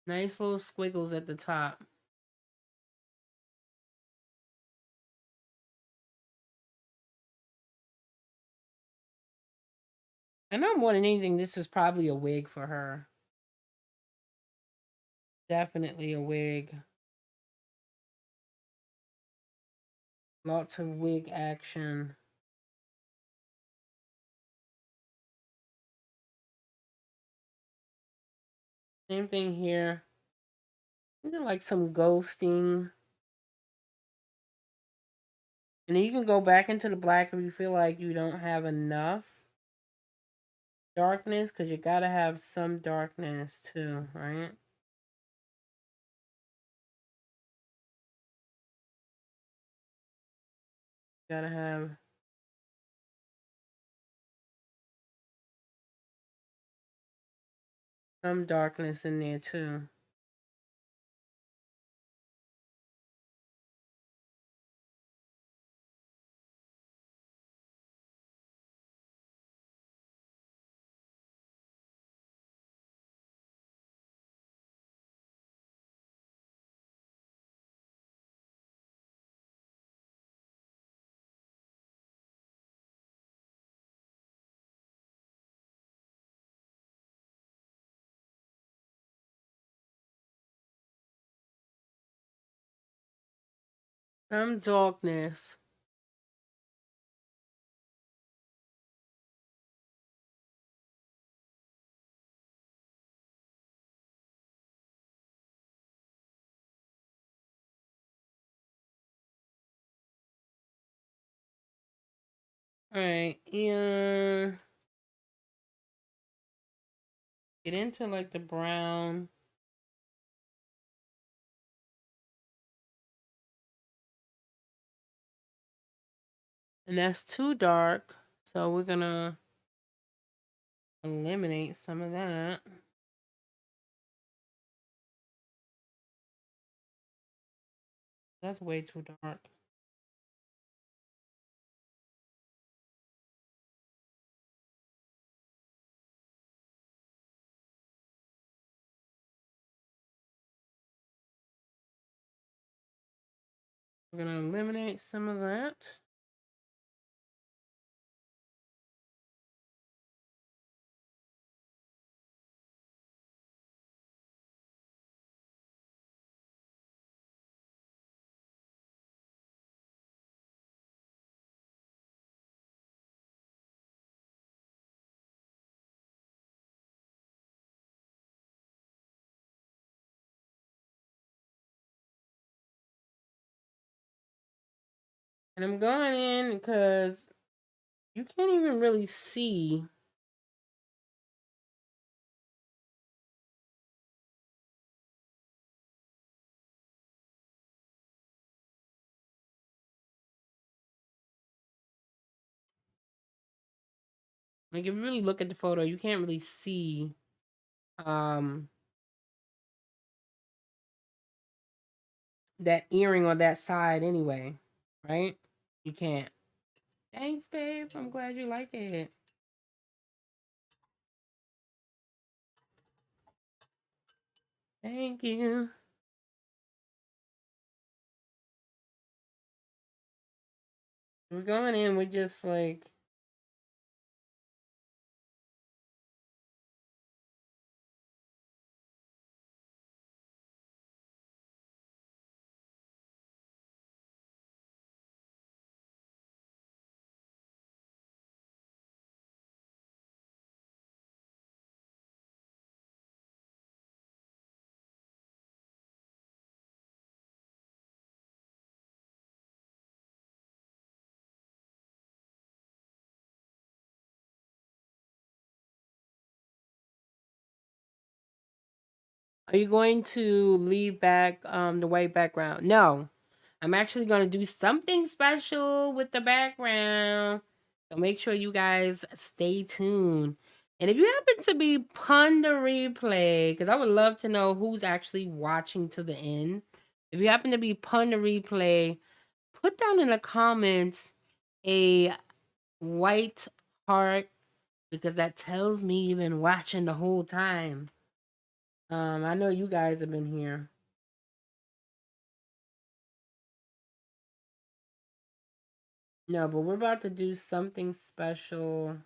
Nice little squiggles at the top. I know more than anything, this is probably a wig for her. Definitely a wig. Lots of wig action. Same thing here. Like some ghosting. And then you can go back into the black if you feel like you don't have enough darkness, because you gotta have some darkness too, right? Gotta have some darkness in there too. Some darkness. All right, and get into like the brown. And that's too dark. So we're gonna eliminate some of that. That's way too dark. We're gonna eliminate some of that. And I'm going in because you can't even really see. Like if you really look at the photo, you can't really see um that earring on that side anyway, right? You can't. Thanks, babe. I'm glad you like it. Thank you. We're going in with just like are you going to leave back the white background? No. I'm actually going to do something special with the background. So make sure you guys stay tuned. And if you happen to be pun the replay, because I would love to know who's actually watching to the end. If you happen to be pun the replay, put down in the comments a white heart because that tells me you've been watching the whole time. I know you guys have been here. No, but we're about to do something special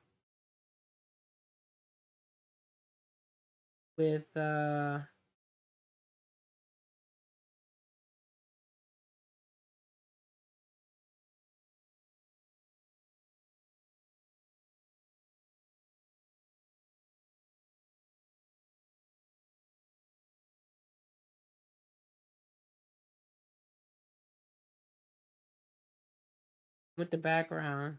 with the background.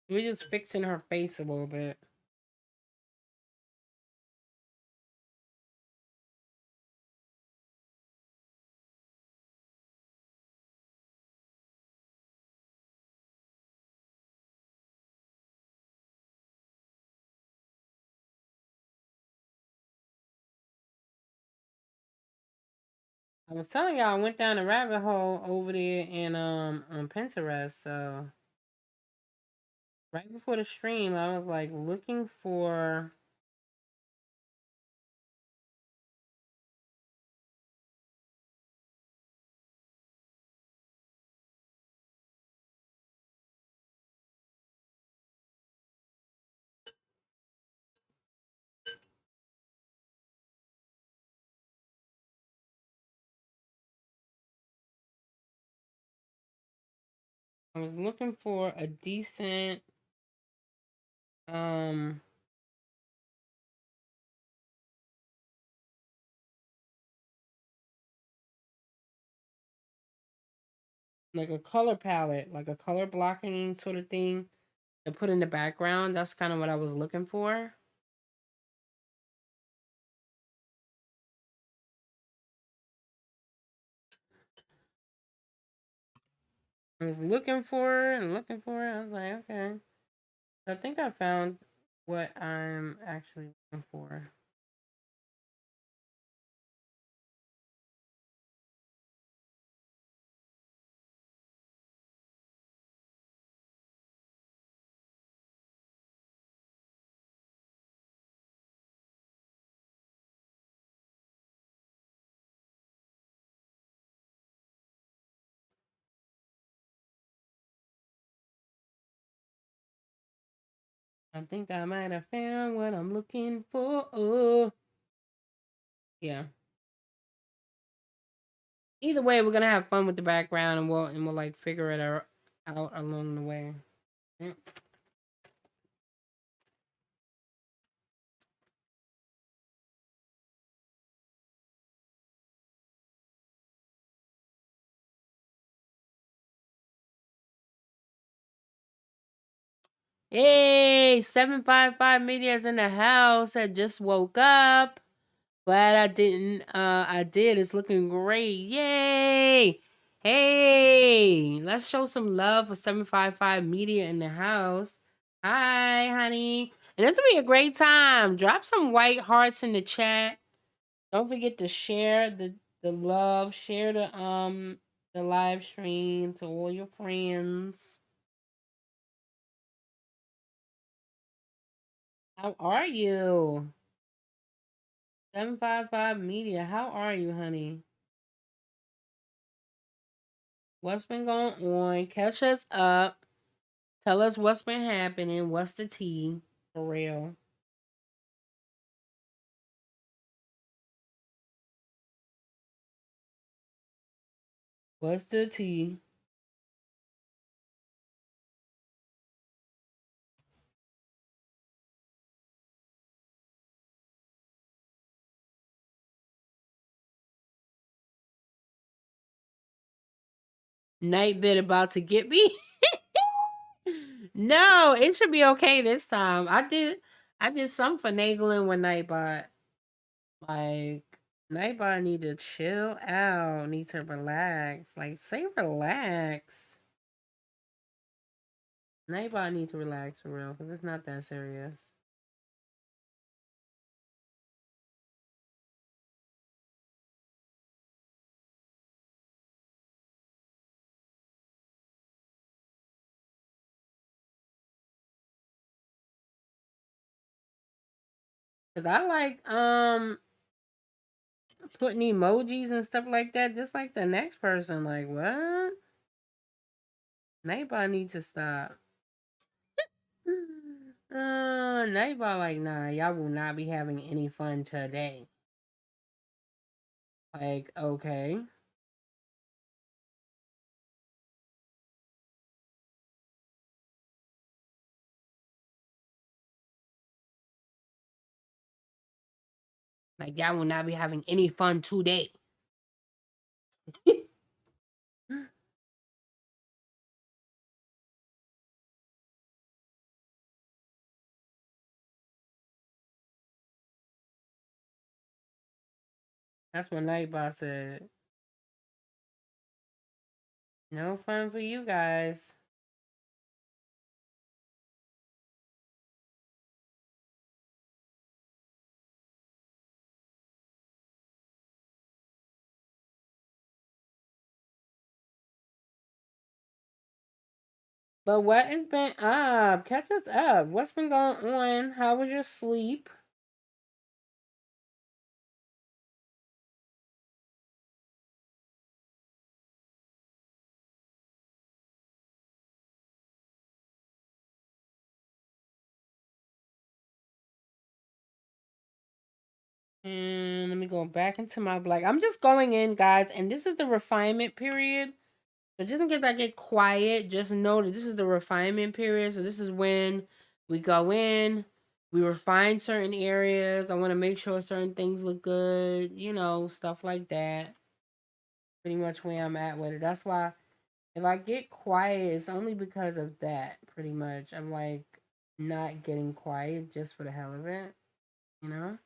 We're just fixing her face a little bit. I was telling y'all I went down a rabbit hole over there in on Pinterest. So right before the stream, I was like looking for I was looking for a decent um like a color palette, like a color blocking sort of thing to put in the background. That's kind of what I was looking for. I was looking for it and looking for it. I was like, okay. I think I found what I'm actually looking for. I think I might have found what I'm looking for. Oh, yeah. Either way, we're gonna have fun with the background, and we'll like figure it out along the way. Yep. Hey, 755 media's in the house. I just woke up. Glad I didn't. I did. It's looking great. Yay! Hey, let's show some love for 755 media in the house. Hi, honey. And this will be a great time. Drop some white hearts in the chat. Don't forget to share the love. Share the live stream to all your friends. How are you? 755 media. How are you, honey? What's been going on? Catch us up. Tell us what's been happening. What's the tea? For real. What's the tea? Nightbit about to get me? No, it should be okay this time. I did some finagling with Nightbot. Like Nightbot need to chill out. Need to relax. Like say relax. Nightbot need to relax for real, because it's not that serious. Cause I like putting emojis and stuff like that, just like the next person. Like what? Nightbot needs to stop. Nightbot like nah, y'all will not be having any fun today. Like okay, like y'all will not be having any fun today. That's what Nightbot said. No fun for you guys. But what has been up? Catch us up. What's been going on? How was your sleep? And let me go back into my black. I'm just going in, guys, and this is the refinement period. So just in case I get quiet, just know that this is the refinement period. So this is when we go in, we refine certain areas. I want to make sure certain things look good, stuff like that. Pretty much where I'm at with it. That's why if I get quiet, it's only because of that, pretty much. I'm like not getting quiet just for the hell of it, you know?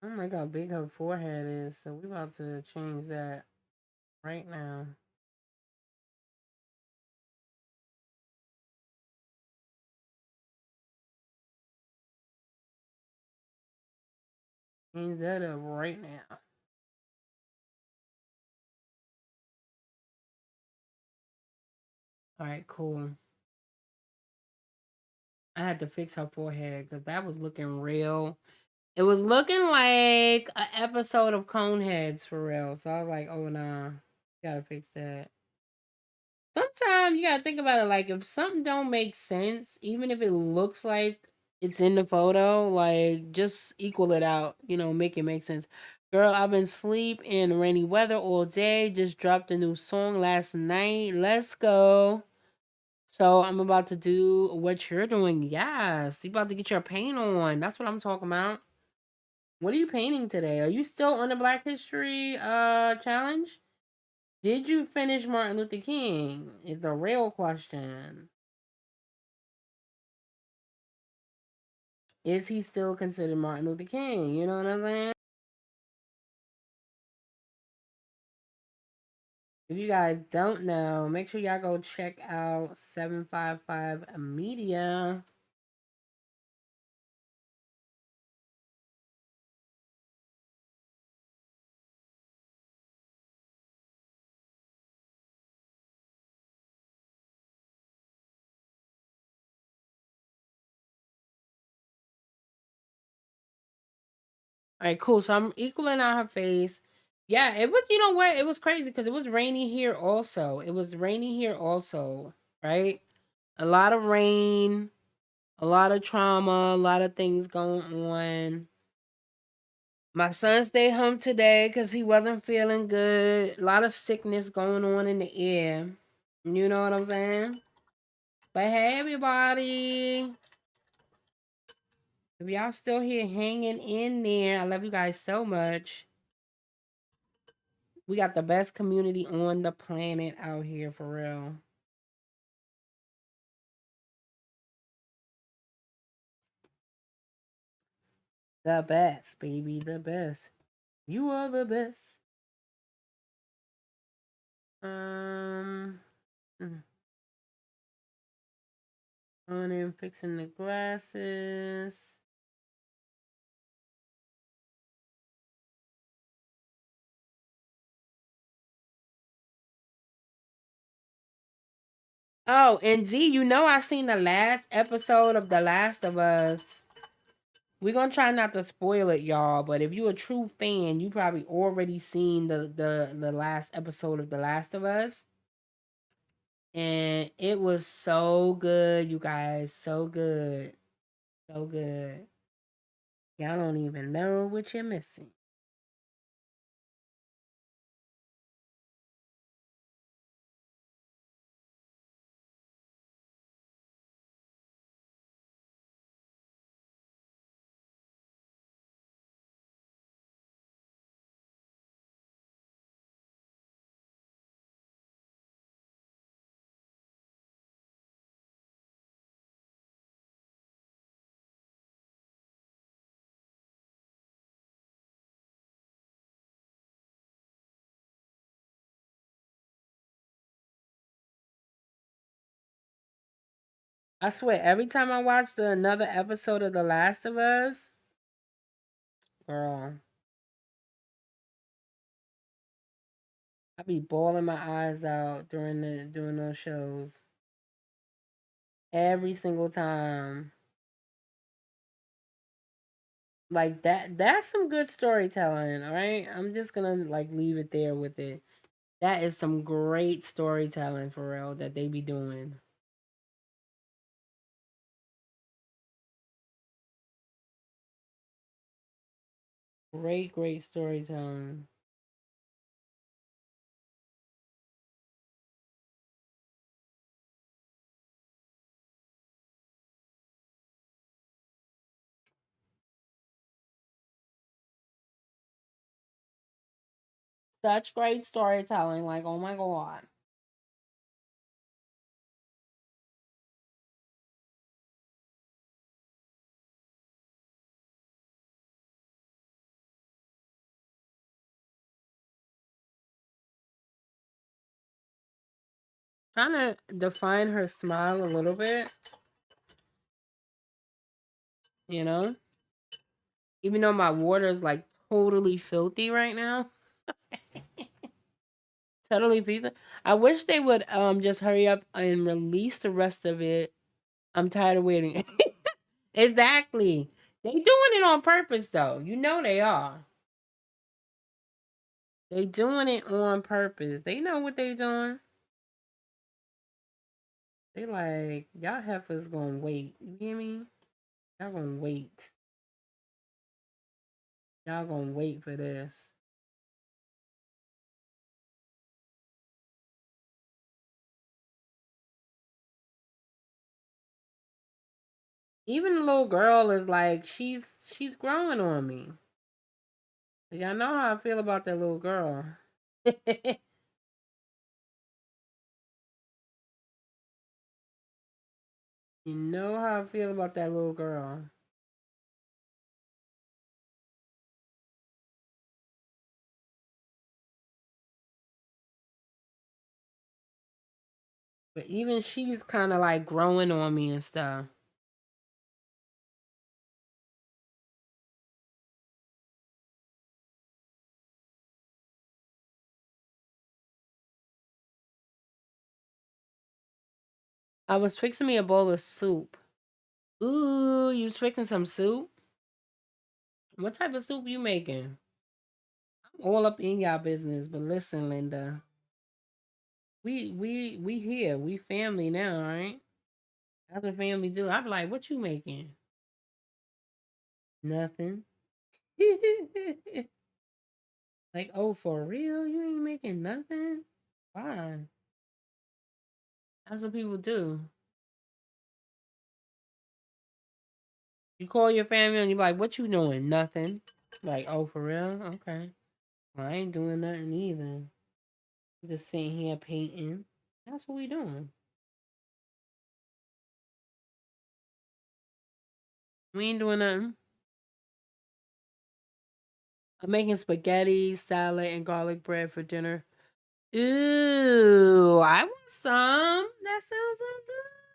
Oh my god, how big her forehead is. So we about to change that right now. Change that up right now. All right, cool. I had to fix her forehead because that was looking real. It was looking like an episode of Coneheads for real. So I was like, oh nah, gotta fix that. Sometimes you gotta think about it like if something don't make sense, even if it looks like it's in the photo, like just equal it out, make it make sense. Girl, I've been sleep in rainy weather all day. Just dropped a new song last night. Let's go. So I'm about to do what you're doing. Yes. You about to get your paint on. That's what I'm talking about. What are you painting today? Are you still on the Black History challenge? Did you finish Martin Luther King? Is the real question. Is he still considered Martin Luther King? You know what I'm saying? If you guys don't know, make sure y'all go check out 755 Media. All right, cool. So I'm equaling out her face. Yeah, it was, you know what? It was crazy because it was rainy here also. It was rainy here also, right? A lot of rain, a lot of trauma, a lot of things going on. My son stayed home today because he wasn't feeling good. A lot of sickness going on in the air. You know what I'm saying? But hey, everybody. If y'all still here hanging in there, I love you guys so much. We got the best community on the planet out here for real. The best, baby, the best. You are the best. Um, mm, on and fixing the glasses. Oh, and Z, I seen the last episode of The Last of Us. We're gonna try not to spoil it, y'all. But if you're a true fan, you probably already seen the last episode of The Last of Us. And it was so good, you guys. So good. So good. Y'all don't even know what you're missing. I swear, every time I watch another episode of The Last of Us, girl, I be bawling my eyes out during those shows every single time. Like that's some good storytelling, all right? I'm just gonna like leave it there with it. That is some great storytelling for real that they be doing. Great, great storytelling. Such great storytelling. Like, oh my god. Trying to define her smile a little bit, you know? Even though my water is like totally filthy right now. Totally filthy. I wish they would just hurry up and release the rest of it. I'm tired of waiting. Exactly. They doing it on purpose though. You know they are. They doing it on purpose. They know what they doing. They like, y'all heifers gonna wait. You hear me? Y'all gonna wait. Y'all gonna wait for this. Even the little girl is like, she's growing on me. Y'all know how I feel about that little girl. You know how I feel about that little girl. But even she's kind of like growing on me and stuff. I was fixing me a bowl of soup. Ooh, you was fixing some soup? What type of soup you making? I'm all up in y'all business, but listen, Linda, we here, we family now, all right? That's what family do. I be like, what you making? Nothing. Like, oh, for real? You ain't making nothing? Why? That's what people do. You call your family and you be like, what you doing? Nothing. Like, oh, for real? Okay. Well, I ain't doing nothing either. I'm just sitting here painting. That's what we doing. We ain't doing nothing. I'm making spaghetti, salad, and garlic bread for dinner. Ooh, I want some. That sounds so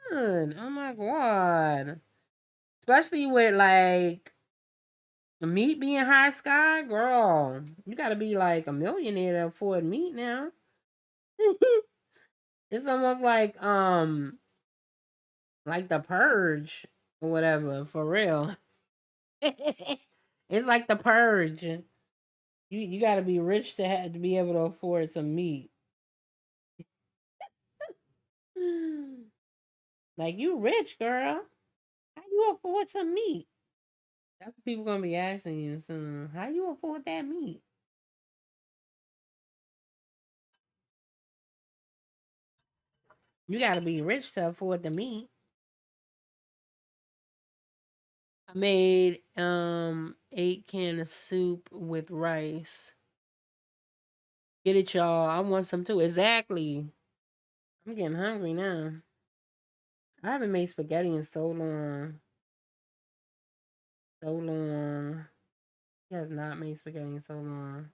good. Oh my god. Especially with like the meat being high sky, girl. You gotta be like a millionaire to afford meat now. It's almost like the purge or whatever, for real. It's like the purge. You gotta be rich to have to be able to afford some meat. Like you rich, girl. How you afford some meat? That's what people gonna be asking you soon. How you afford that meat? You gotta be rich to afford the meat. I made 8 cans of soup with rice. Get it, y'all. I want some too. Exactly. I'm getting hungry now. I haven't made spaghetti in so long. So long. He has not made spaghetti in so long.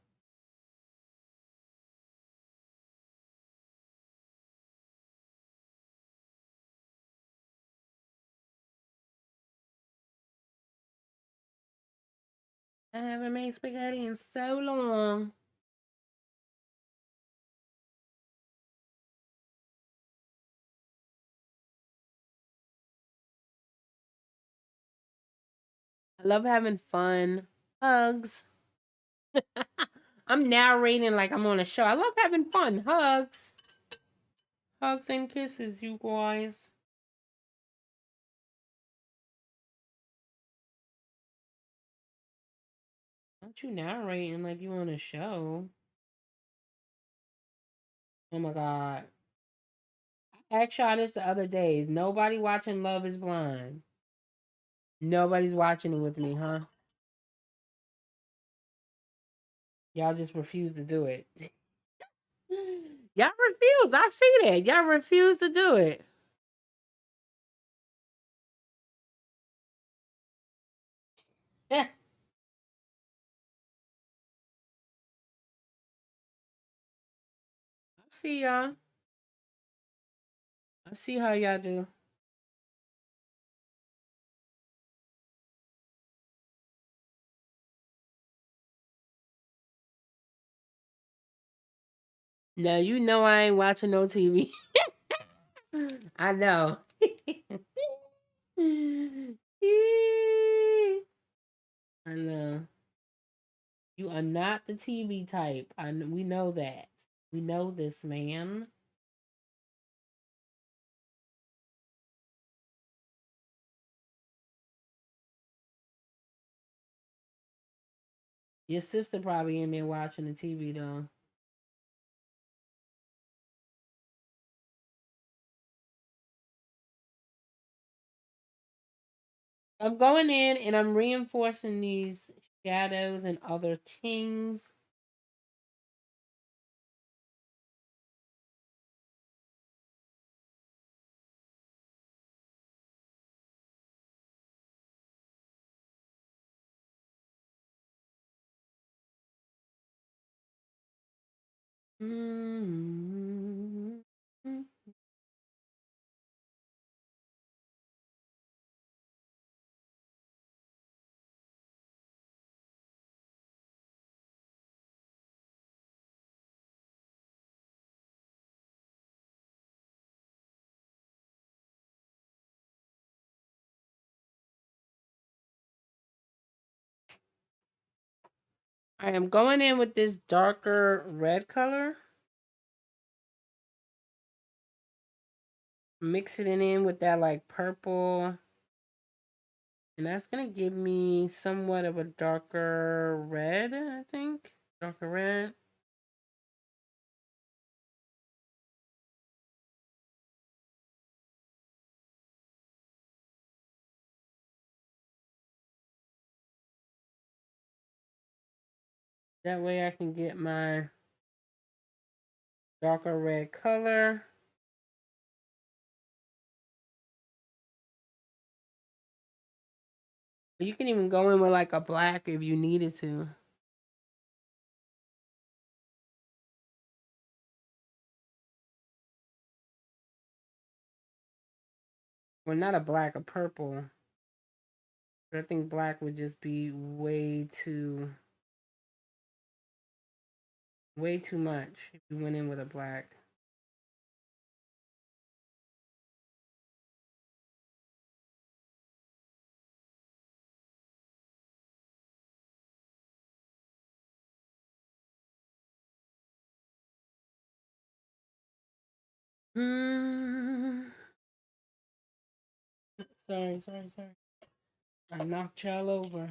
I haven't made spaghetti in so long. I love having fun. Hugs. I'm narrating like I'm on a show. I love having fun. Hugs. Hugs and kisses, you guys. Not you narrating like you on a show. Oh my god. I asked y'all this the other days. Nobody watching Love is Blind. Nobody's watching it with me, huh? Y'all just refuse to do it. Y'all refuse. I see that. Y'all refuse to do it. I see y'all. I see how y'all do. Now you know I ain't watching no TV. I know. I know. You are not the TV type. We know that. We know this, man. Your sister probably in there watching the TV though. I'm going in and I'm reinforcing these shadows and other things. Mm-hmm. I am going in with this darker red color. Mixing it in with that like purple. And that's going to give me somewhat of a darker red, I think. Darker red. That way I can get my darker red color. You can even go in with like a black if you needed to. Well, not a black, a purple. But I think black would just be way too much if you went in with a black. Mm. Sorry. I knocked y'all over.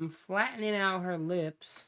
I'm flattening out her lips.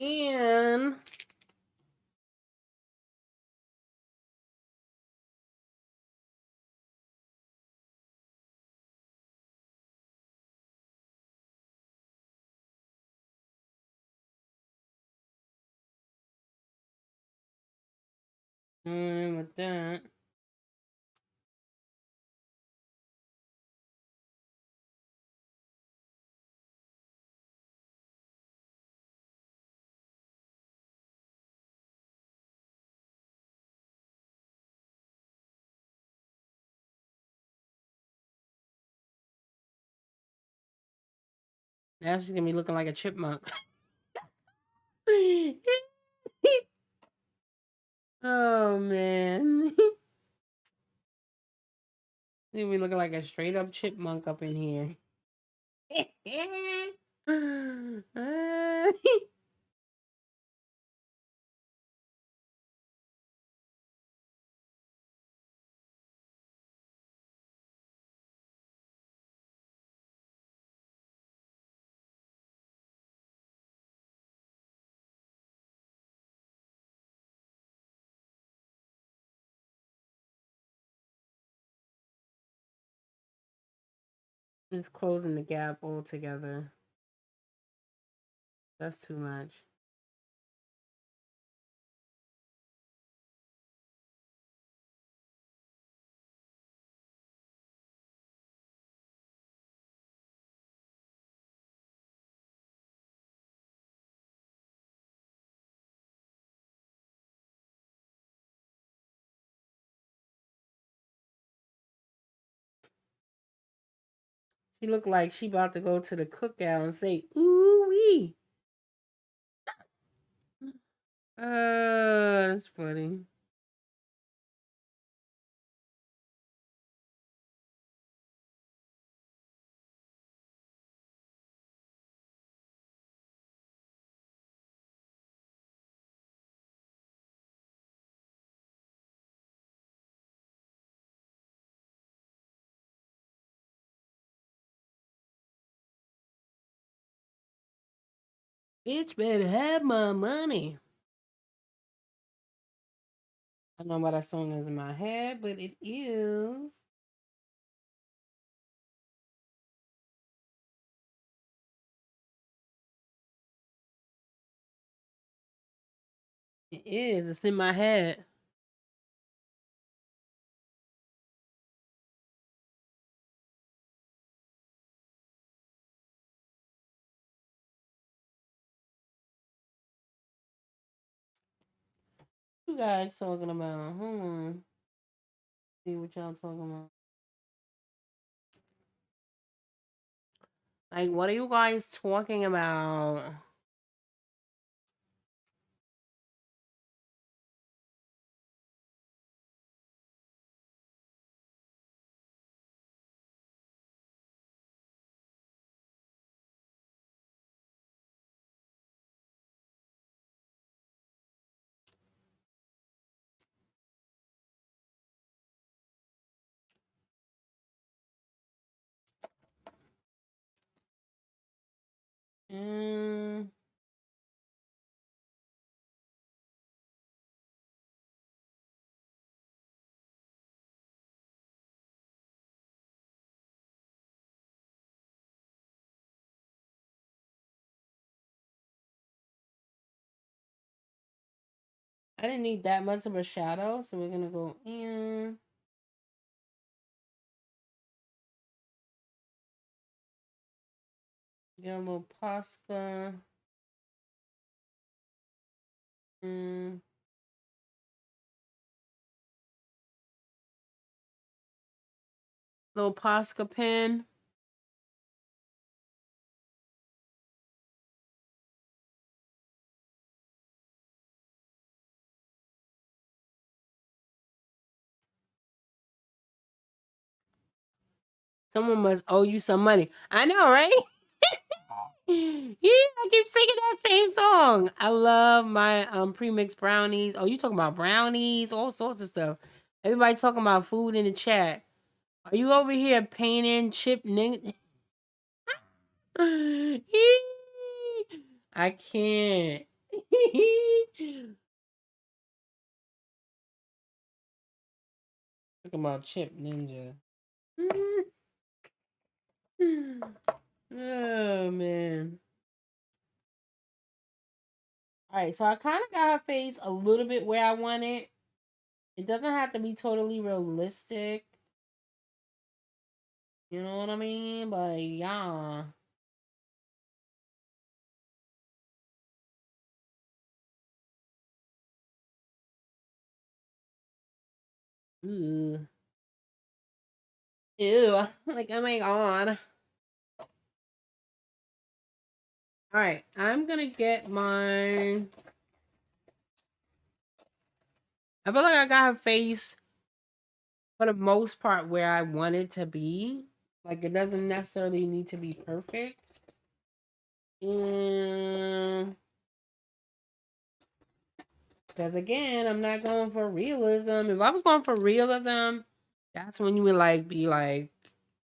And with that, now she's gonna be looking like a chipmunk. Oh man. She's gonna be looking like a straight up chipmunk up in here. Just closing the gap altogether. That's too much. She looked like she about to go to the cookout and say, "Ooh wee." That's funny. Bitch better have my money. I don't know why that song is in my head, but it is. It is. It's in my head. What you guys talking about? Hold on. See what y'all talking about. Like, what are you guys talking about? Mm, I didn't need that much of a shadow, so we're gonna go in. Get a little Posca. Mm, little Posca pen. Someone must owe you some money. I know, right? Yeah, I keep singing that same song. I love my premixed brownies. Oh, you talking about brownies, all sorts of stuff. Everybody talking about food in the chat. Are you over here painting chip nigga? I can't. Talking about Chip Ninja. Oh man. Alright, so I kind of got her face a little bit where I want it. It doesn't have to be totally realistic. You know what I mean? But yeah. Ew. Ew. Like, oh my god. Alright, I'm gonna get my... I feel like I got her face for the most part where I want it to be. Like, it doesn't necessarily need to be perfect. Because again, I'm not going for realism. If I was going for realism, that's when you would like be like,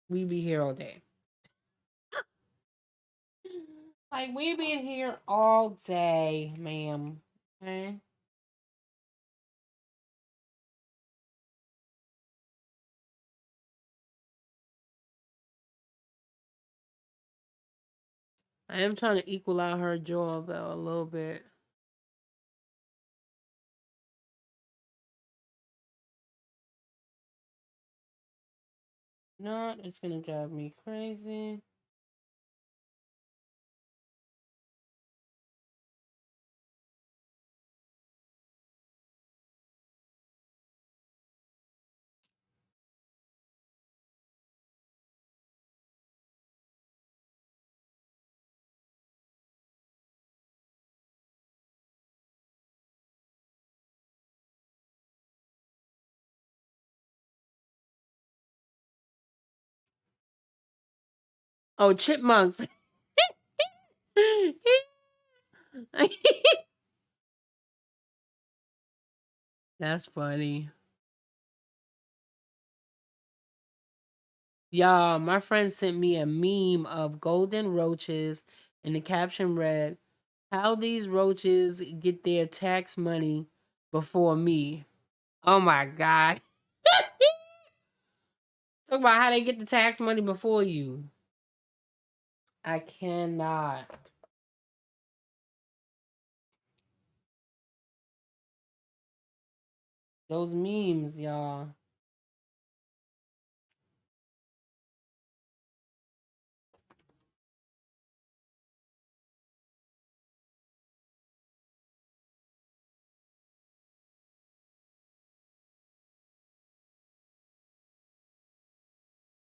we be here all day. Like, we be in here all day, ma'am. Okay? I am trying to equal out her jaw though a little bit. Not, it's gonna drive me crazy. Oh, chipmunks. That's funny. Y'all, my friend sent me a meme of golden roaches, and the caption read, "How these roaches get their tax money before me." Oh my god. Talk about how they get the tax money before you. I cannot. Those memes, y'all.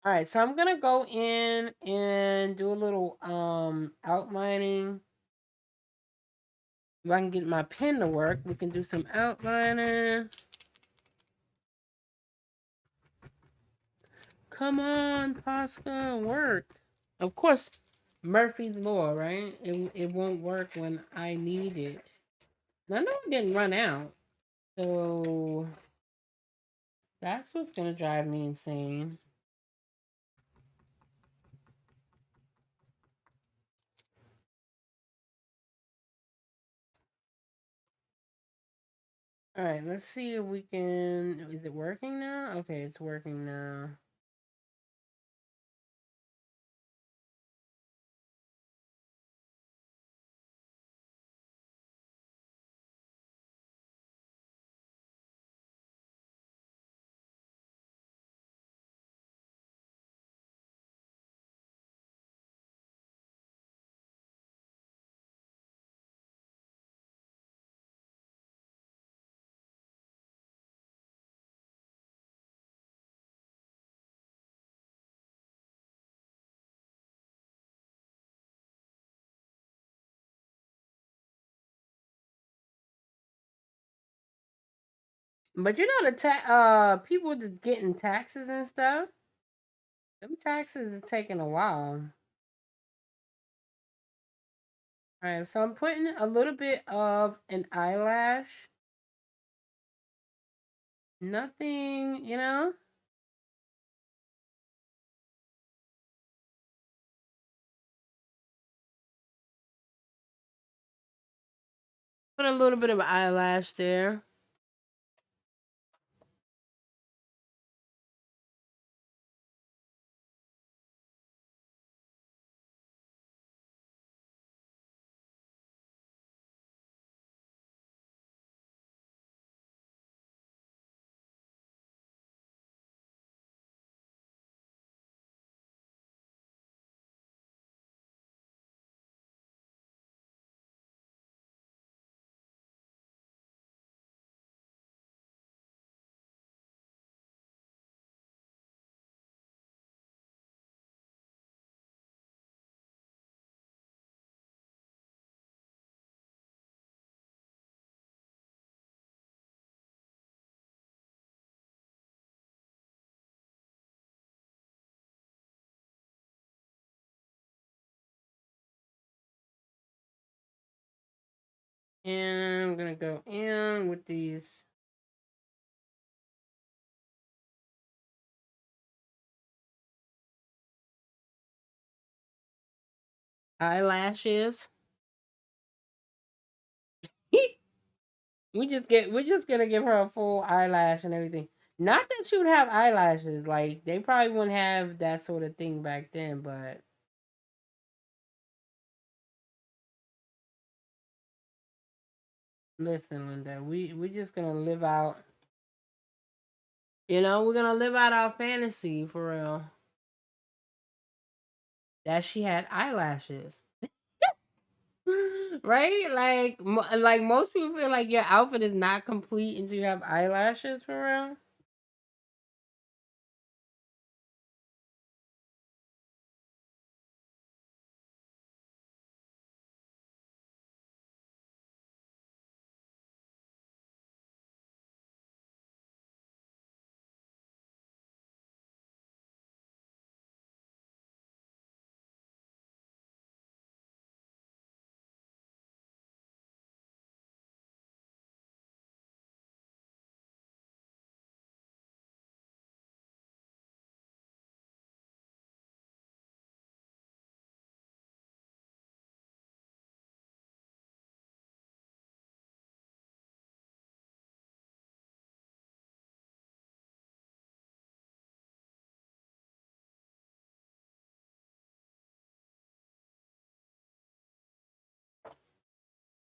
All right, so I'm gonna go in and do a little outlining. If I can get my pen to work, we can do some outlining. Come on, Pasca, work. Of course, Murphy's Law, right? It won't work when I need it. And I know it didn't run out. So that's what's gonna drive me insane. All right, let's see if we can. Is it working now? Okay, it's working now. But you know people just getting taxes and stuff. Them taxes are taking a while. All right, so I'm putting a little bit of an eyelash. Nothing, you know. Put a little bit of eyelash there. And I'm gonna go in with these eyelashes. We're just gonna give her a full eyelash and everything. Not that she would have eyelashes, like they probably wouldn't have that sort of thing back then, but listen, Linda, we're just gonna live out, we're gonna live out our fantasy for real. That she had eyelashes. Right? Like most people feel like your outfit is not complete until you have eyelashes for real.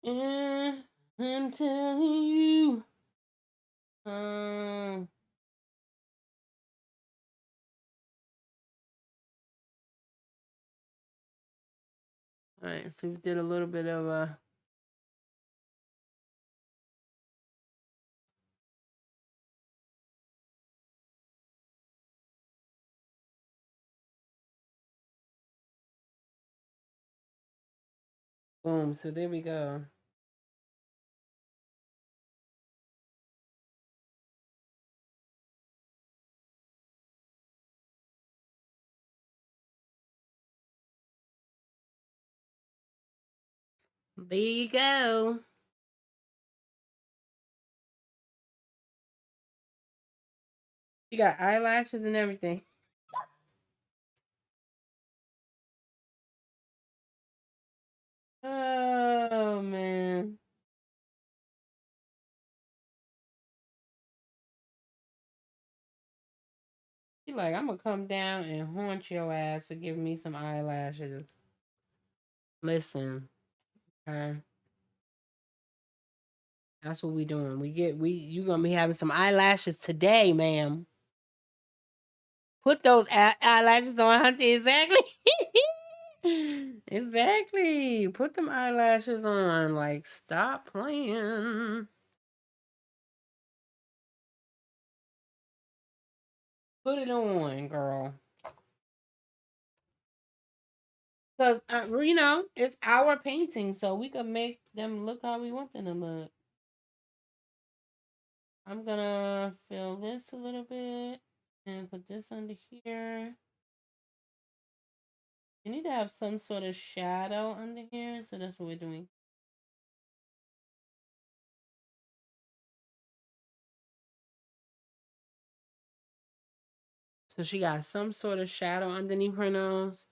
And I'm telling you. Um all right, so we did a little bit of a boom. So there we go. There you go. You got eyelashes and everything. Oh man. You like, I'm gonna come down and haunt your ass for giving me some eyelashes. Listen, okay. That's what we doing. You gonna be having some eyelashes today, ma'am. Put those eyelashes on, Hunter. Exactly. Exactly. Put them eyelashes on. Like, stop playing. Put it on, girl. Cause it's our painting, so we can make them look how we want them to look. I'm gonna fill this a little bit and put this under here. You need to have some sort of shadow under here, so that's what we're doing. So she got some sort of shadow underneath her nose.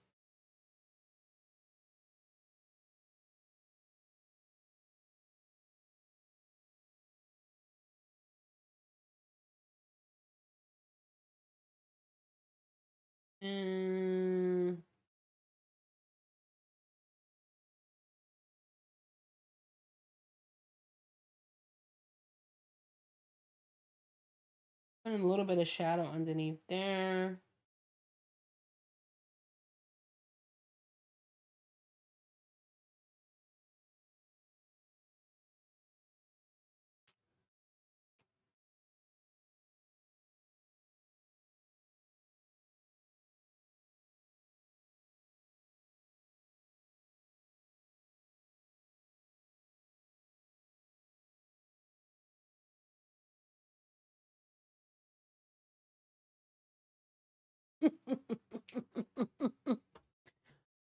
And put a little bit of shadow underneath there.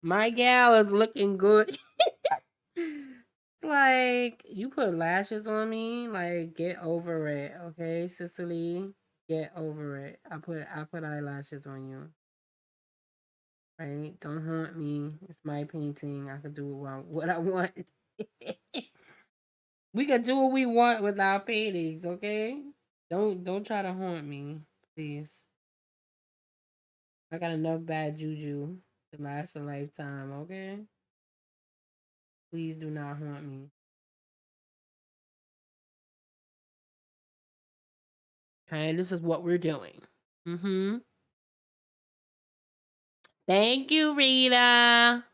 My gal is looking good. Like, you put lashes on me, like, get over it, okay, Cicely? Get over it. I put eyelashes on you. Right? Don't haunt me. It's my painting. I could do what I want. We could do what we want with our paintings, okay? Don't try to haunt me, please. I got enough bad juju to last a lifetime, okay? Please do not haunt me. Okay, this is what we're doing. Mm-hmm. Thank you, Rita.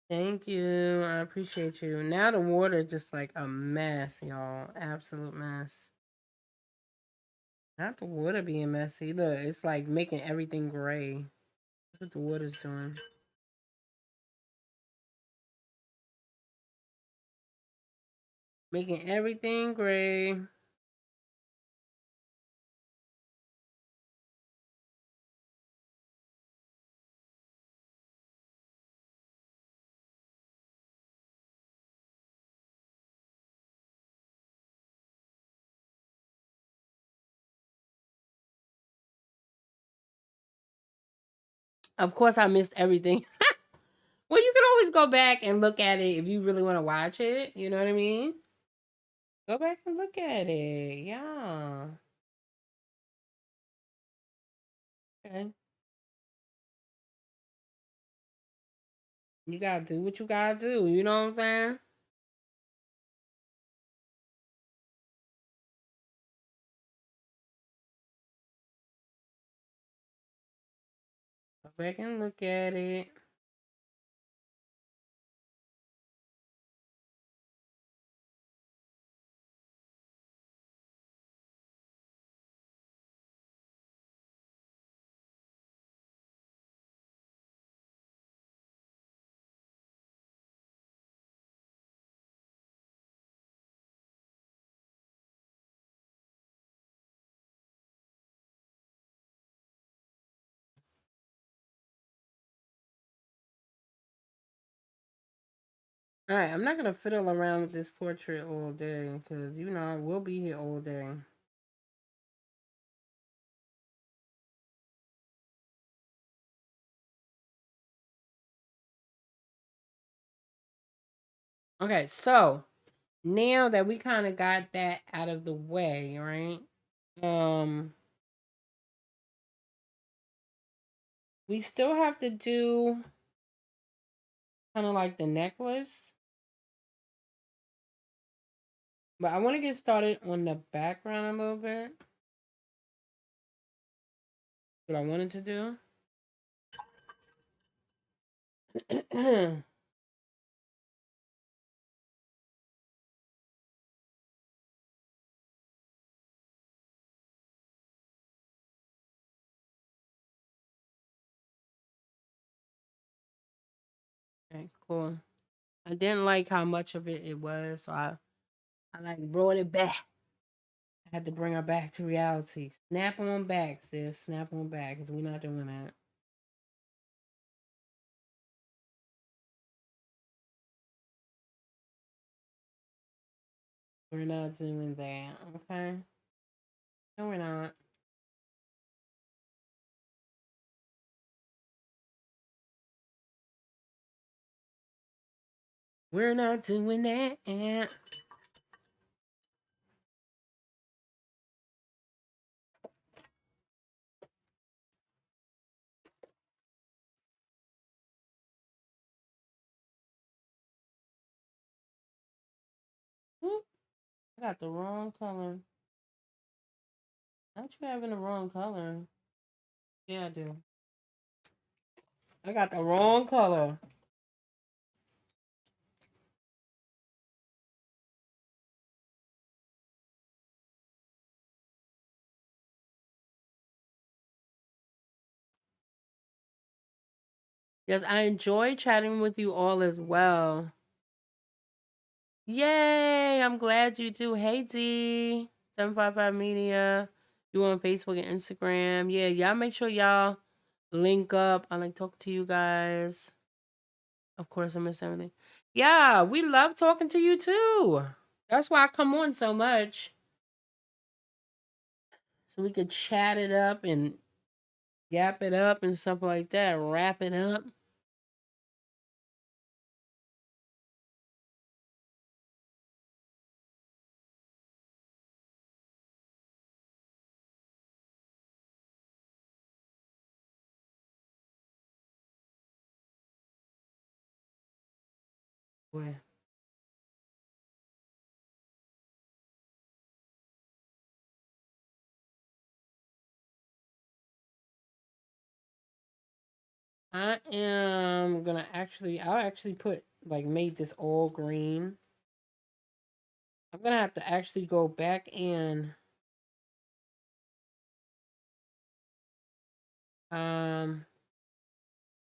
Thank you. I appreciate you. Now the water is just like a mess, y'all. Absolute mess. Not the water being messy. Look, it's like making everything gray. That's what the water's doing. Making everything gray. Of course, I missed everything. Well, you can always go back and look at it if you really want to watch it. You know what I mean? Go back and look at it. Yeah. Okay. You gotta do what you gotta do. You know what I'm saying? Go back and look at it. All right, I'm not gonna fiddle around with this portrait all day because you know we'll be here all day. Okay, so now that we kind of got that out of the way, right? Um, we still have to do kind of like the necklace, but I want to get started on the background a little bit. What I wanted to do. Okay, cool. I didn't like how much of it was, so I like brought it back. I had to bring her back to reality. Snap on back, sis. Snap on back, because we're not doing that. We're not doing that, okay? No, we're not. We're not doing that. Oop, I got the wrong color. Not you having the wrong color. Yeah, I do. I got the wrong color. Yes, I enjoy chatting with you all as well. Yay! I'm glad you do. Hey D, 755 Media. You on Facebook and Instagram. Yeah, y'all make sure y'all link up. I like talking to you guys. Of course, I miss everything. Yeah, we love talking to you too. That's why I come on so much. So we could chat it up and yap it up and stuff like that. Wrap it up. Boy. I'll actually put, like, made this all green. I'm gonna have to actually go back in. Um,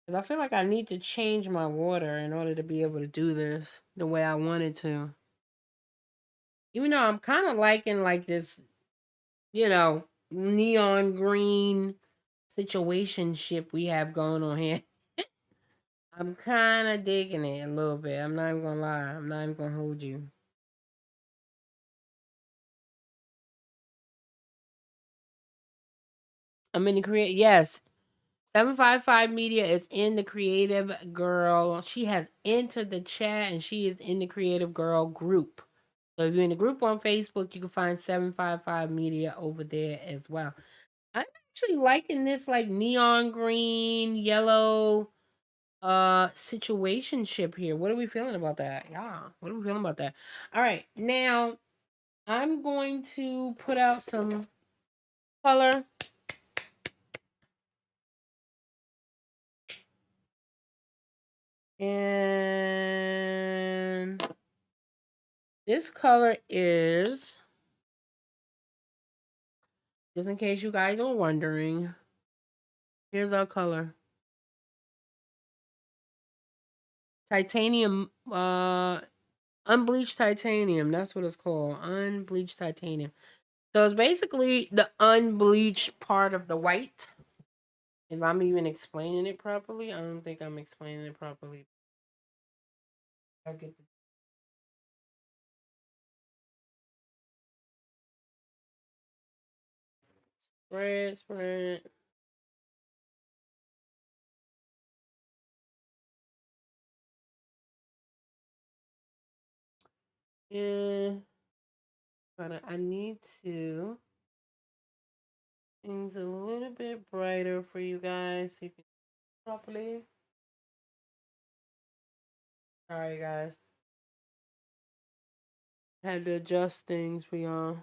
because I feel like I need to change my water in order to be able to do this the way I wanted to. Even though I'm kind of liking, like, this, neon green situationship we have going on here. I'm kind of digging it a little bit. I'm not even gonna lie. I'm not even gonna hold you. I'm in the create. Yes, 755 Media is in the Creative Girl. She has entered the chat and she is in the Creative Girl group. So if you're in the group on Facebook, you can find 755 Media over there as well. I'm actually liking this, like, neon green, yellow situationship here. What are we feeling about that? Yeah. What are we feeling about that? All right. Now I'm going to put out some color. And this color is, just in case you guys are wondering, here's our color. Titanium, unbleached titanium. That's what it's called. Unbleached titanium. So it's basically the unbleached part of the white. If I'm even explaining it properly, I don't think I'm explaining it properly. I get the spread. Yeah, but I need to things a little bit brighter for you guys so you can properly. Sorry, guys. Had to adjust things for y'all.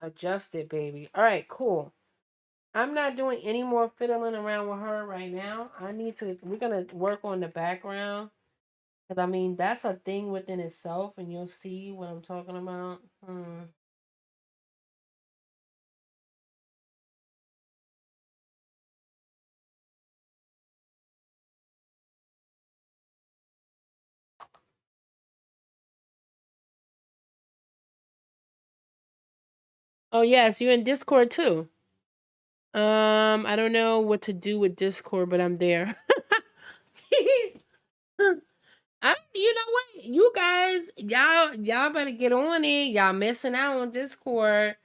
Adjust it, baby. All right, cool. I'm not doing any more fiddling around with her right now. We're going to work on the background. Because, I mean, that's a thing within itself, and you'll see what I'm talking about. Oh, yes, you're in Discord too. I don't know what to do with Discord, but I'm there. You know what? You guys, y'all better get on it. Y'all missing out on Discord.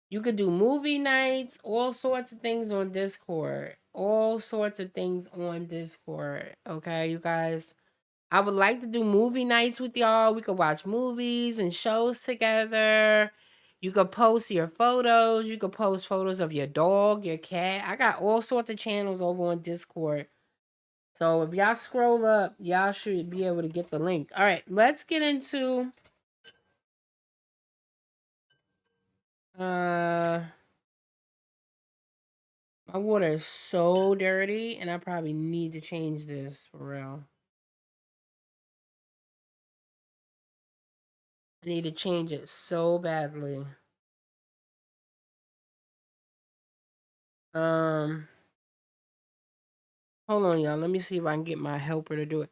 You could do movie nights, all sorts of things on Discord. All sorts of things on Discord. Okay, you guys. I would like to do movie nights with y'all. We could watch movies and shows together. You could post your photos. You could post photos of your dog, your cat. I got all sorts of channels over on Discord. So if y'all scroll up, y'all should be able to get the link. All right, let's get into my water is so dirty and I probably need to change this for real. I need to change it so badly. Um Hold on, y'all. Let me see if I can get my helper to do it.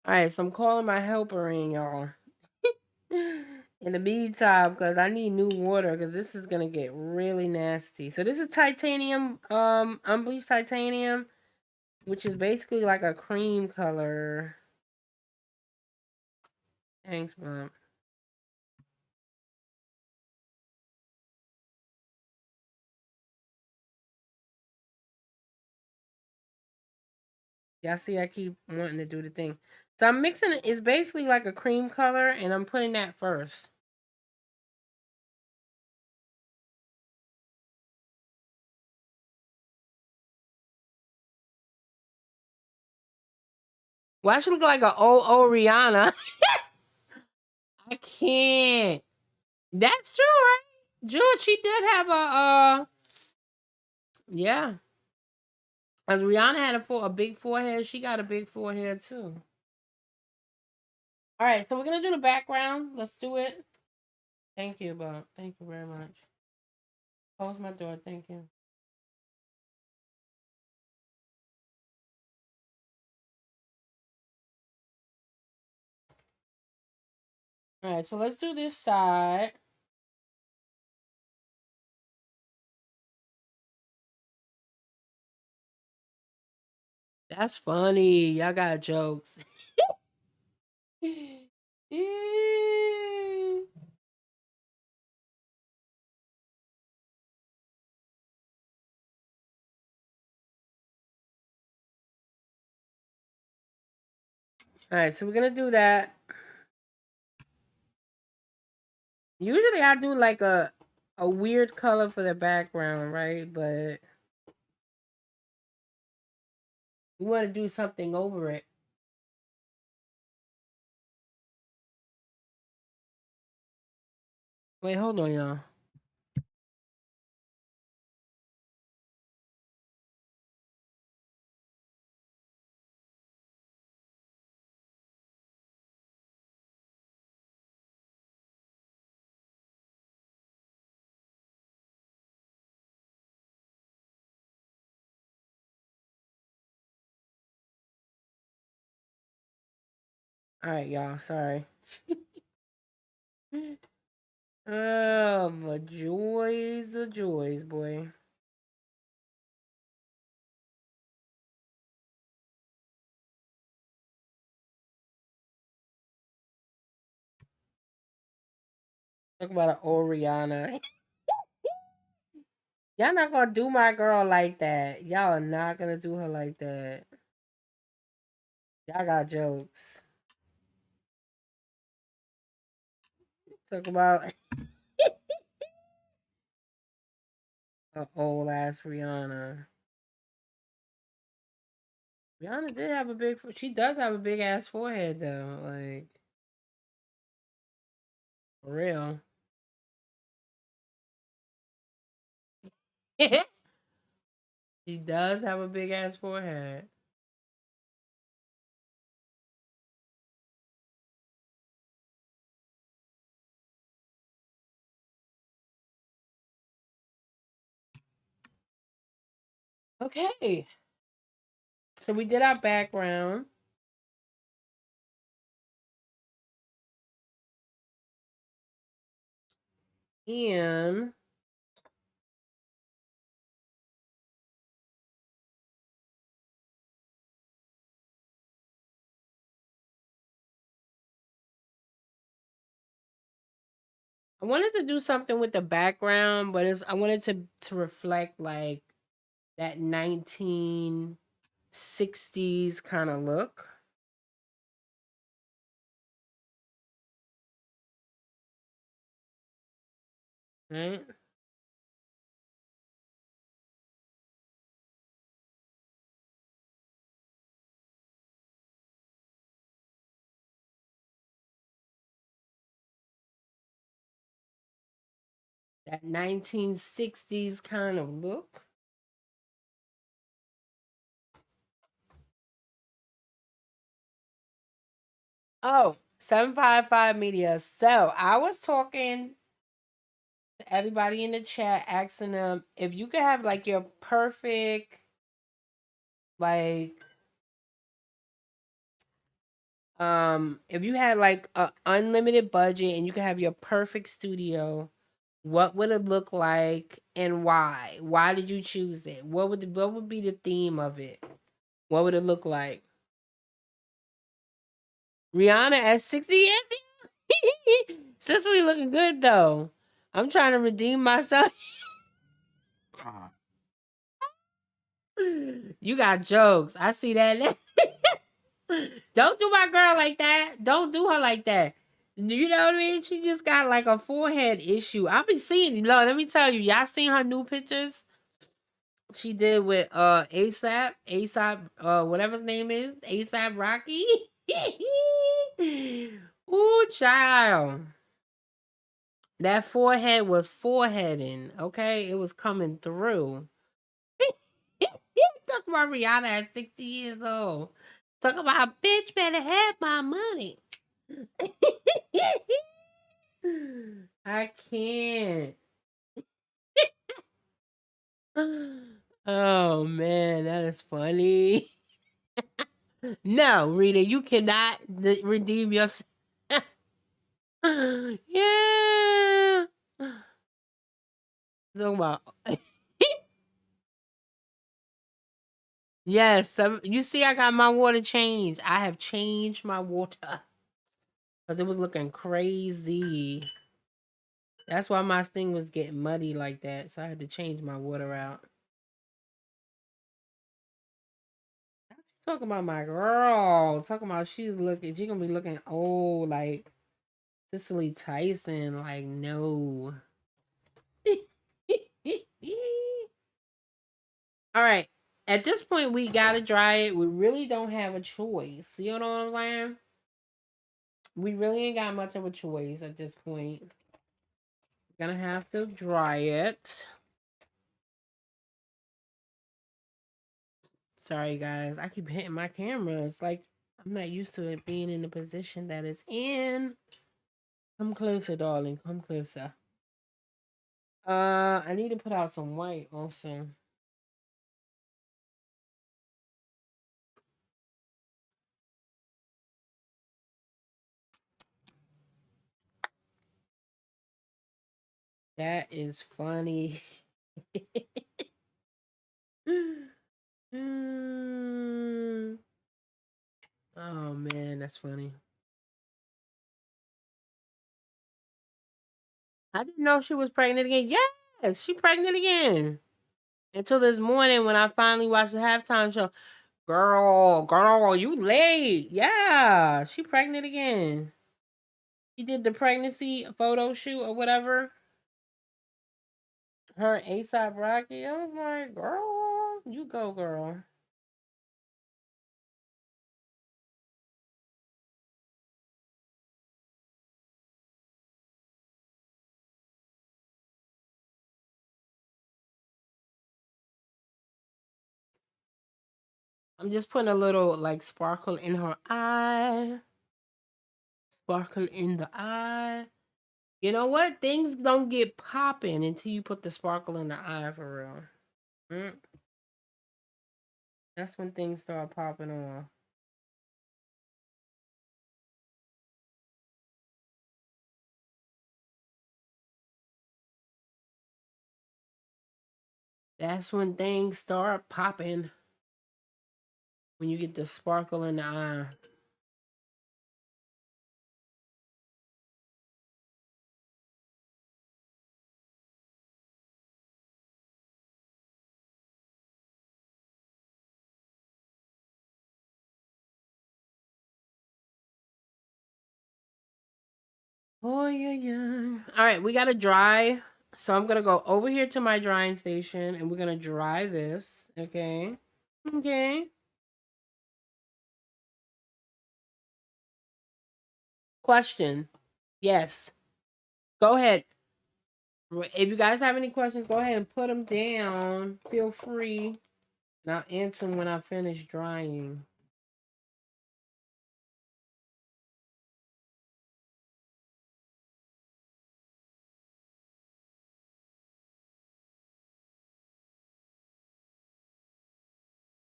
All right, so I'm calling my helper in, y'all. In the meantime, because I need new water, because this is gonna get really nasty. So this is titanium, unbleached titanium, which is basically like a cream color. Thanks, Mom. Y'all see, I keep wanting to do the thing. So I'm mixing it. It's basically like a cream color, and I'm putting that first. Why she look like a old Rihanna? I can't. That's true, right? George, she did have yeah. As Rihanna had a big forehead, she got a big forehead too. All right, so we're gonna do the background. Let's do it. Thank you, Bob. Thank you very much. Close my door. Thank you. All right, so let's do this side. That's funny. Y'all got jokes. All right, so we're gonna do that. Usually, I do like a weird color for the background, right? But we want to do something over it. Wait, hold on, y'all. All right, y'all. Sorry. Oh, my joys of joys, boy. Talk about an Oriana. Y'all not gonna do my girl like that. Y'all are not gonna do her like that. Y'all got jokes. Talk about an old ass Rihanna. Rihanna did have a big. She does have a big ass forehead though. Like for real. She does have a big ass forehead. Okay. So we did our background. And I wanted to do something with the background, but I wanted to reflect like that 1960s kind of look. Right? That 1960s kind of look. Oh, 755 Media. So I was talking to everybody in the chat, asking them if you could have like your perfect, like, if you had like a unlimited budget and you could have your perfect studio, what would it look like and why? Why did you choose it? What would be the theme of it? What would it look like? Rihanna at 60 years? Cicely looking good though. I'm trying to redeem myself. You got jokes. I see that. Don't do my girl like that. Don't do her like that. You know what I mean? She just got like a forehead issue. I've been seeing, let me tell you, y'all seen her new pictures she did with ASAP, whatever his name is, ASAP Rocky. Ooh, child. That forehead was foreheading, okay? It was coming through. Talk about Rihanna at 60 years old. Talk about bitch better have my money. I can't. Oh man, that is funny. No, Rita, you cannot redeem yourself. Yeah. Talking about yes. You see, I got my water changed. I have changed my water because it was looking crazy. That's why my thing was getting muddy like that. So I had to change my water out. Talking about my girl. Talking about she's looking. She gonna be looking old like Cicely Tyson. Like no. All right. At this point, we gotta dry it. We really don't have a choice. You know what I'm saying? We really ain't got much of a choice at this point. Gonna have to dry it. Sorry, guys. I keep hitting my camera. It's like I'm not used to it being in the position that it's in. Come closer, darling. Come closer. I need to put out some white also. That is funny. Mm. Oh man, that's funny. I didn't know she was pregnant again. Yes, she pregnant again. Until this morning when I finally watched the halftime show. Girl, you late. Yeah, she pregnant again. She did the pregnancy photo shoot or whatever. Her ASAP Rocky. I was like, girl, you go, girl. I'm just putting a little like sparkle in her eye. Sparkle in the eye. You know what? Things don't get popping until you put the sparkle in the eye for real. That's when things start popping off. That's when things start popping. When you get the sparkle in the eye. Oh yeah, yeah. All right, we gotta dry. So I'm gonna go over here to my drying station, and we're gonna dry this. Okay. Okay. Question. Yes. Go ahead. If you guys have any questions, go ahead and put them down. Feel free. And I'll answer them when I finish drying.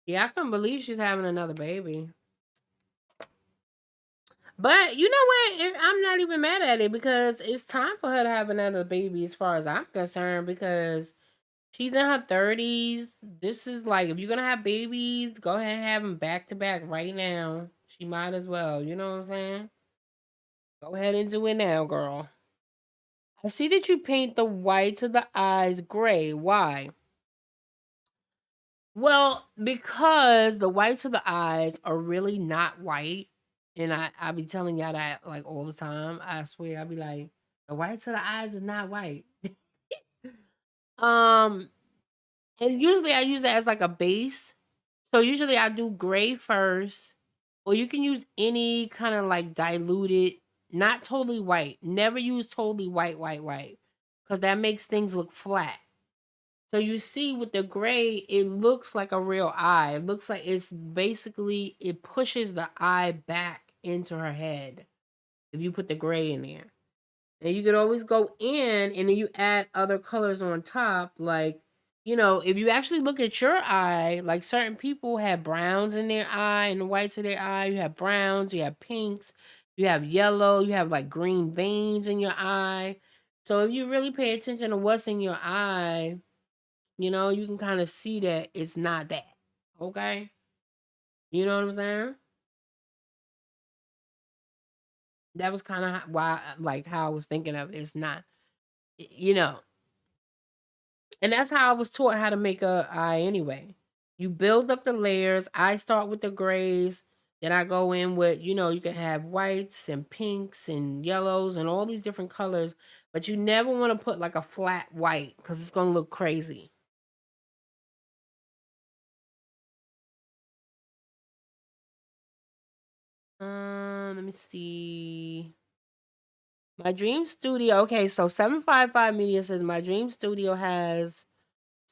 Yeah, I couldn't believe she's having another baby. But you know what? I'm not even mad at it because it's time for her to have another baby as far as I'm concerned because she's in her 30s. This is like, if you're going to have babies, go ahead and have them back to back right now. She might as well. You know what I'm saying? Go ahead and do it now, girl. I see that you paint the whites of the eyes gray. Why? Well, because the whites of the eyes are really not white. And I be telling y'all that like all the time. I swear, I be like, the whites of the eyes is not white. um, and usually I use that as like a base. So usually I do gray first, or you can use any kind of like diluted, not totally white. Never use totally white, because that makes things look flat. So you see with the gray, it looks like a real eye. It looks like it's basically, it pushes the eye back into her head if you put the gray in there. And you could always go in and then you add other colors on top. Like, if you actually look at your eye, like certain people have browns in their eye and the whites of their eye. You have browns, you have pinks, you have yellow, you have like green veins in your eye. So if you really pay attention to what's in your eye, you can kind of see that it's not that. Okay? You know what I'm saying? That was kind of why, like, how I was thinking of it. It's not, you know. And that's how I was taught how to make a eye anyway. You build up the layers. I start with the grays. Then I go in with, you can have whites and pinks and yellows and all these different colors. But you never want to put like a flat white because it's going to look crazy. Let me see. My dream studio. Okay, so 755 Media says my dream studio has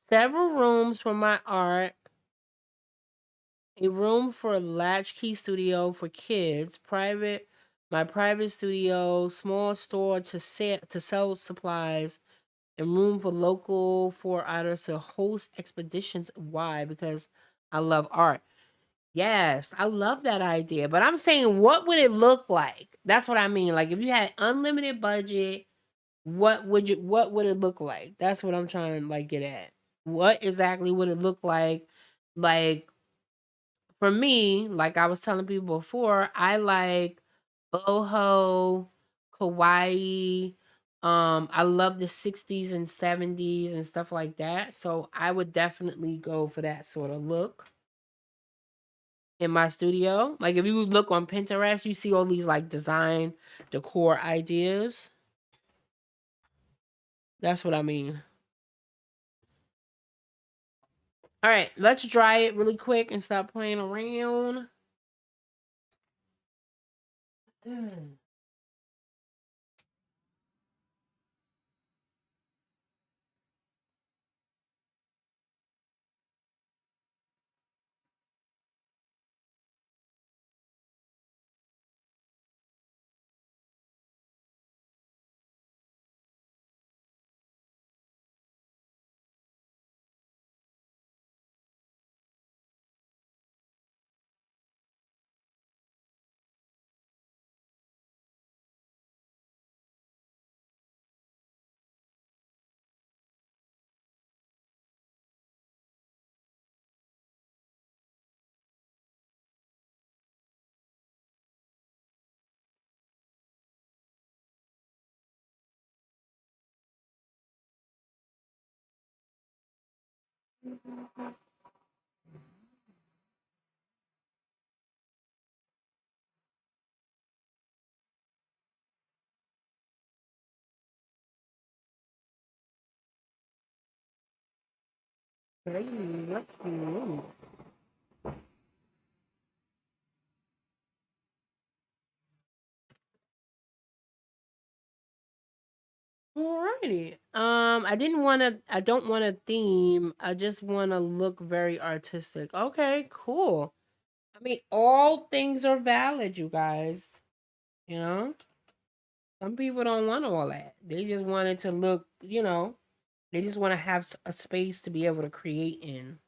several rooms for my art, a room for a latchkey studio for kids, my private studio, small store to sell supplies, and room for local for artists to host expeditions. Why? Because I love art. Yes, I love that idea. But I'm saying, what would it look like? That's what I mean. Like, if you had unlimited budget, what would it look like? That's what I'm trying to like get at. What exactly would it look like? Like, for me, like I was telling people before, I like boho, kawaii. I love the 60s and 70s and stuff like that. So I would definitely go for that sort of look in my studio. Like if you look on Pinterest, you see all these like design decor ideas. That's what I mean. All right, let's dry it really quick and stop playing around. Mm. Hey, what's new? Alrighty. I don't want a theme. I just want to look very artistic. Okay, cool. I mean, all things are valid, you guys. You know, some people don't want all that. They just want it to look, they just want to have a space to be able to create in.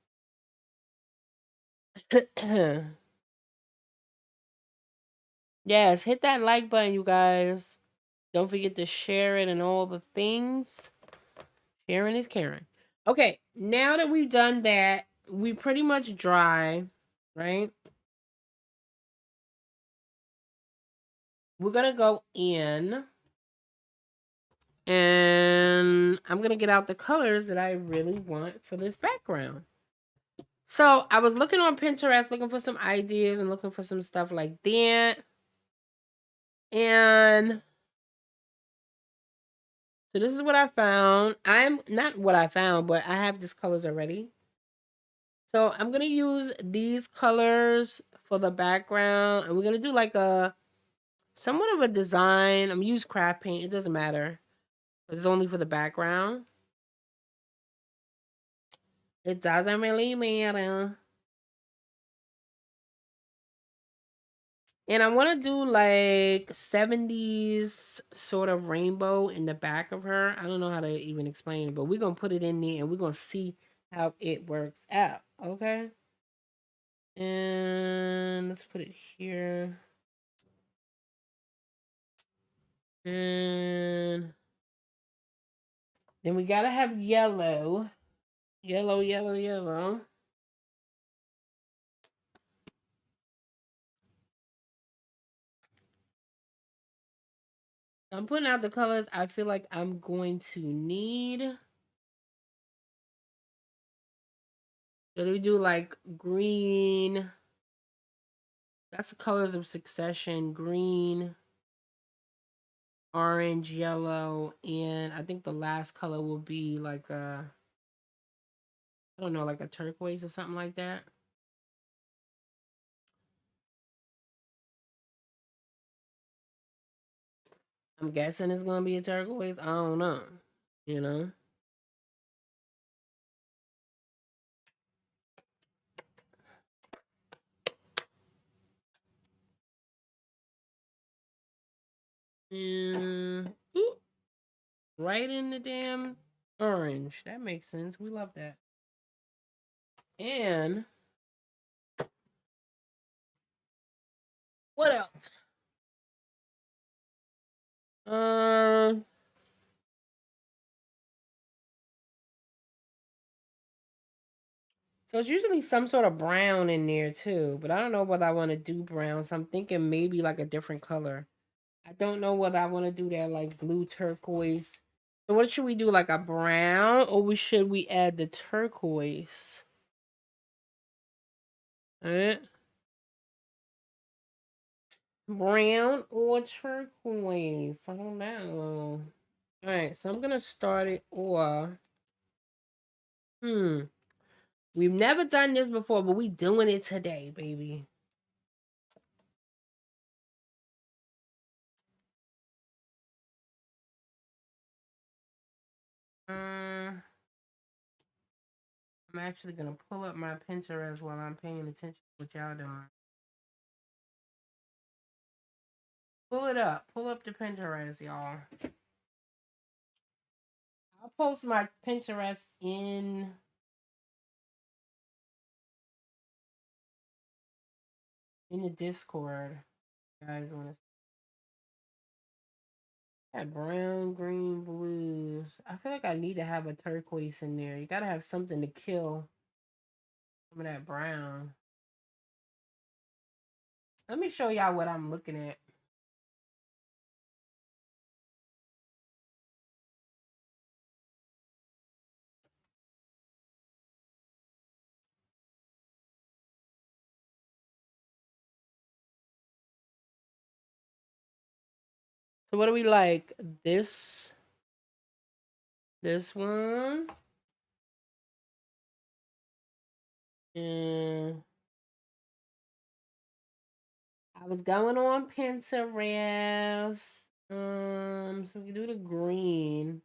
Yes, hit that like button, you guys. Don't forget to share it and all the things. Sharing is caring. Okay, now that we've done that, we pretty much dry, right? We're gonna go in and I'm gonna get out the colors that I really want for this background. So I was looking on Pinterest, looking for some ideas and looking for some stuff like that. And so this is what I found. I'm not what I found, but I have these colors already. So I'm gonna use these colors for the background, and we're gonna do like a somewhat of a design. I'm gonna use craft paint. It doesn't matter. It's only for the background. It doesn't really matter. And I want to do like 70s sort of rainbow in the back of her. I don't know how to even explain it, but we're going to put it in there and we're going to see how it works out. Okay. And let's put it here. And then we got to have yellow. Yellow, yellow, yellow. I'm putting out the colors I feel like I'm going to need. So we do like green. That's the colors of succession. Green, orange, yellow, and I think the last color will be like I don't know, like a turquoise or something like that. I'm guessing it's gonna be a turquoise. I don't know. You know? And ooh, right in the damn orange. That makes sense. We love that. And what else? Um so it's usually some sort of brown in there too, but I don't know whether I want to do brown. So I'm thinking maybe like a different color. I don't know whether I want to do that like blue turquoise. So what should we do? Like a brown, or should we add the turquoise? Alright. Brown or turquoise? I don't know. Alright, so I'm gonna start it off. Hmm. We've never done this before, but we doing it today, baby. Um, I'm actually gonna pull up my Pinterest while I'm paying attention to what y'all doing. Pull it up. Pull up the Pinterest, y'all. I'll post my Pinterest in the Discord. You guys want to got brown, green, blues. I feel like I need to have a turquoise in there. You gotta have something to kill some of that brown. Let me show y'all what I'm looking at. So what do we like? This one. And I was going on Pinterest. So we do the green,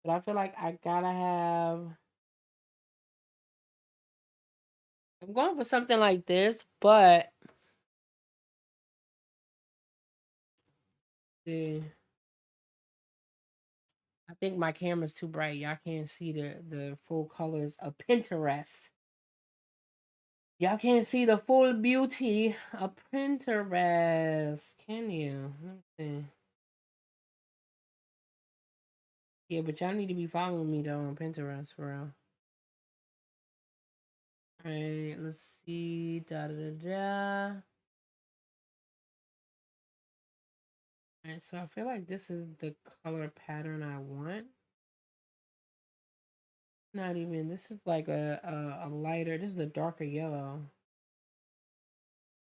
but I feel like I gotta have. I'm going for something like this, but see, I think my camera's too bright. Y'all can't see the full colors of Pinterest. Y'all can't see the full beauty of Pinterest, can you? Let me see. Yeah, but y'all need to be following me though on Pinterest for real. All right, let's see. Da da da da. All right, so I feel like this is the color pattern I want. Not even. This is like a lighter. This is a darker yellow.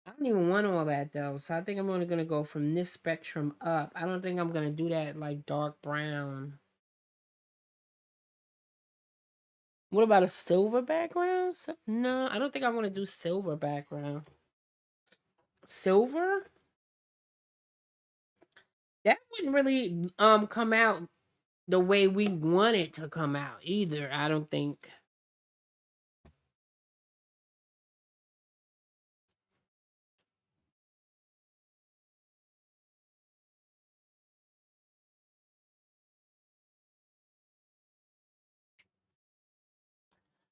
I don't even want all that though, so I think I'm only gonna go from this spectrum up. I don't think I'm gonna do that like dark brown. What about a silver background? No, I don't think I want to do silver background. Silver? That wouldn't really come out the way we want it to come out either, I don't think.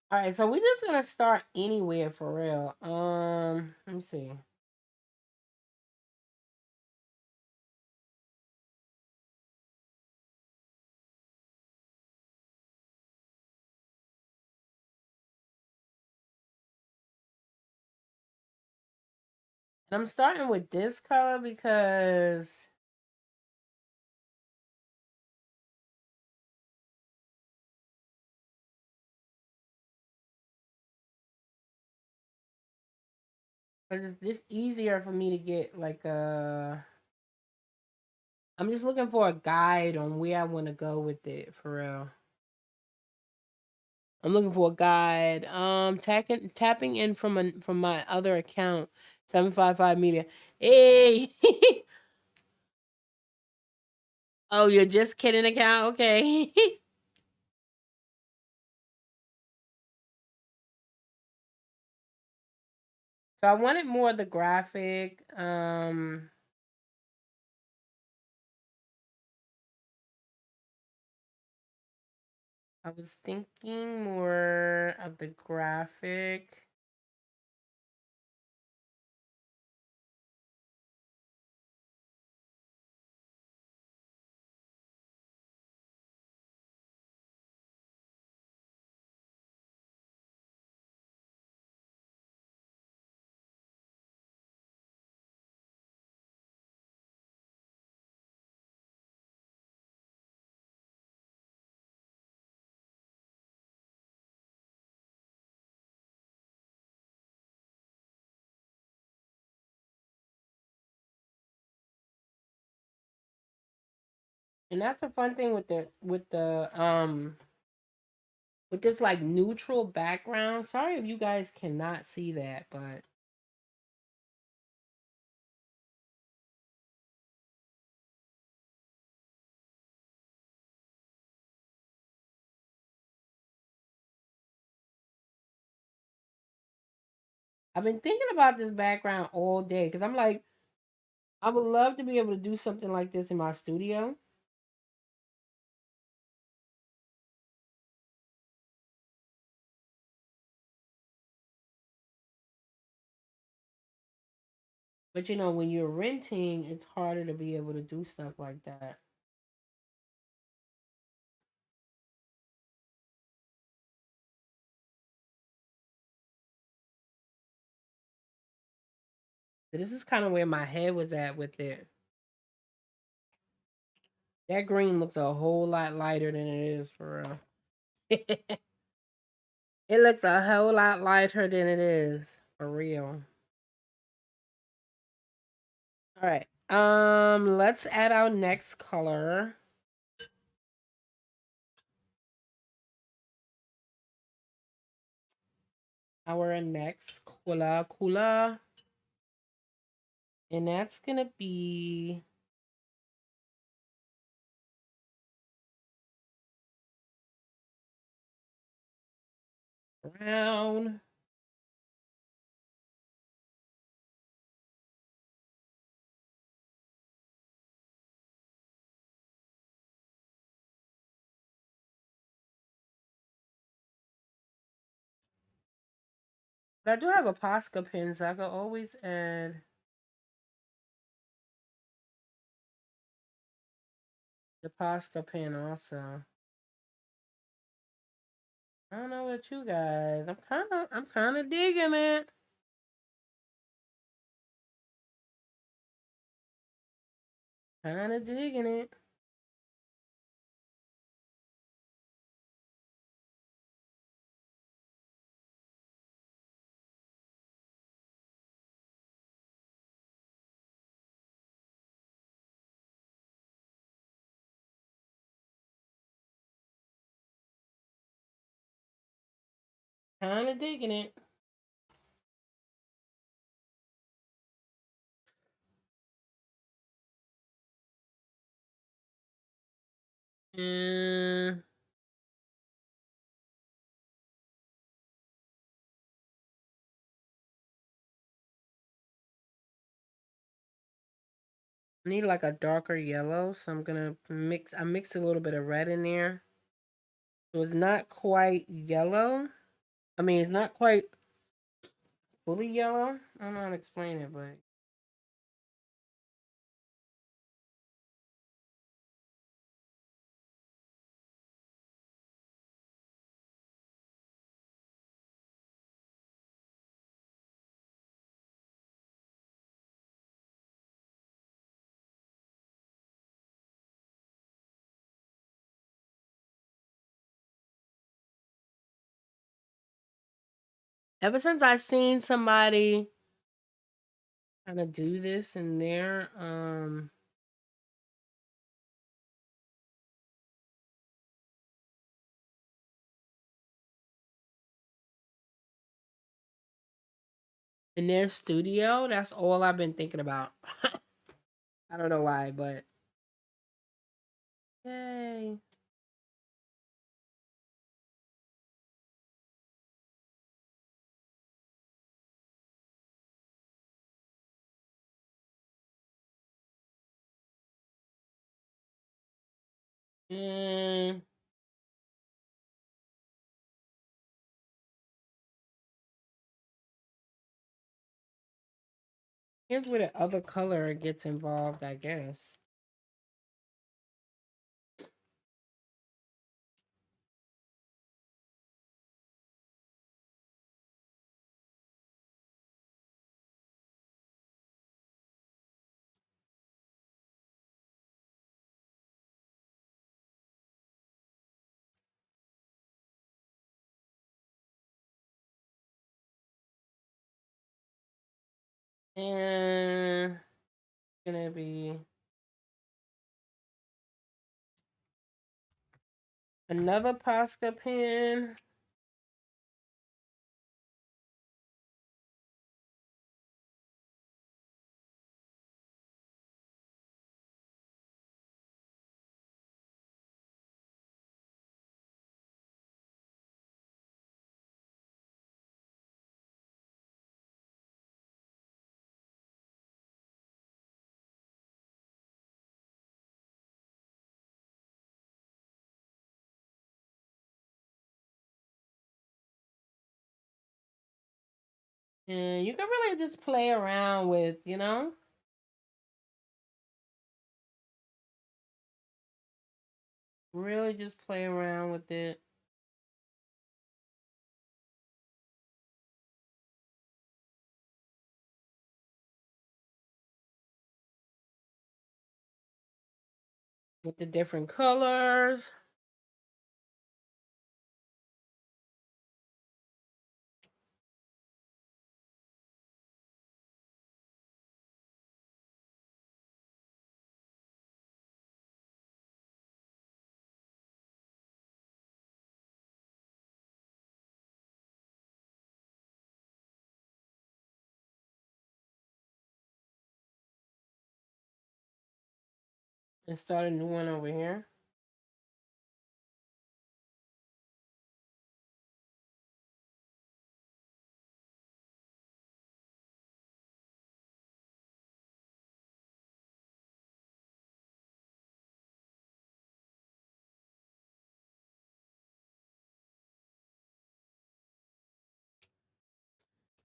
All right, so we're just gonna start anywhere for real. Let me see. And I'm starting with this color because it's just easier for me to get like a. I'm just looking for a guide on where I want to go with it for real. I'm looking for a guide. Tapping in from my other account, 755 Media. Hey. Oh, you're just kidding account? Okay. So I wanted more of the graphic. I was thinking more of the graphic. And that's the fun thing with the with this like neutral background. Sorry if you guys cannot see that, but I've been thinking about this background all day because I'm like, I would love to be able to do something like this in my studio. But you know, when you're renting, it's harder to be able to do stuff like that. So this is kind of where my head was at with it. That green looks a whole lot lighter than it is for real. It looks a whole lot lighter than it is for real. All right. Let's add our next color. our next color. And that's going to be brown. But I do have a Posca pen, so I could always add the Posca pen also. I don't know what you guys. I'm kind of digging it. Kind of digging it. Kind of digging it. Mm, I need like a darker yellow, so I'm gonna mix. I mixed a little bit of red in there, so it's not quite yellow. I mean, it's not quite fully yellow. I don't know how to explain it, but ever since I seen somebody kind of do this in their studio, that's all I've been thinking about. I don't know why, but yay. And here's where the other color gets involved, I guess. And gonna be another Posca pen. And you can really just play around with, really just play around with it. With the different colors. and start a new one over here.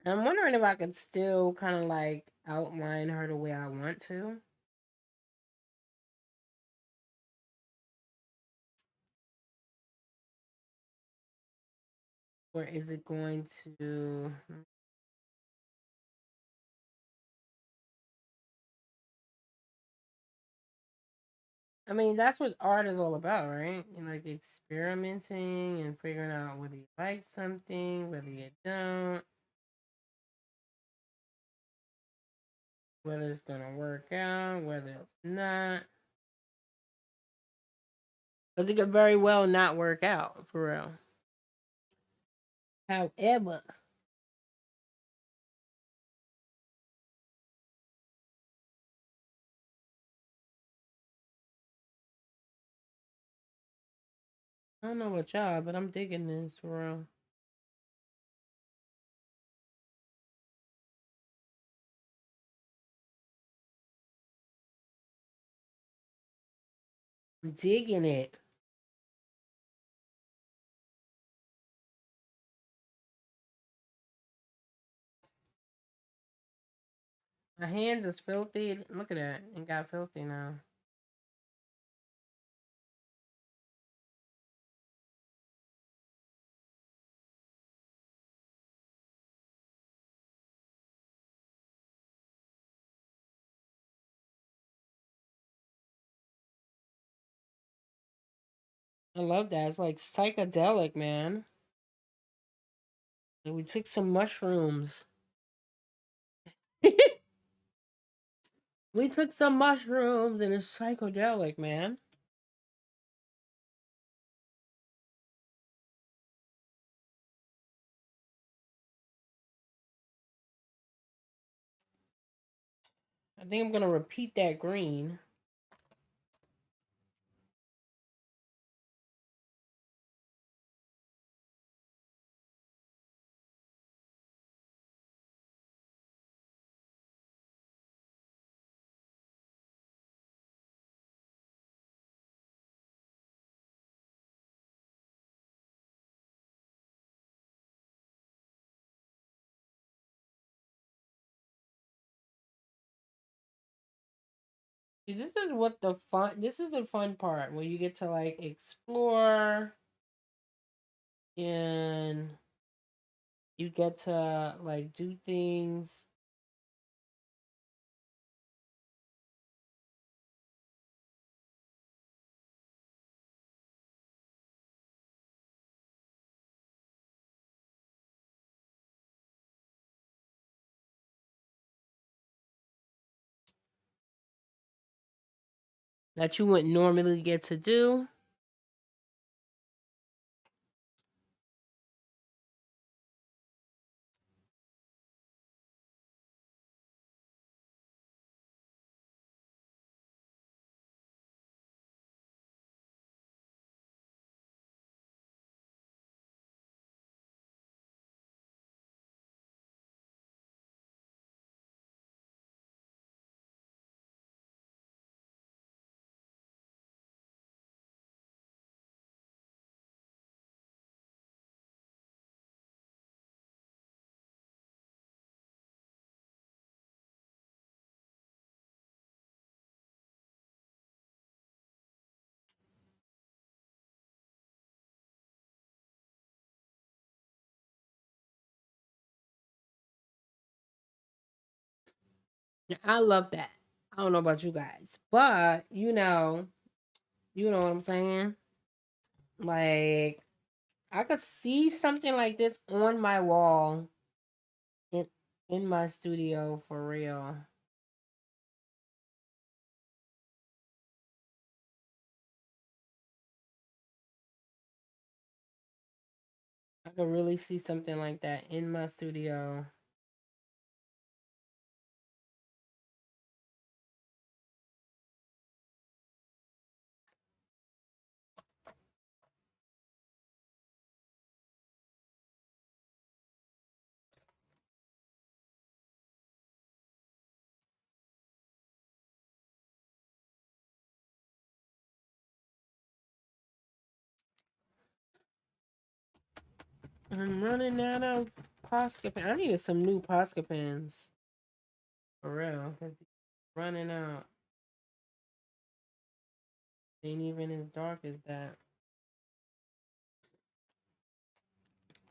And I'm wondering if I could still kind of like outline her the way I want to. Or is it going to... I mean, that's what art is all about, right? You like experimenting and figuring out whether you like something, whether you don't, whether it's gonna work out, whether it's not. Because it could very well not work out, for real. However, I don't know about y'all, but I'm digging this, for real. I'm digging it. My hands is filthy. Look at that. It got filthy now. I love that. It's like psychedelic, man. And we took some mushrooms. We took some mushrooms and it's psychedelic, man. I think I'm gonna repeat that green. See, this is what the fun. This is the fun part where you get to like explore and you get to like do things that you wouldn't normally get to do. I love that. I don't know about you guys, but you know what I'm saying? Like I could see something like this on my wall in in my studio for real. I could really see something like that in my studio. I'm running out of Posca pens. I needed some new Posca pens. For real. Cause running out. Ain't even as dark as that.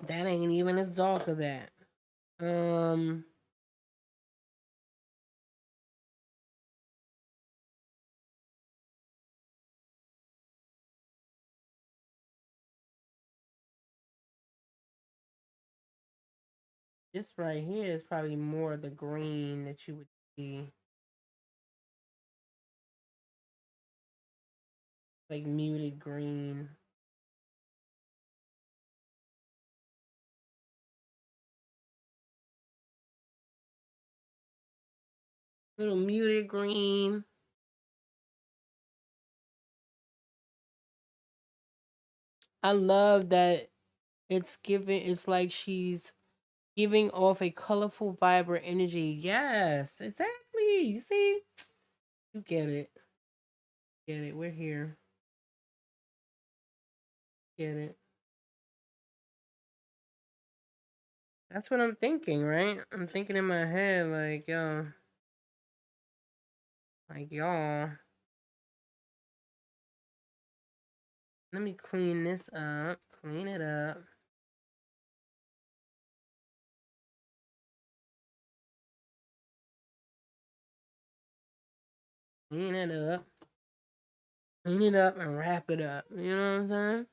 That ain't even as dark as that. This right here is probably more the green that you would see. Like muted green. Little muted green. I love that it's like she's giving off a colorful, vibrant energy. Yes, exactly. You see? You get it. Get it. We're here. Get it. That's what I'm thinking, right? I'm thinking in my head, like, yo, like, y'all. Let me clean this up. Clean it up. Clean it up. Clean it up and wrap it up. You know what I'm saying?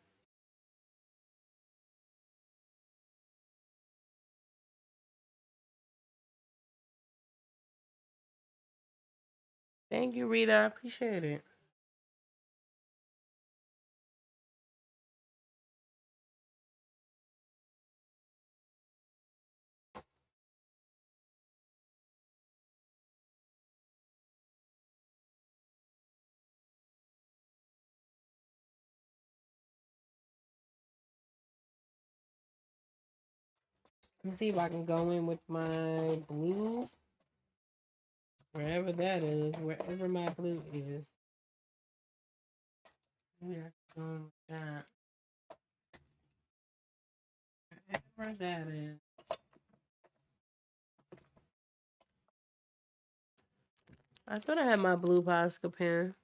Thank you, Rita. I appreciate it. Let me see if I can go in with my blue. Wherever that is. Wherever my blue is. Maybe I can go in with that. Wherever that is. I thought I had my blue Posca pen.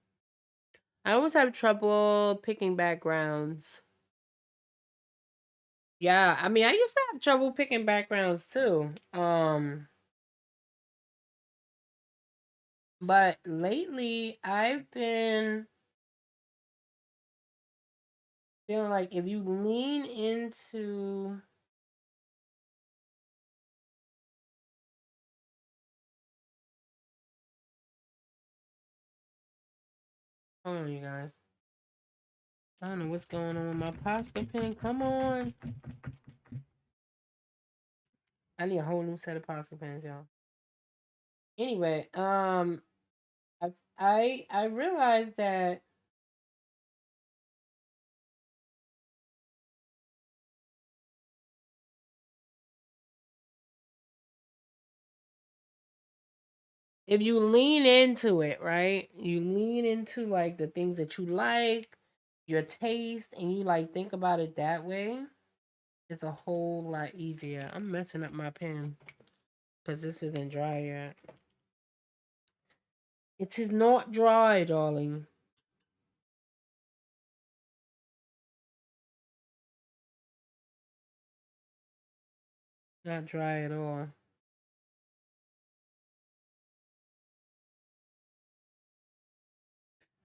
I always have trouble picking backgrounds. Yeah, I mean, I used to have trouble picking backgrounds too. But lately I've been feeling like if you lean into hold on, you guys. I don't know what's going on with my Posca pen. Come on. I need a whole new set of Posca pens, y'all. Anyway, I realized that if you lean into it, right? You lean into like the things that you like, your taste, and you like think about it that way, it's a whole lot easier. I'm messing up my pen because this isn't dry yet. It is not dry, darling. Not dry at all.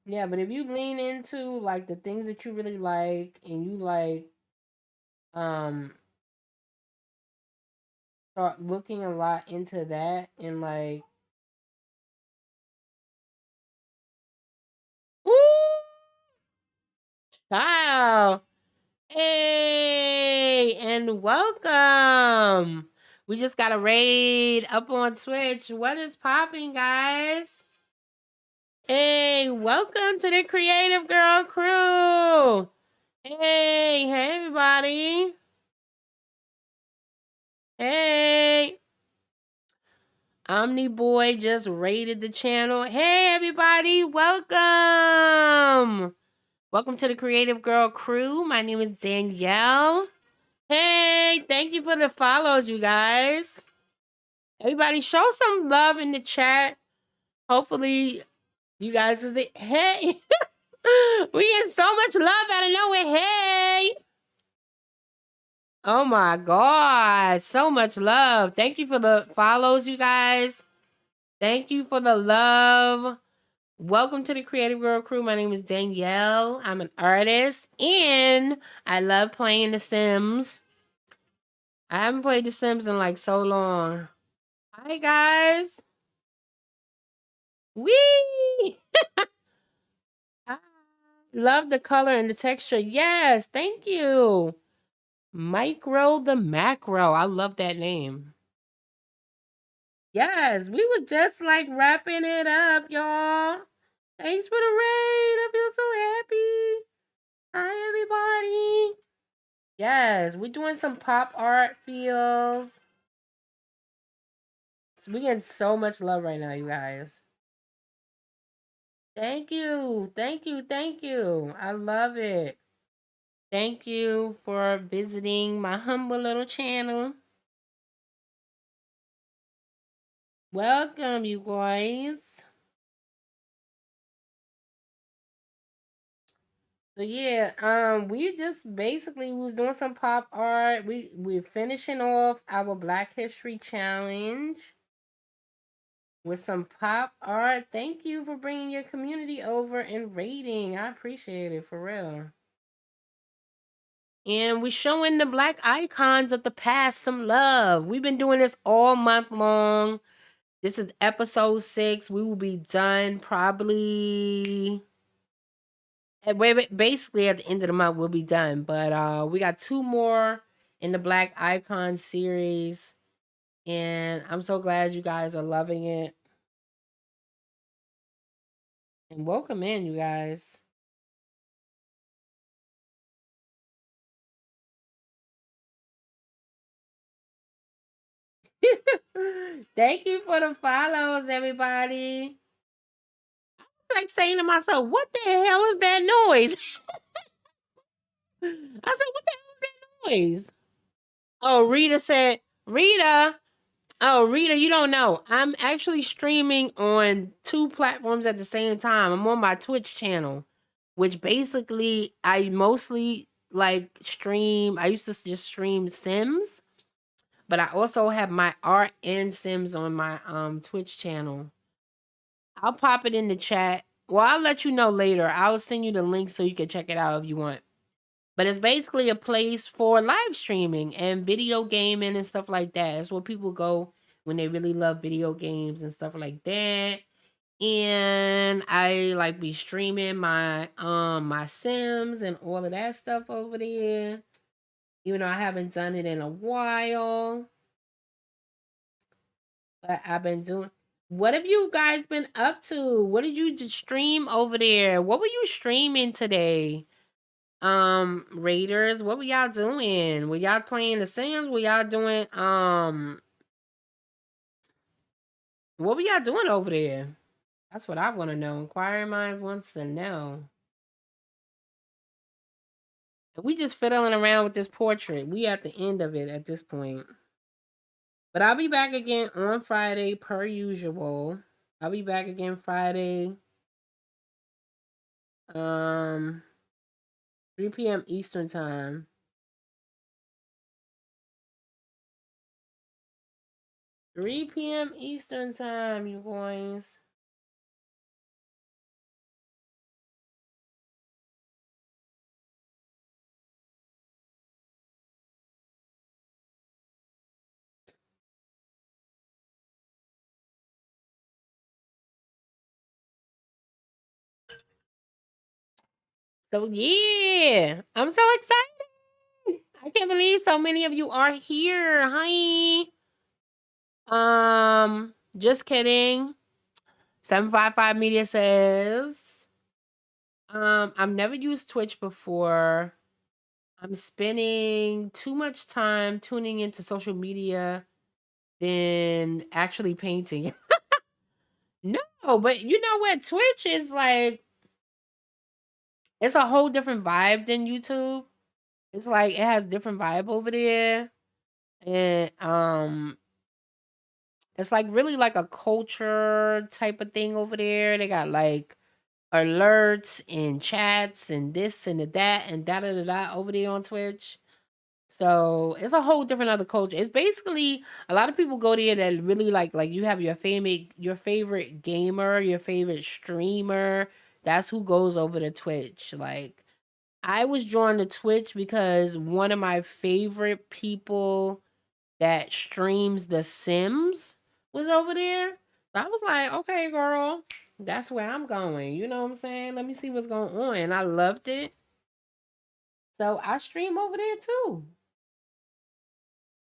Yeah, but if you lean into like the things that you really like and you like um start looking a lot into that and like ooh, child. Hey, and welcome. We just got a raid up on Twitch. What is popping, guys? Hey, welcome to the Creative Girl Crew. Hey, everybody. Hey. Omni Boy just raided the channel. Hey, everybody. Welcome. Welcome to the Creative Girl Crew. My name is Danielle. Hey, thank you for the follows, you guys. Everybody, show some love in the chat. Hopefully, you guys is the hey. We get so much love out of nowhere. Hey. Oh my God. So much love. Thank you for the follows, you guys. Thank you for the love. Welcome to the Creative Girl Crew. My name is Danielle. I'm an artist and I love playing The Sims. I haven't played The Sims in like so long. Hi, guys. Wee! I love the color and the texture. Yes, thank you. Micro the Macro. I love that name. Yes, we were just like wrapping it up, y'all. Thanks for the raid. I feel so happy. Hi, everybody. Yes, we're doing some pop art feels. So we getting so much love right now, you guys. Thank you. Thank you. Thank you. I love it. Thank you for visiting my humble little channel. Welcome, you guys. So yeah, we just basically was doing some pop art. We're finishing off our Black History Challenge with some pop art. Thank you for bringing your community over and rating. I appreciate it for real. And we're showing the Black icons of the past some love. We've been doing this all month long. This is episode 6. We will be done probably basically at the end of the month we'll be done. But we got 2 more in the Black Icon series. And I'm so glad you guys are loving it. And welcome in, you guys. Thank you for the follows, everybody. I'm like saying to myself, what the hell is that noise? I said, what the hell is that noise? Oh, Rita said, Rita. Oh, Rita, you don't know. I'm actually streaming on 2 platforms at the same time. I'm on my Twitch channel, which basically I mostly like stream. I used to just stream Sims, but I also have my art and Sims on my Twitch channel. I'll pop it in the chat. Well, I'll let you know later. I'll send you the link so you can check it out if you want. But it's basically a place for live streaming and video gaming and stuff like that. It's where people go when they really love video games and stuff like that. And I like be streaming my Sims and all of that stuff over there. Even though I haven't done it in a while. But I've been doing. What have you guys been up to? What did you just stream over there? What were you streaming today? Raiders, what were y'all doing? Were y'all playing The Sims? Were y'all doing what were y'all doing over there? That's what I want to know. Inquiring minds wants to know. We just fiddling around with this portrait. We at the end of it at this point. But I'll be back again on Friday per usual. I'll be back again Friday. 3 p.m. Eastern time. 3 p.m. Eastern time, you guys. So yeah, I'm so excited. I can't believe so many of you are here. Hi. Just kidding. 755 Media says, I've never used Twitch before. I'm spending too much time tuning into social media than actually painting. No, but you know what? Twitch is like, it's a whole different vibe than YouTube. It's like it has different vibe over there. And it's like really like a culture type of thing over there. They got like alerts and chats and this and the that and da da da da over there on Twitch. So it's a whole different other culture. It's basically a lot of people go there that really like you have your favorite gamer, your favorite streamer. That's who goes over to Twitch. Like I was drawn to Twitch because one of my favorite people that streams The Sims was over there. So I was like, okay, girl, that's where I'm going. You know what I'm saying? Let me see what's going on. And I loved it. So I stream over there too.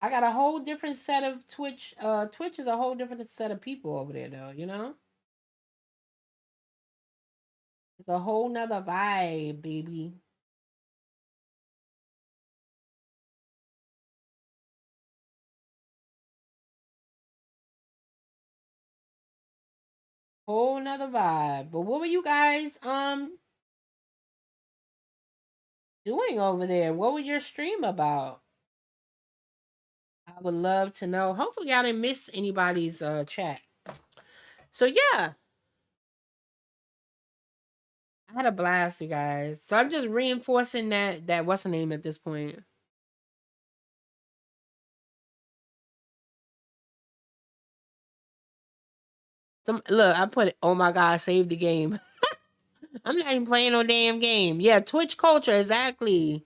I got a whole different set of Twitch. Twitch is a whole different set of people over there, though. You know, it's a whole nother vibe, baby. Whole nother vibe. But what were you guys doing over there? What was your stream about? I would love to know. Hopefully, I didn't miss anybody's chat. So yeah, I had a blast, you guys. So I'm just reinforcing that what's the name at this point. Some look, I put it. Oh my god, save the game. I'm not even playing no damn game. Yeah, Twitch culture exactly.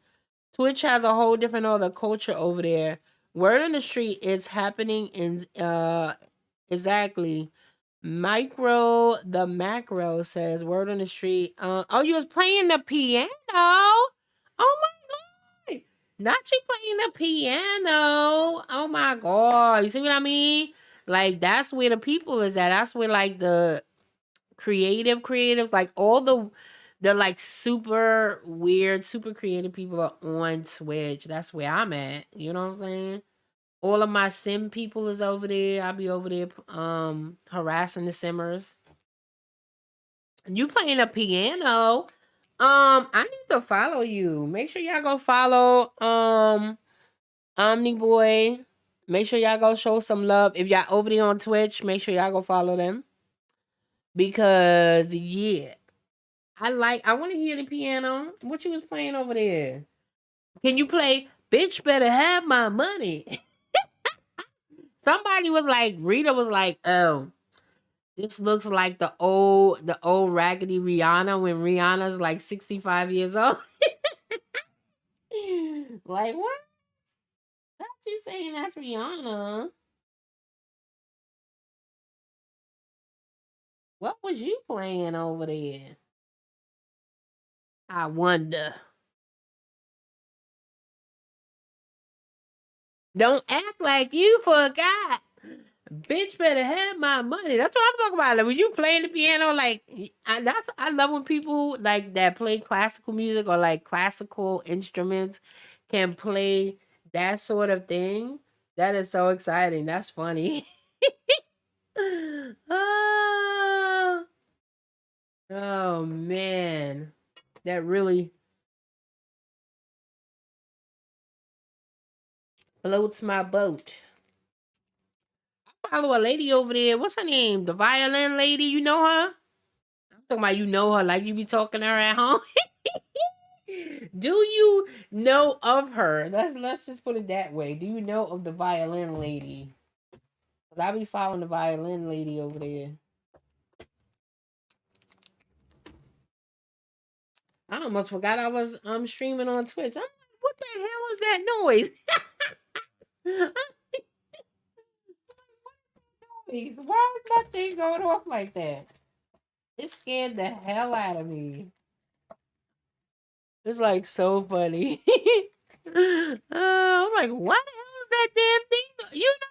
Twitch has a whole different other culture over there. Word on the street is happening in exactly. Micro the macro says word on the street. Oh, you was playing the piano. Oh my god. Not you playing the piano. Oh my god. You see what I mean? Like that's where the people is at. That's where like the creatives, like all the like super weird, super creative people are on Twitch. That's where I'm at. You know what I'm saying? All of my sim people is over there. I'll be over there harassing the simmers. You playing a piano. I need to follow you. Make sure y'all go follow Omni Boy. Make sure y'all go show some love. If y'all over there on Twitch, make sure y'all go follow them. Because yeah. I want to hear the piano. What you was playing over there? Can you play Bitch Better Have My Money? Somebody was like, Rita was like, oh, this looks like the old raggedy Rihanna when Rihanna's like 65 years old. Like, what? That you saying that's Rihanna? What was you playing over there? I wonder. Don't act like you forgot. Bitch better have my money. That's what I'm talking about. Like when you playing the piano, like I love when people like that play classical music or like classical instruments can play that sort of thing. That is so exciting. That's funny. oh, oh man. That really floats my boat. Follow a lady over there. What's her name? The violin lady. You know her? I'm talking about you know her like you be talking to her at home. Do you know of her? Let's just put it that way. Do you know of the violin lady? Cause I be following the violin lady over there. I almost forgot I was streaming on Twitch. I'm like, what the hell was that noise? Why is my thing going off like that? It scared the hell out of me. It's like so funny. I was like, what the hell is that damn thing? You know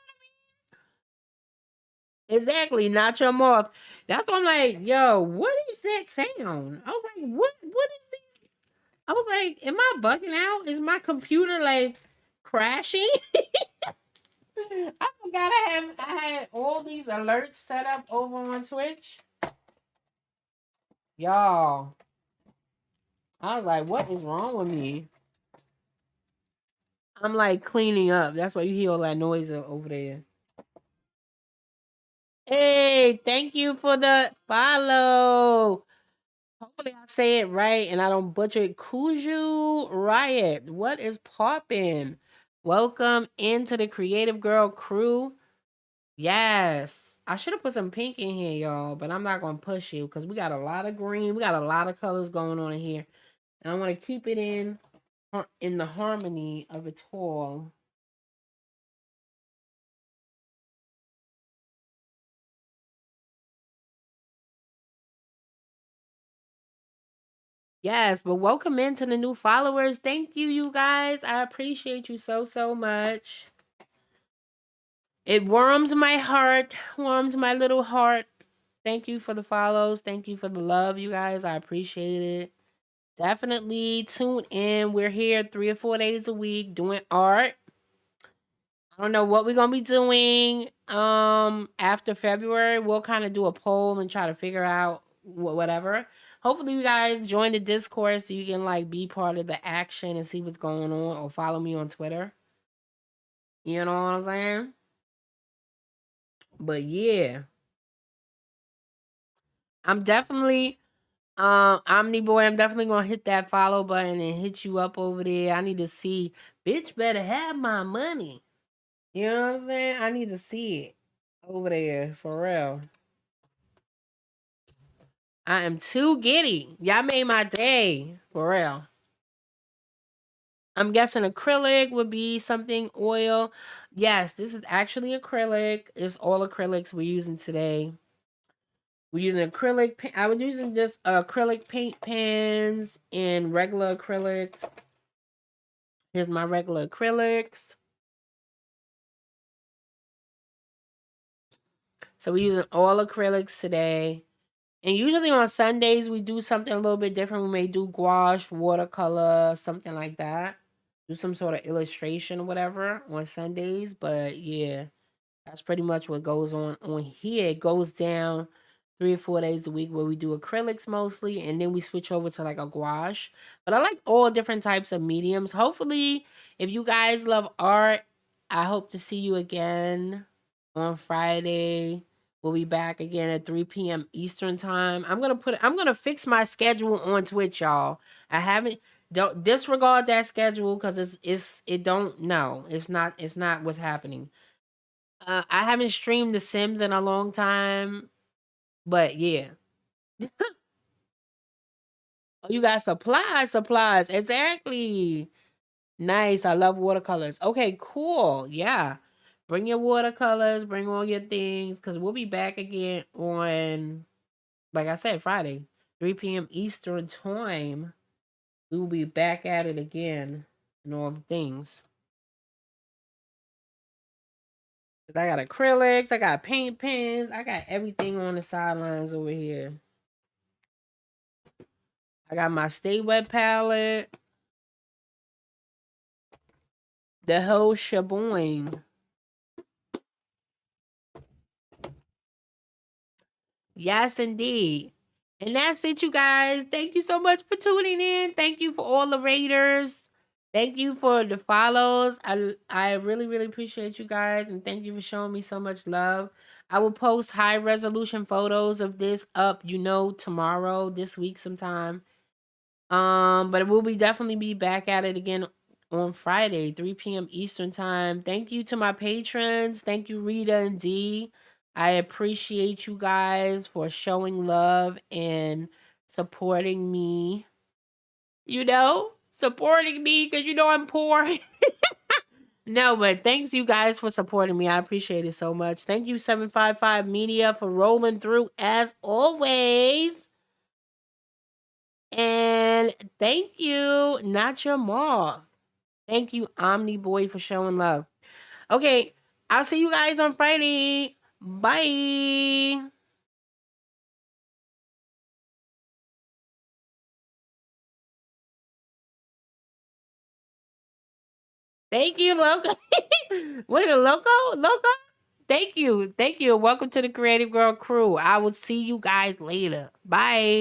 exactly, not your mouth. That's why I'm like, yo, what is that sound? I was like, what is this? I was like, am I bugging out? Is my computer like crashing? I forgot I had all these alerts set up over on Twitch. Y'all. I was like, what is wrong with me? I'm like cleaning up. That's why you hear all that noise over there. Hey, thank you for the follow. Hopefully I say it right and I don't butcher it. Kuju Riot. What is poppin'? Welcome into the Creative Girl crew. Yes. I should have put some pink in here, y'all, but I'm not gonna push you because we got a lot of green. We got a lot of colors going on in here. And I want to keep it in the harmony of it all. Yes, but welcome into the new followers. Thank you, you guys. I appreciate you so, so much. It warms my heart, warms my little heart. Thank you for the follows. Thank you for the love, you guys. I appreciate it. Definitely tune in. We're here 3 or 4 days a week doing art. I don't know what we're gonna be doing after February. We'll kind of do a poll and try to figure out whatever. Hopefully you guys join the Discord so you can like be part of the action and see what's going on, or follow me on Twitter. You know what I'm saying? But yeah, I'm definitely Omni Boy, I'm definitely gonna hit that follow button and hit you up over there. I need to see, bitch better have my money. You know what I'm saying? I need to see it over there for real. I am too giddy. Y'all made my day for real. I'm guessing acrylic would be something oil. Yes, this is actually acrylic. It's all acrylics we're using today. We're using acrylic. I was using just acrylic paint pans and regular acrylics. Here's my regular acrylics. So we're using all acrylics today. And usually on Sundays, we do something a little bit different. We may do gouache, watercolor, something like that. Do some sort of illustration or whatever on Sundays. But yeah, that's pretty much what goes on here. It goes down 3 or 4 days a week where we do acrylics mostly, and then we switch over to like a gouache. But I like all different types of mediums. Hopefully, if you guys love art, I hope to see you again on Friday. We'll be back again at 3 p.m. Eastern time. I'm gonna fix my schedule on Twitch, y'all. I haven't don't disregard that schedule because it don't no. It's not what's happening. I haven't streamed The Sims in a long time, but yeah. Oh, you got supplies. Exactly. Nice. I love watercolors. Okay, cool. Yeah. Bring your watercolors, bring all your things, because we'll be back again on, like I said, Friday, 3 p.m. Eastern time. We will be back at it again and all the things. 'Cause I got acrylics, I got paint pens, I got everything on the sidelines over here. I got my Stay Wet palette. The whole shaboing. Yes, indeed. And that's it, you guys. Thank you so much for tuning in. Thank you for all the raiders. Thank you for the follows. I really, really appreciate you guys. And thank you for showing me so much love. I will post high resolution photos of this up, tomorrow, this week sometime. But we'll definitely be back at it again on Friday, 3 p.m. Eastern time. Thank you to my patrons. Thank you, Rita and Dee. I appreciate you guys for showing love and supporting me. Supporting me because I'm poor. No, but thanks you guys for supporting me. I appreciate it so much. Thank you, 755 Media, for rolling through as always. And thank you, Not Your Moth. Thank you, Omni Boy, for showing love. Okay, I'll see you guys on Friday. Bye. Thank you, Loco. Wait, a Loco? Loco? Thank you. Thank you. Welcome to the Creative Girl crew. I will see you guys later. Bye.